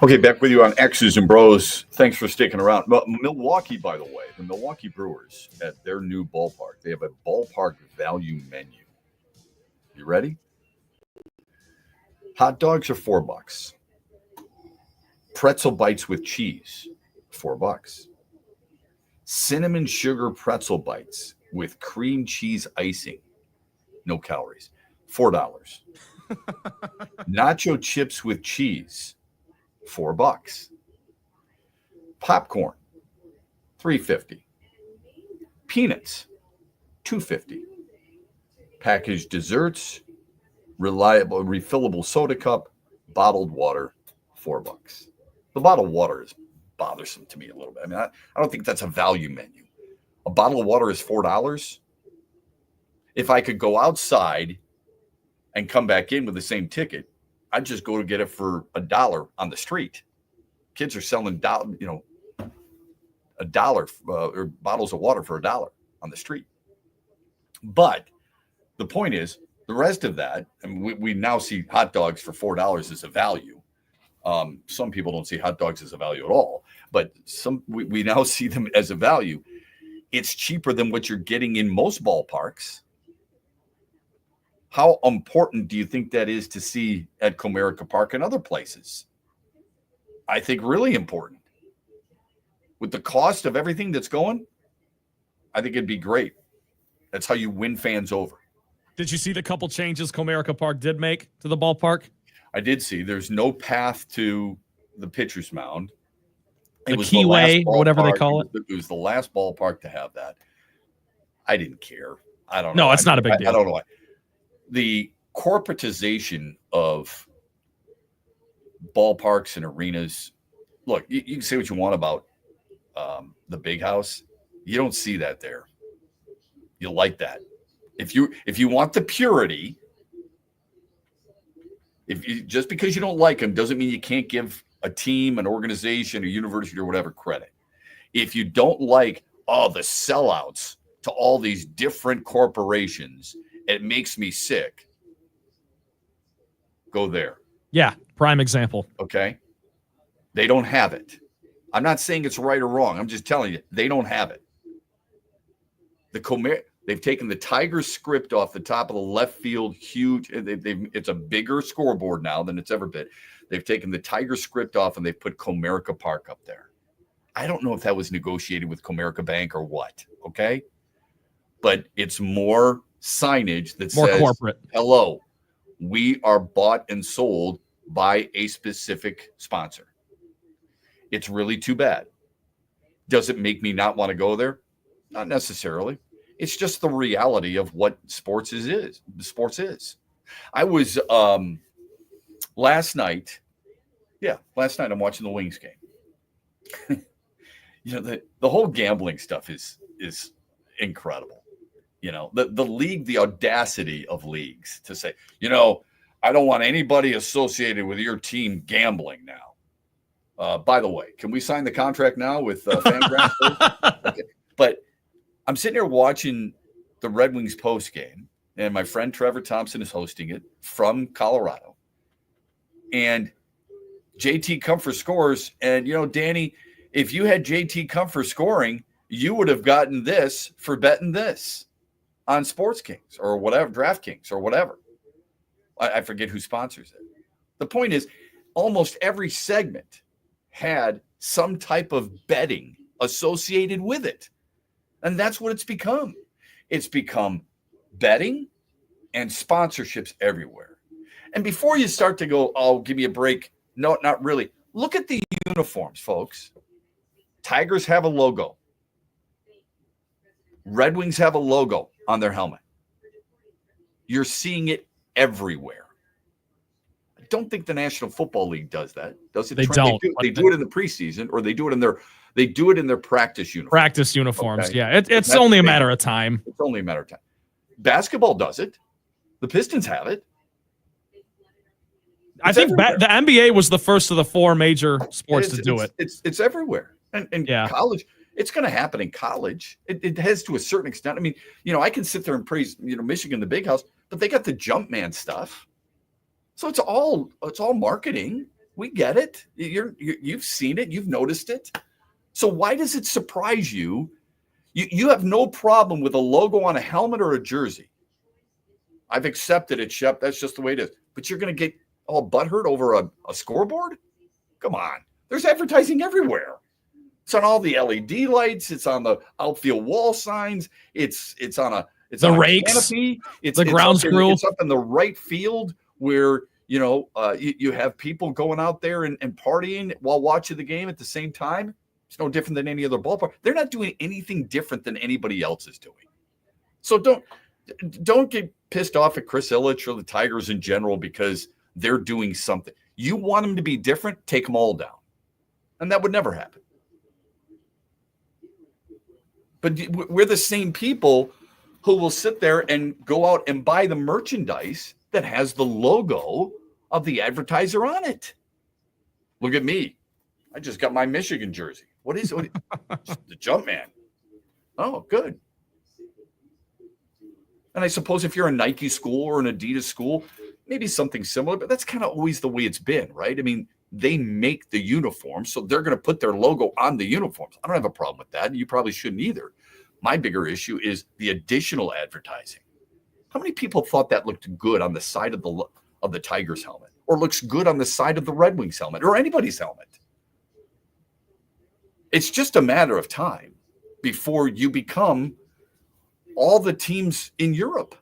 Okay, back with you on X's and Bros. Thanks for sticking around. Milwaukee, by the way, the Milwaukee Brewers at their new ballpark, they have a ballpark value menu. You ready? Hot dogs are $4. Pretzel bites with cheese, $4. Cinnamon sugar pretzel bites with cream cheese icing, no calories, $4. Nacho chips with cheese, $4. Popcorn, $3.50. Peanuts, $2.50. Packaged desserts, reliable refillable soda cup, bottled water, $4. The bottled water is bothersome to me a little bit. I mean, I don't think that's a value menu. A bottle of water is $4. If I could go outside and come back in with the same ticket, I'd just go to get it for $1 on the street. Kids are selling $1 or bottles of water for $1 on the street. But the point is, the rest of that, and we now see hot dogs for $4 as a value. Some people don't see hot dogs as a value at all, but we now see them as a value. It's cheaper than what you're getting in most ballparks. How important do you think that is to see at Comerica Park and other places? I think really important. With the cost of everything that's going, I think it'd be great. That's how you win fans over. Did you see the couple changes Comerica Park did make to the ballpark? I did see. There's no path to the pitcher's mound. The keyway, whatever they call it. It was the last ballpark to have that. I didn't care. I don't know. No, it's not a big deal. I don't know why. The corporatization of ballparks and arenas. Look, you can say what you want about the big house. You don't see that there. You like that. If you want the purity, just because you don't like them doesn't mean you can't give a team, an organization, a university, or whatever credit. If you don't like the sellouts to all these different corporations, it makes me sick. Go there. Yeah, prime example. Okay. They don't have it. I'm not saying it's right or wrong. I'm just telling you, they don't have it. They've taken the Tigers script off the top of the left field, huge. It's a bigger scoreboard now than it's ever been. They've taken the Tigers script off and they've put Comerica Park up there. I don't know if that was negotiated with Comerica Bank or what, okay? But it's more signage that more says, corporate. Hello, we are bought and sold by a specific sponsor. It's really too bad. Does it make me not want to go there? Not necessarily. It's just the reality of what sports is. Sports is. I was last night I'm watching the Wings game. The whole gambling stuff is incredible. The league, the audacity of leagues to say, I don't want anybody associated with your team gambling now. By the way, can we sign the contract now with FanGraphs? Okay. But I'm sitting here watching the Red Wings post game, and my friend Trevor Thompson is hosting it from Colorado. And JT Comfort scores. And, Danny, if you had JT Comfort scoring, you would have gotten this for betting this on Sports Kings or whatever, DraftKings or whatever. I forget who sponsors it. The point is, almost every segment had some type of betting associated with it. And that's what it's become. It's become betting and sponsorships everywhere. And before you start to go, give me a break. No, not really. Look at the uniforms, folks. Tigers have a logo. Red Wings have a logo on their helmet. You're seeing it everywhere. I don't think the National Football League does that. Does it? They don't. They do it in the preseason, or they do it in their practice uniforms. Practice uniforms. Okay. Yeah, it's only a matter of time. It's only a matter of time. Basketball does it. The Pistons have it. I think the NBA was the first of the four major sports to do it. It's everywhere. And yeah. College, it's going to happen in college. It has to a certain extent. I mean, I can sit there and praise, Michigan, the big house, but they got the Jumpman stuff. So it's all marketing. We get it. You've seen it. You've noticed it. So why does it surprise you? You have no problem with a logo on a helmet or a jersey. I've accepted it, Shep. That's just the way it is. But you're going to get all butthurt over a scoreboard? Come on. There's advertising everywhere. It's on all the LED lights. It's on the outfield wall signs. It's on the rakes. Canopy. It's the ground crew. It's up in the right field where you have people going out there and partying while watching the game at the same time. It's no different than any other ballpark. They're not doing anything different than anybody else is doing. So don't get pissed off at Chris Ilitch or the Tigers in general because they're doing something. You want them to be different, take them all down. And that would never happen. But we're the same people who will sit there and go out and buy the merchandise that has the logo of the advertiser on it. Look at me. I just got my Michigan jersey. What is it? The Jumpman. Oh, good. And I suppose if you're a Nike school or an Adidas school, maybe something similar, but that's kind of always the way it's been, right? I mean, they make the uniforms, so they're going to put their logo on the uniforms. I don't have a problem with that. You probably shouldn't either. My bigger issue is the additional advertising. How many people thought that looked good on the side of the Tigers helmet, or looks good on the side of the Red Wings helmet, or anybody's helmet? It's just a matter of time before you become all the teams in Europe.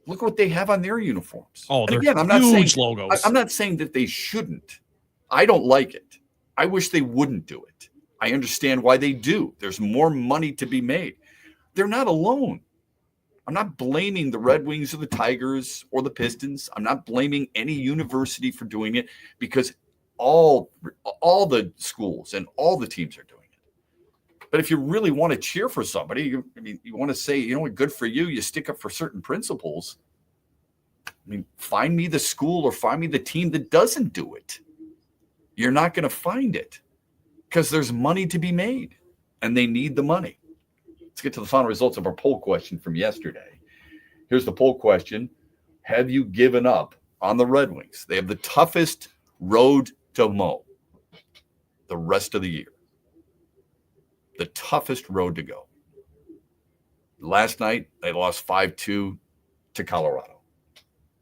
Look what they have on their uniforms. Oh, they're again, huge logos. I'm not saying that they shouldn't. I don't like it. I wish they wouldn't do it. I understand why they do. There's more money to be made. They're not alone. I'm not blaming the Red Wings or the Tigers or the Pistons. I'm not blaming any university for doing it because all the schools and all the teams are doing it. But if you really want to cheer for somebody, you want to say, you know what, good for you. You stick up for certain principles. I mean, find me the school or find me the team that doesn't do it. You're not going to find it because there's money to be made and they need the money. Let's get to the final results of our poll question from yesterday. Here's the poll question. Have you given up on the Red Wings? They have the toughest road to mow the rest of the year. The toughest road to go. Last night, they lost 5-2 to Colorado.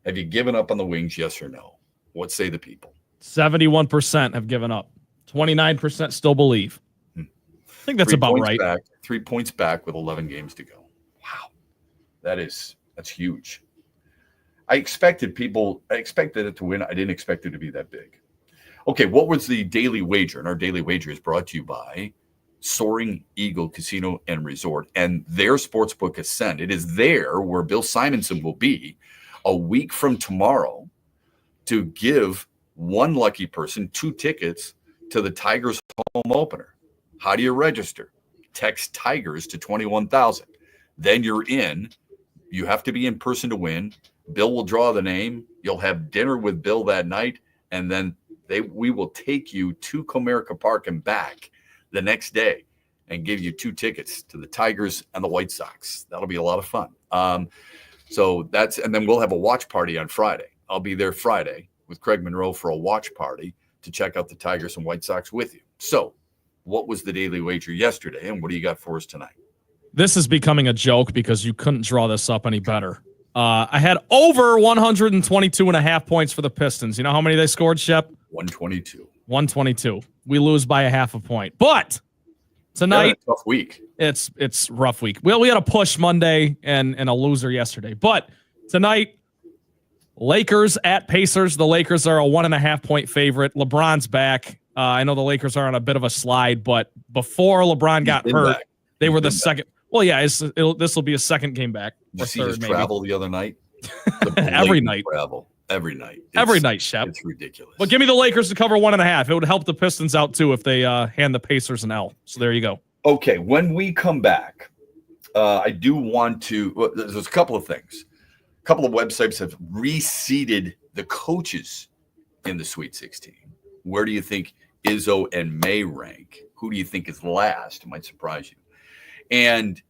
Have you given up on the Wings, yes or no? What say the people? 71% have given up. 29% still believe. I think that's about right. 3 points back with 11 games to go. Wow. That's huge. I expected it to win. I didn't expect it to be that big. Okay, what was the daily wager? And our daily wager is brought to you by Soaring Eagle Casino and Resort and their sportsbook Ascend. It is there where Bill Simonson will be a week from tomorrow to give one lucky person 2 tickets to the Tigers home opener. How do you register? Text Tigers to 21,000. Then you're in. You have to be in person to win. Bill will draw the name. You'll have dinner with Bill that night, and then we will take you to Comerica Park and back the next day and give you 2 tickets to the Tigers and the White Sox. That'll be a lot of fun. And then we'll have a watch party on Friday. I'll be there Friday with Craig Monroe for a watch party to check out the Tigers and White Sox with you. So what was the daily wager yesterday, and what do you got for us tonight? This is becoming a joke because you couldn't draw this up any better. I had over 122.5 points for the Pistons. You know how many they scored, Shep? 122. 122. We lose by a half a point. But tonight, tough week. It's rough week. Well, we had a push Monday and a loser yesterday. But tonight, Lakers at Pacers. The Lakers are a 1.5 point favorite. LeBron's back. I know the Lakers are on a bit of a slide, but before LeBron got hurt, they were the second. Well, yeah, this will be a second game back. Did you see his travel the other night? Every night. Travel. Every night. Every night, Shep. It's ridiculous. But give me the Lakers to cover 1.5. It would help the Pistons out, too, if they hand the Pacers an L. So there you go. Okay, when we come back, I do want to – there's a couple of things. A couple of websites have reseeded the coaches in the Sweet 16. Where do you think Izzo and May rank? Who do you think is last? It might surprise you. And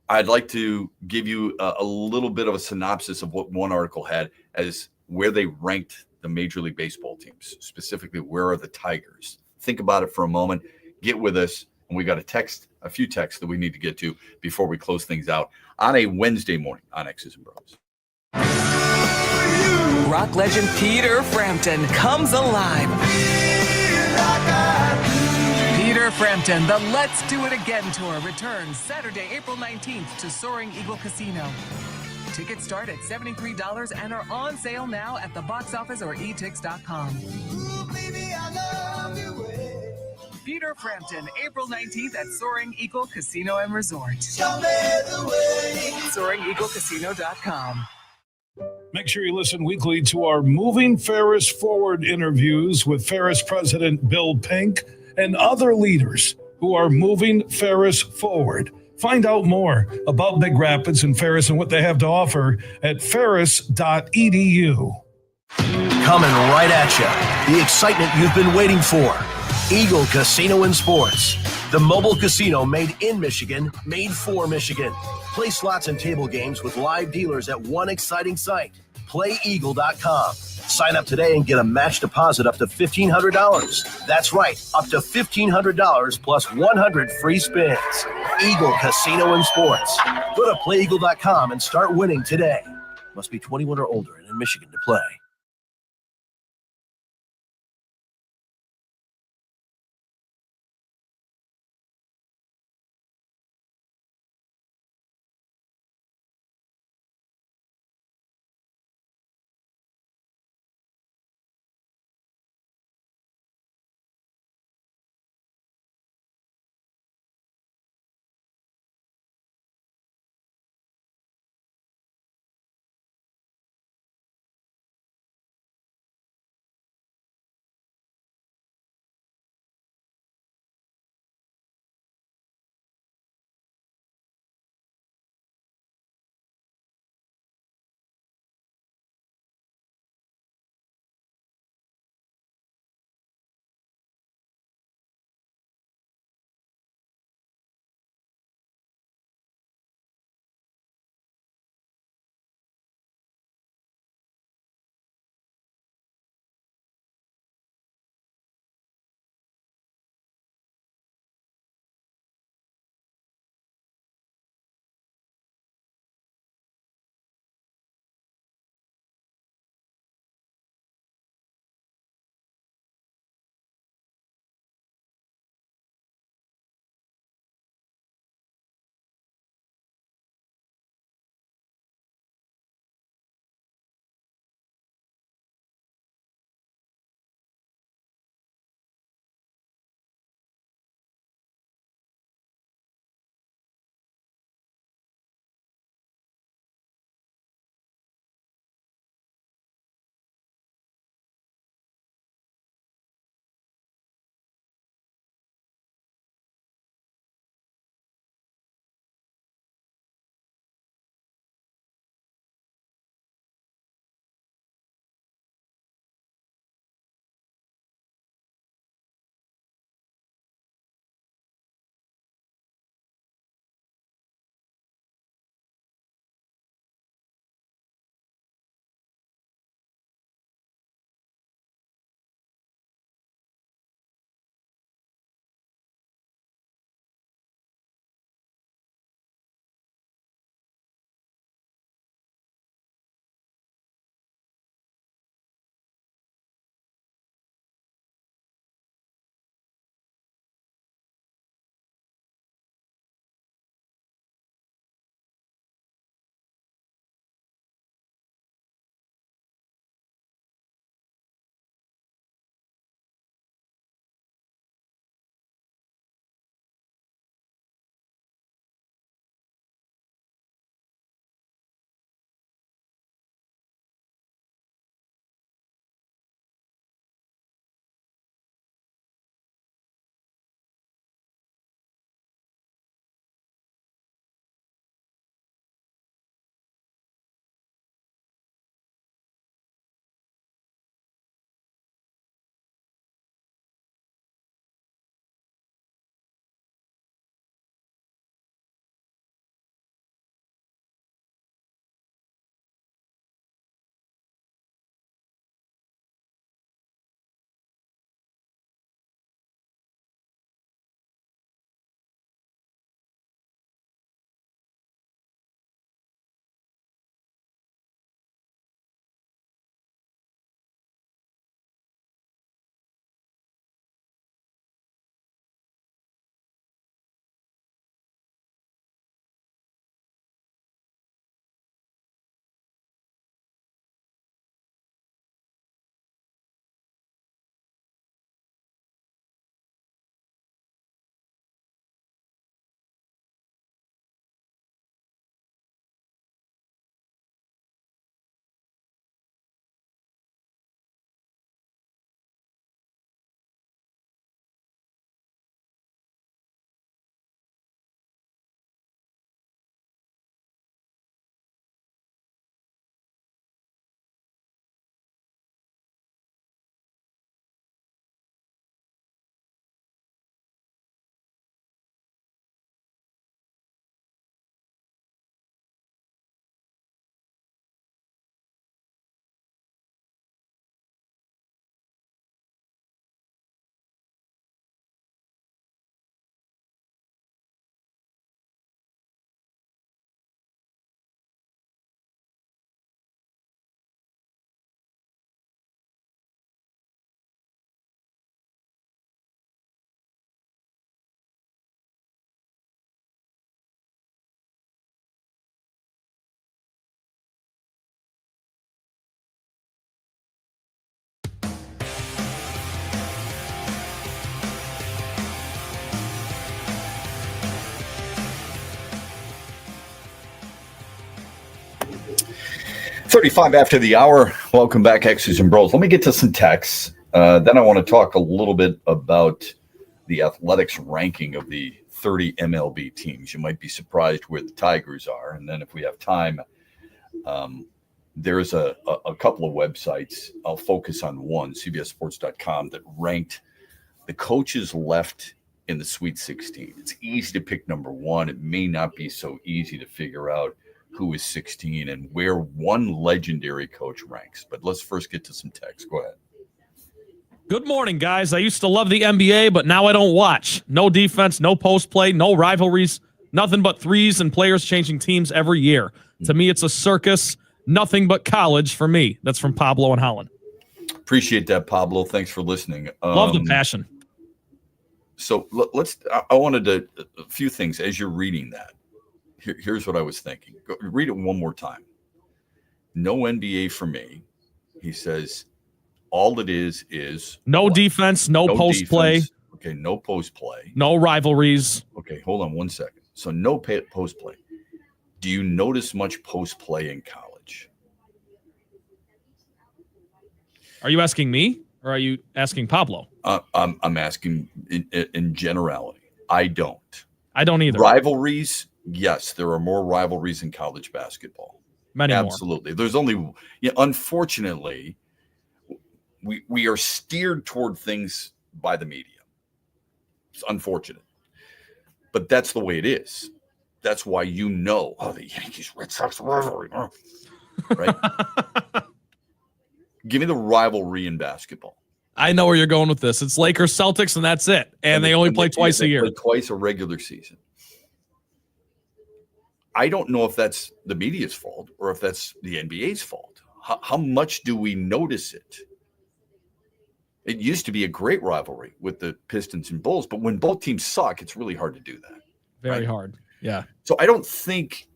I'd like to give you a little bit of a synopsis of what one article had as where they ranked the Major League Baseball teams, specifically where are the Tigers. Think about it for a moment. Get with us, and we got a few texts that we need to get to before we close things out on a Wednesday morning on X's and Bros. Rock legend Peter Frampton comes alive. Peter Frampton, the Let's Do It Again tour returns Saturday, April 19th to Soaring Eagle Casino. Tickets start at $73 and are on sale now at the box office or etix.com. Peter Frampton, April 19th at Soaring Eagle Casino and Resort. SoaringEagleCasino.com. Make sure you listen weekly to our Moving Ferris Forward interviews with Ferris President Bill Pink and other leaders who are moving Ferris forward. Find out more about Big Rapids and Ferris and what they have to offer at ferris.edu. Coming right at you, the excitement you've been waiting for. Eagle Casino and Sports, the mobile casino made in Michigan, made for Michigan. Play slots and table games with live dealers at one exciting site, playeagle.com. Sign up today and get a match deposit up to $1,500. That's right, up to $1,500 plus 100 free spins. Eagle Casino and Sports. Go to playeagle.com and start winning today. Must be 21 or older and in Michigan to play. 6:35 after the hour. Welcome back, X's and Bros. Let me get to some texts. Then I want to talk a little bit about the athletics ranking of the 30 MLB teams. You might be surprised where the Tigers are. And then if we have time, there's a couple of websites. I'll focus on one, CBSSports.com, that ranked the coaches left in the Sweet 16. It's easy to pick number one. It may not be so easy to figure out who is 16 and where one legendary coach ranks. But let's first get to some text. Go ahead. Good morning, guys. I used to love the NBA, but now I don't watch. No defense, no post play, no rivalries, nothing but threes and players changing teams every year. To me, it's a circus. Nothing but college for me. That's from Pablo and Holland. Appreciate that, Pablo. Thanks for listening. Love the passion. So I wanted to, a few things as you're reading that. Here's what I was thinking. Go, read it one more time. No NBA for me. He says, all it is no what? defense, no post play. Okay, no post play. No rivalries. Okay, hold on one second. So no post play. Do you notice much post play in college? Are you asking me or are you asking Pablo? I'm asking in generality. I don't either. Rivalries. Yes, there are more rivalries in college basketball. Many more. Absolutely. There's only, unfortunately, we are steered toward things by the media. It's unfortunate. But that's the way it is. That's why the Yankees-Red Sox rivalry. Right? Give me the rivalry in basketball. I know where you're going with this. It's Lakers-Celtics, and that's it. And they only play twice a year. Play twice a regular season. I don't know if that's the media's fault or if that's the NBA's fault. How much do we notice it? It used to be a great rivalry with the Pistons and Bulls, but when both teams suck, it's really hard to do that. Very hard. Yeah. So I don't think,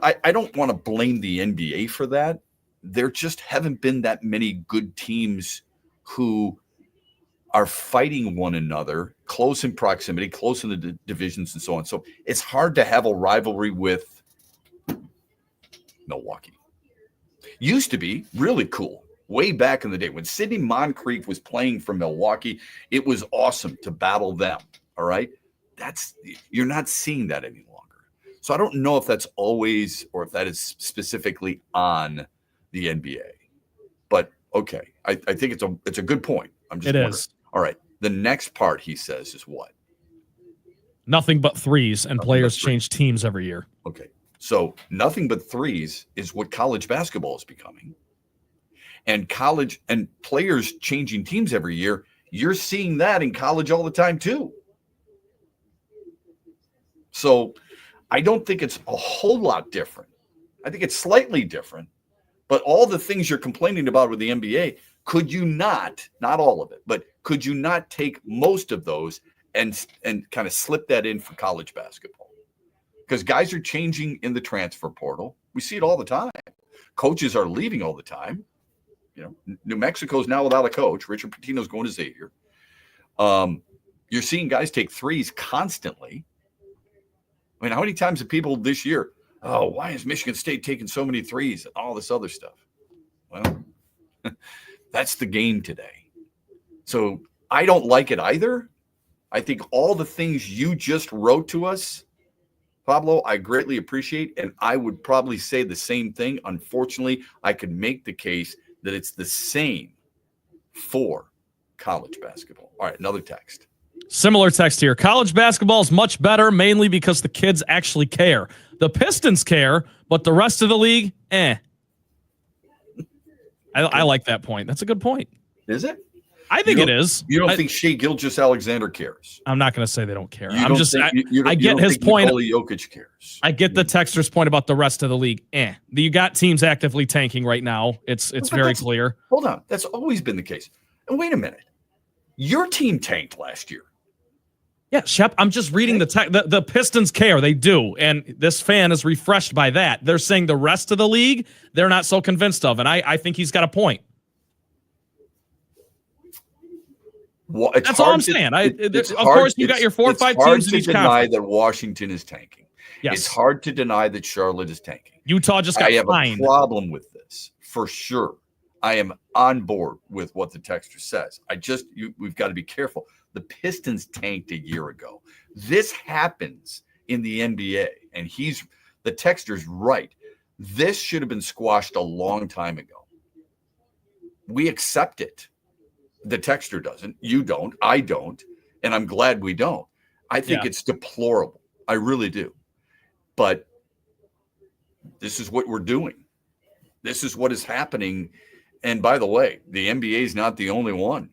I don't want to blame the NBA for that. There just haven't been that many good teams who are fighting one another, close in proximity, close in the divisions and so on. So it's hard to have a rivalry with Milwaukee. Used to be really cool way back in the day when Sidney Moncrief was playing for Milwaukee. It was awesome to battle them. All right. You're not seeing that any longer. So I don't know if that's always or if that is specifically on the NBA. But okay, I think it's a good point. I'm just wondering. All right. The next part he says is what? Nothing but threes, and players change teams every year. Okay. So nothing but threes is what college basketball is becoming. And college and players changing teams every year, you're seeing that in college all the time too. So I don't think it's a whole lot different. I think it's slightly different. But all the things you're complaining about with the NBA, could you not all of it, but could you not take most of those and kind of slip that in for college basketball? Because guys are changing in the transfer portal. We see it all the time. Coaches are leaving all the time. New Mexico's now without a coach. Richard Pitino's going to Xavier. You're seeing guys take threes constantly. I mean, how many times have people this year, why is Michigan State taking so many threes and all this other stuff? Well, that's the game today. So I don't like it either. I think all the things you just wrote to us, Pablo, I greatly appreciate, and I would probably say the same thing. Unfortunately, I could make the case that it's the same for college basketball. All right, another text. Similar text here. College basketball is much better, mainly because the kids actually care. The Pistons care, but the rest of the league, I like that point. That's a good point. Is it? I think it is. You don't think Shea Gilgeous-Alexander cares? I'm not going to say they don't care. I get his point. Nikola Jokic cares. I get the texter's point about the rest of the league. You got teams actively tanking right now. It's very clear. Hold on. That's always been the case. And wait a minute. Your team tanked last year. Yeah, Shep, I'm just reading the Pistons care. They do. And this fan is refreshed by that. They're saying the rest of the league, they're not so convinced of. And I think he's got a point. Well, that's all I'm saying. Of course, you got your 4 or 5 teams in each conference. That Washington is tanking. Yes. It's hard to deny that Charlotte is tanking. Utah just got I have fined. a problem with this for sure. I am on board with what the texter says. We've got to be careful. The Pistons tanked a year ago. This happens in the NBA, and the texter's right. This should have been squashed a long time ago. We accept it. The texter doesn't. You don't. I don't. And I'm glad we don't. I think it's deplorable. I really do. But this is what we're doing. This is what is happening. And by the way, the NBA is not the only one.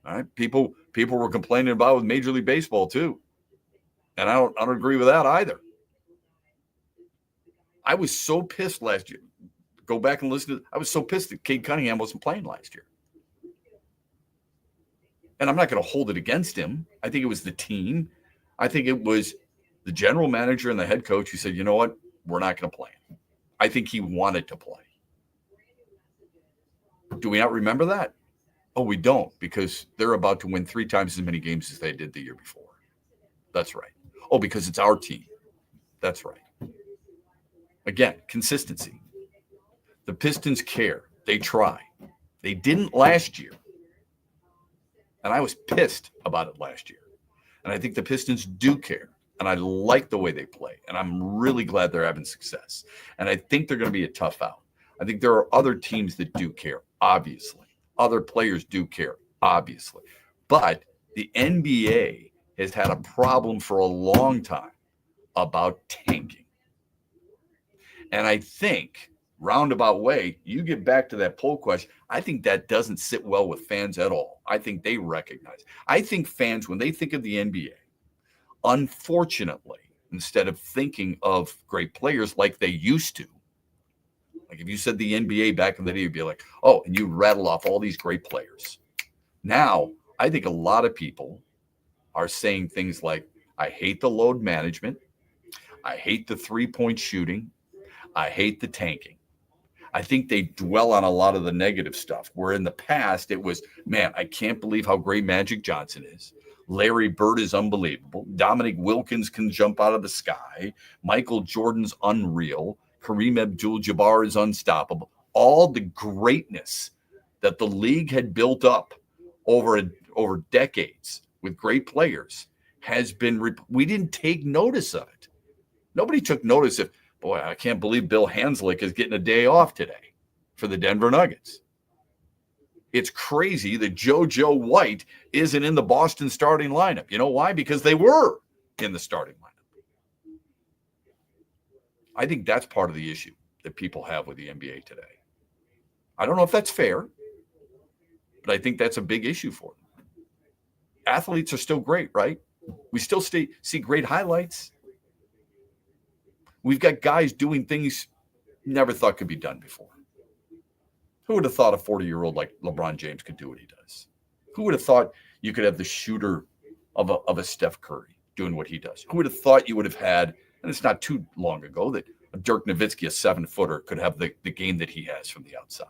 All right? People were complaining about it with Major League Baseball too. And I don't agree with that either. I was so pissed last year. Go back and listen to I was so pissed that Cade Cunningham wasn't playing last year. And I'm not going to hold it against him. I think it was the team. I think it was the general manager and the head coach who said, you know what? We're not going to play him. I think he wanted to play. Do we not remember that? Oh, we don't, because they're about to win 3 times as many games as they did the year before. That's right. Oh, because it's our team. That's right. Again, consistency. The Pistons care. They try. They didn't last year. And I was pissed about it last year. And I think the Pistons do care. And I like the way they play. And I'm really glad they're having success. And I think they're going to be a tough out. I think there are other teams that do care, obviously. Other players do care, obviously. But the NBA has had a problem for a long time about tanking. And I think, roundabout way, you get back to that poll question, I think that doesn't sit well with fans at all. I think they recognize. I think fans, when they think of the NBA, unfortunately, instead of thinking of great players like they used to, like if you said the NBA back in the day, you'd be like, oh, and you rattle off all these great players. Now, I think a lot of people are saying things like, I hate the load management. I hate the three-point shooting. I hate the tanking. I think they dwell on a lot of the negative stuff, where in the past it was, man, I can't believe how great Magic Johnson is. Larry Bird is unbelievable. Dominic Wilkins can jump out of the sky. Michael Jordan's unreal. Kareem Abdul-Jabbar is unstoppable. All the greatness that the league had built up over decades with great players has been, we didn't take notice of it. Nobody took notice of, boy, I can't believe Bill Hanslick is getting a day off today for the Denver Nuggets. It's crazy that JoJo White isn't in the Boston starting lineup. You know why? Because they were in the starting lineup. I think that's part of the issue that people have with the NBA today. I don't know if that's fair, but I think that's a big issue for them. Athletes are still great, right? We still see great highlights. We've got guys doing things you never thought could be done before. Who would have thought a 40-year-old like LeBron James could do what he does? Who would have thought you could have the shooter of a Steph Curry doing what he does? Who would have thought you would have had, and it's not too long ago, that a Dirk Nowitzki, a 7-footer, could have the game that he has from the outside,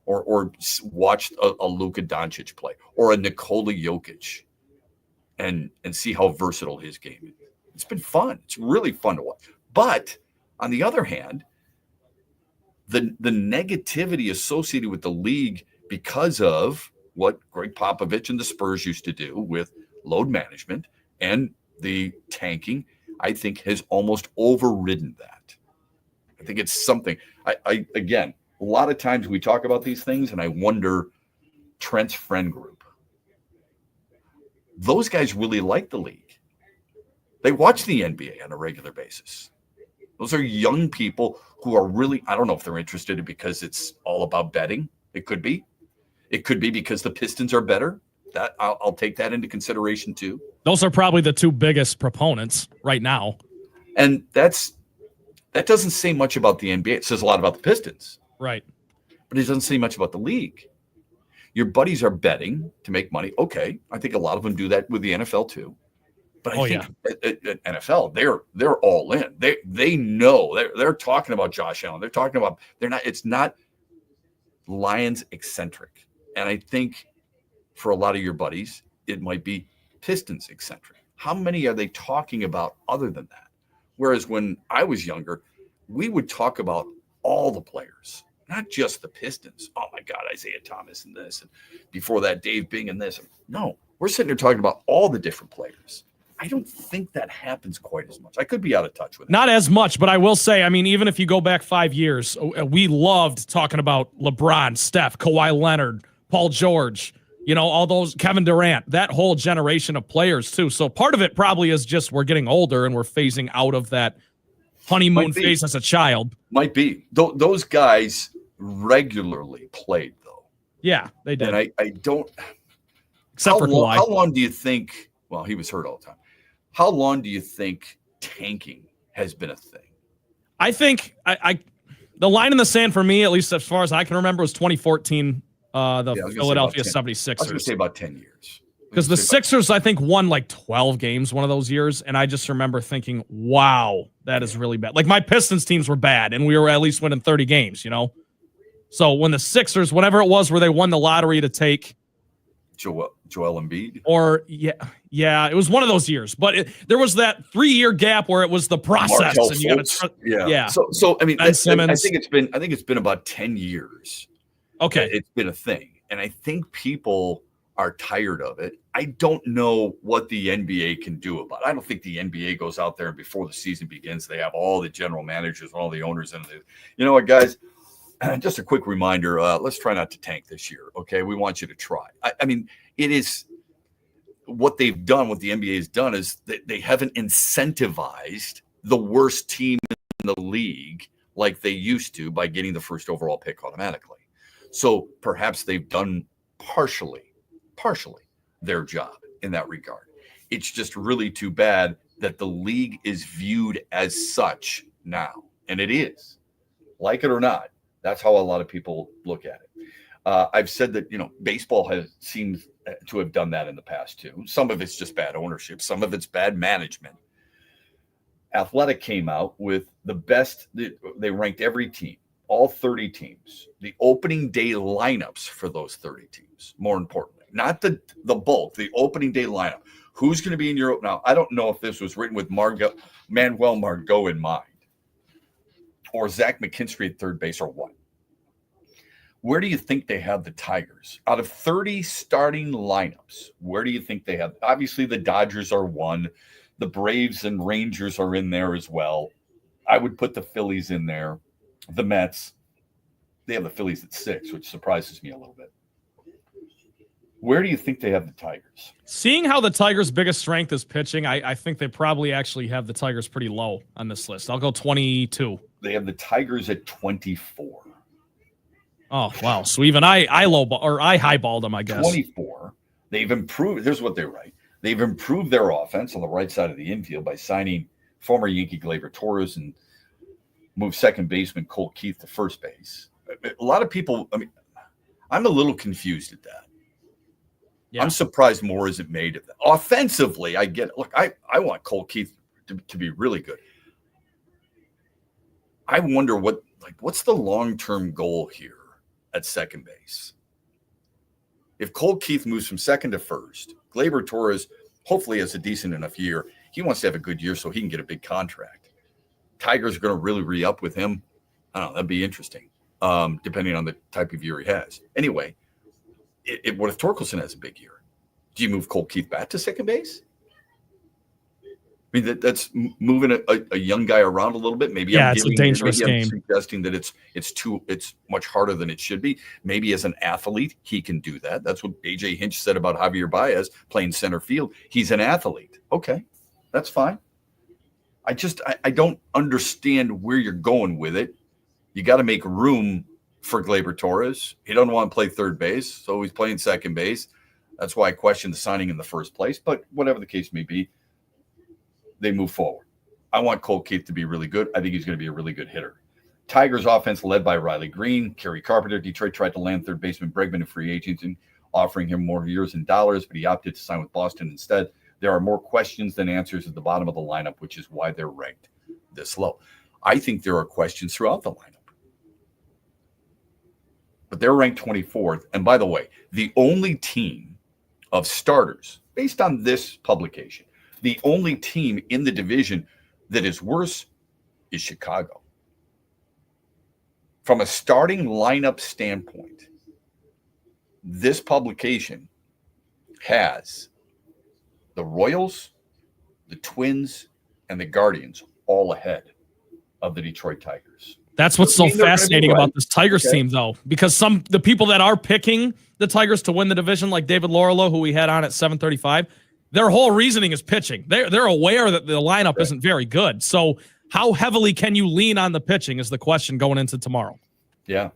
or watch a Luka Doncic play, or a Nikola Jokic, and see how versatile his game is. It's been fun. It's really fun to watch. But on the other hand, the negativity associated with the league because of what Greg Popovich and the Spurs used to do with load management and the tanking, I think has almost overridden that. I think it's something. I again, a lot of times we talk about these things, and I wonder, Trent's friend group, those guys really like the league. They watch the NBA on a regular basis. Those are young people who are really, I don't know if they're interested because it's all about betting. It could be. It could be because the Pistons are better. That I'll take that into consideration too. Those are probably the two biggest proponents right now. And that doesn't say much about the NBA. It says a lot about the Pistons. Right. But it doesn't say much about the league. Your buddies are betting to make money. Okay. I think a lot of them do that with the NFL too. But I think at NFL, they're all in. They know they're talking about Josh Allen. They're talking about it's not Lions eccentric. And I think for a lot of your buddies, it might be Pistons eccentric. How many are they talking about other than that? Whereas when I was younger, we would talk about all the players, not just the Pistons. Oh my God, Isaiah Thomas and this, and before that, Dave Bing and this. No, we're sitting there talking about all the different players. I don't think that happens quite as much. I could be out of touch with it. Not as much, but I will say, I mean, even if you go back 5 years, we loved talking about LeBron, Steph, Kawhi Leonard, Paul George, all those, Kevin Durant, that whole generation of players too. So part of it probably is just we're getting older and we're phasing out of that honeymoon phase as a child. Might be. Those guys regularly played, though. Yeah, they did. And I don't. Except for Kawhi. How long do you think? Well, he was hurt all the time. How long do you think tanking has been a thing? I think the line in the sand for me, at least as far as I can remember, was 2014. Philadelphia 76ers. I was going to say about 10 years. Because the Sixers, I think, won like 12 games one of those years. And I just remember thinking, wow, that is really bad. Like my Pistons teams were bad, and we were at least winning 30 games, So when the Sixers, whatever it was where they won the lottery to take Joel Embiid? Or, yeah, it was one of those years. But there was that 3-year gap where it was the process. Markelle and you Fultz. Yeah. So I mean, Ben Simmons. I think it's been about 10 years. Okay. It's been a thing. And I think people are tired of it. I don't know what the NBA can do about it. I don't think the NBA goes out there and before the season begins, they have all the general managers, all the owners in it. You know what, guys? Just a quick reminder, let's try not to tank this year, okay? We want you to try. I mean, it is what they've done, what the NBA has done is they haven't incentivized the worst team in the league like they used to by getting the first overall pick automatically. So perhaps they've done partially their job in that regard. It's just really too bad that the league is viewed as such now. And it is. Like it or not, that's how a lot of people look at it. I've said that, baseball seems to have done that in the past too. Some of it's just bad ownership. Some of it's bad management. Athletic came out with the best. They ranked every team, all 30 teams, the opening day lineups for those 30 teams. More importantly, not the bulk, the opening day lineup. Who's going to be in your now? I don't know if this was written with Manuel Margot in mind, or Zach McKinstry at third base, or what? Where do you think they have the Tigers? Out of 30 starting lineups, where do you think they have? Obviously, the Dodgers are one. The Braves and Rangers are in there as well. I would put the Phillies in there. The Mets, they have the Phillies at 6, which surprises me a little bit. Where do you think they have the Tigers? Seeing how the Tigers' biggest strength is pitching, I think they probably actually have the Tigers pretty low on this list. I'll go 22. They have the Tigers at 24. Oh, wow. So even I highballed them, I guess. 24. They've improved. Here's what they write. They've improved their offense on the right side of the infield by signing former Yankee Gleyber Torres and moved second baseman Cole Keith to first base. A lot of people, I'm a little confused at that. Yeah. I'm surprised more isn't made of that. Offensively, I get it. Look, I want Cole Keith to be really good. I wonder what's the long-term goal here at second base? If Cole Keith moves from second to first, Gleyber Torres hopefully has a decent enough year. He wants to have a good year so he can get a big contract. Tigers are going to really re-up with him. I don't know. That'd be interesting, depending on the type of year he has. Anyway, what if Torkelson has a big year? Do you move Cole Keith back to second base? I mean, that's moving a young guy around a little bit. Maybe it's a dangerous game. I'm suggesting that it's much harder than it should be. Maybe as an athlete, he can do that. That's what AJ Hinch said about Javier Baez playing center field. He's an athlete. Okay, that's fine. I don't understand where you're going with it. You got to make room for Gleyber Torres. He doesn't want to play third base, so he's playing second base. That's why I questioned the signing in the first place. But whatever the case may be, they move forward. I want Cole Keith to be really good. I think he's going to be a really good hitter. Tigers offense led by Riley Green, Kerry Carpenter. Detroit tried to land third baseman Bregman in free agency, offering him more years and dollars, but he opted to sign with Boston instead. There are more questions than answers at the bottom of the lineup, which is why they're ranked this low. I think there are questions throughout the lineup. But they're ranked 24th. And by the way, the only team of starters, based on this publication, the only team in the division that is worse is Chicago. From a starting lineup standpoint, this publication has the Royals, the Twins, and the Guardians all ahead of the Detroit Tigers. That's what's so fascinating about this Tigers Okay. team, though, because the people that are picking the Tigers to win the division, like David Laurilo, who we had on at 7:35, their whole reasoning is pitching. They're aware that the lineup isn't very good. So how heavily can you lean on the pitching is the question going into tomorrow. Yeah.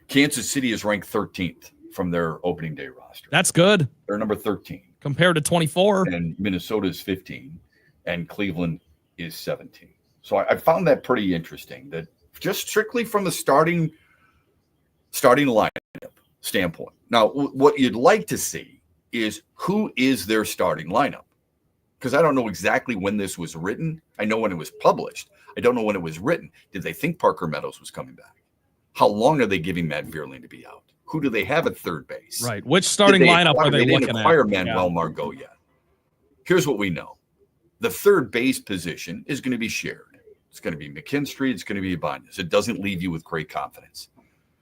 Kansas City is ranked 13th from their opening day roster. That's good. They're number 13. Compared to 24. And Minnesota is 15. And Cleveland is 17. So I found that pretty interesting, that just strictly from the starting lineup standpoint. Now, what you'd like to see is who is their starting lineup. Because I don't know exactly when this was written. I know when it was published. I don't know when it was written. Did they think Parker Meadows was coming back? How long are they giving Matt Vierling to be out? Who do they have at third base? Right. Which starting lineup are they looking at? They didn't acquire Manuel Margot yet. Here's what we know. The third base position is going to be shared. It's going to be McKinstry. It's going to be Ibanez. It doesn't leave you with great confidence.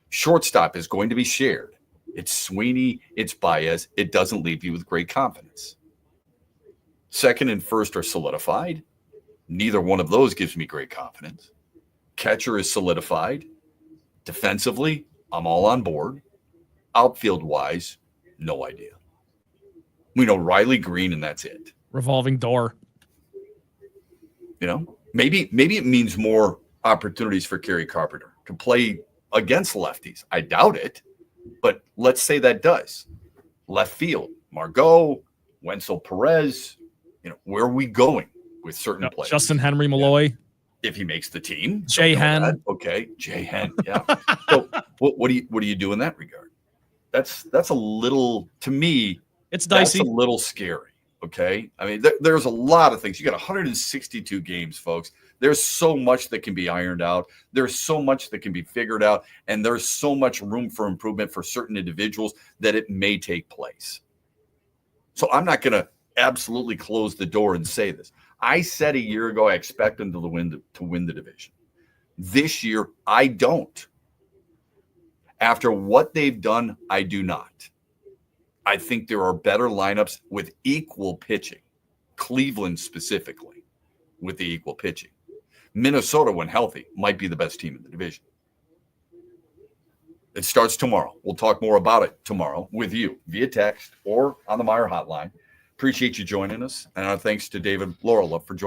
Shortstop is going to be shared. It's Sweeney. It's Baez. It doesn't leave you with great confidence. Second and first are solidified. Neither one of those gives me great confidence. Catcher is solidified. Defensively, I'm all on board. Outfield-wise, no idea. We know Riley Green, and that's it. Revolving door. You know, maybe it means more opportunities for Kerry Carpenter to play against lefties. I doubt it, but let's say that does. Left field, Margot, Wenzel Perez. You know, where are we going with certain players? Justin Henry Malloy. If he makes the team. Jay Hen. Okay, Jay Hen. Yeah. So what do you do in that regard? That's a little, to me, it's dicey. That's a little scary. Okay. I mean, there's a lot of things. You got 162 games, folks. There's so much that can be ironed out. There's so much that can be figured out. And there's so much room for improvement for certain individuals that it may take place. So I'm not going to absolutely close the door and say this. I said a year ago I expect them to win the division. This year, I don't. After what they've done, I do not. I think there are better lineups with equal pitching. Cleveland specifically with the equal pitching. Minnesota, when healthy, might be the best team in the division. It starts tomorrow. We'll talk more about it tomorrow with you via text or on the Meyer hotline. Appreciate you joining us. And our thanks to David Laurila for joining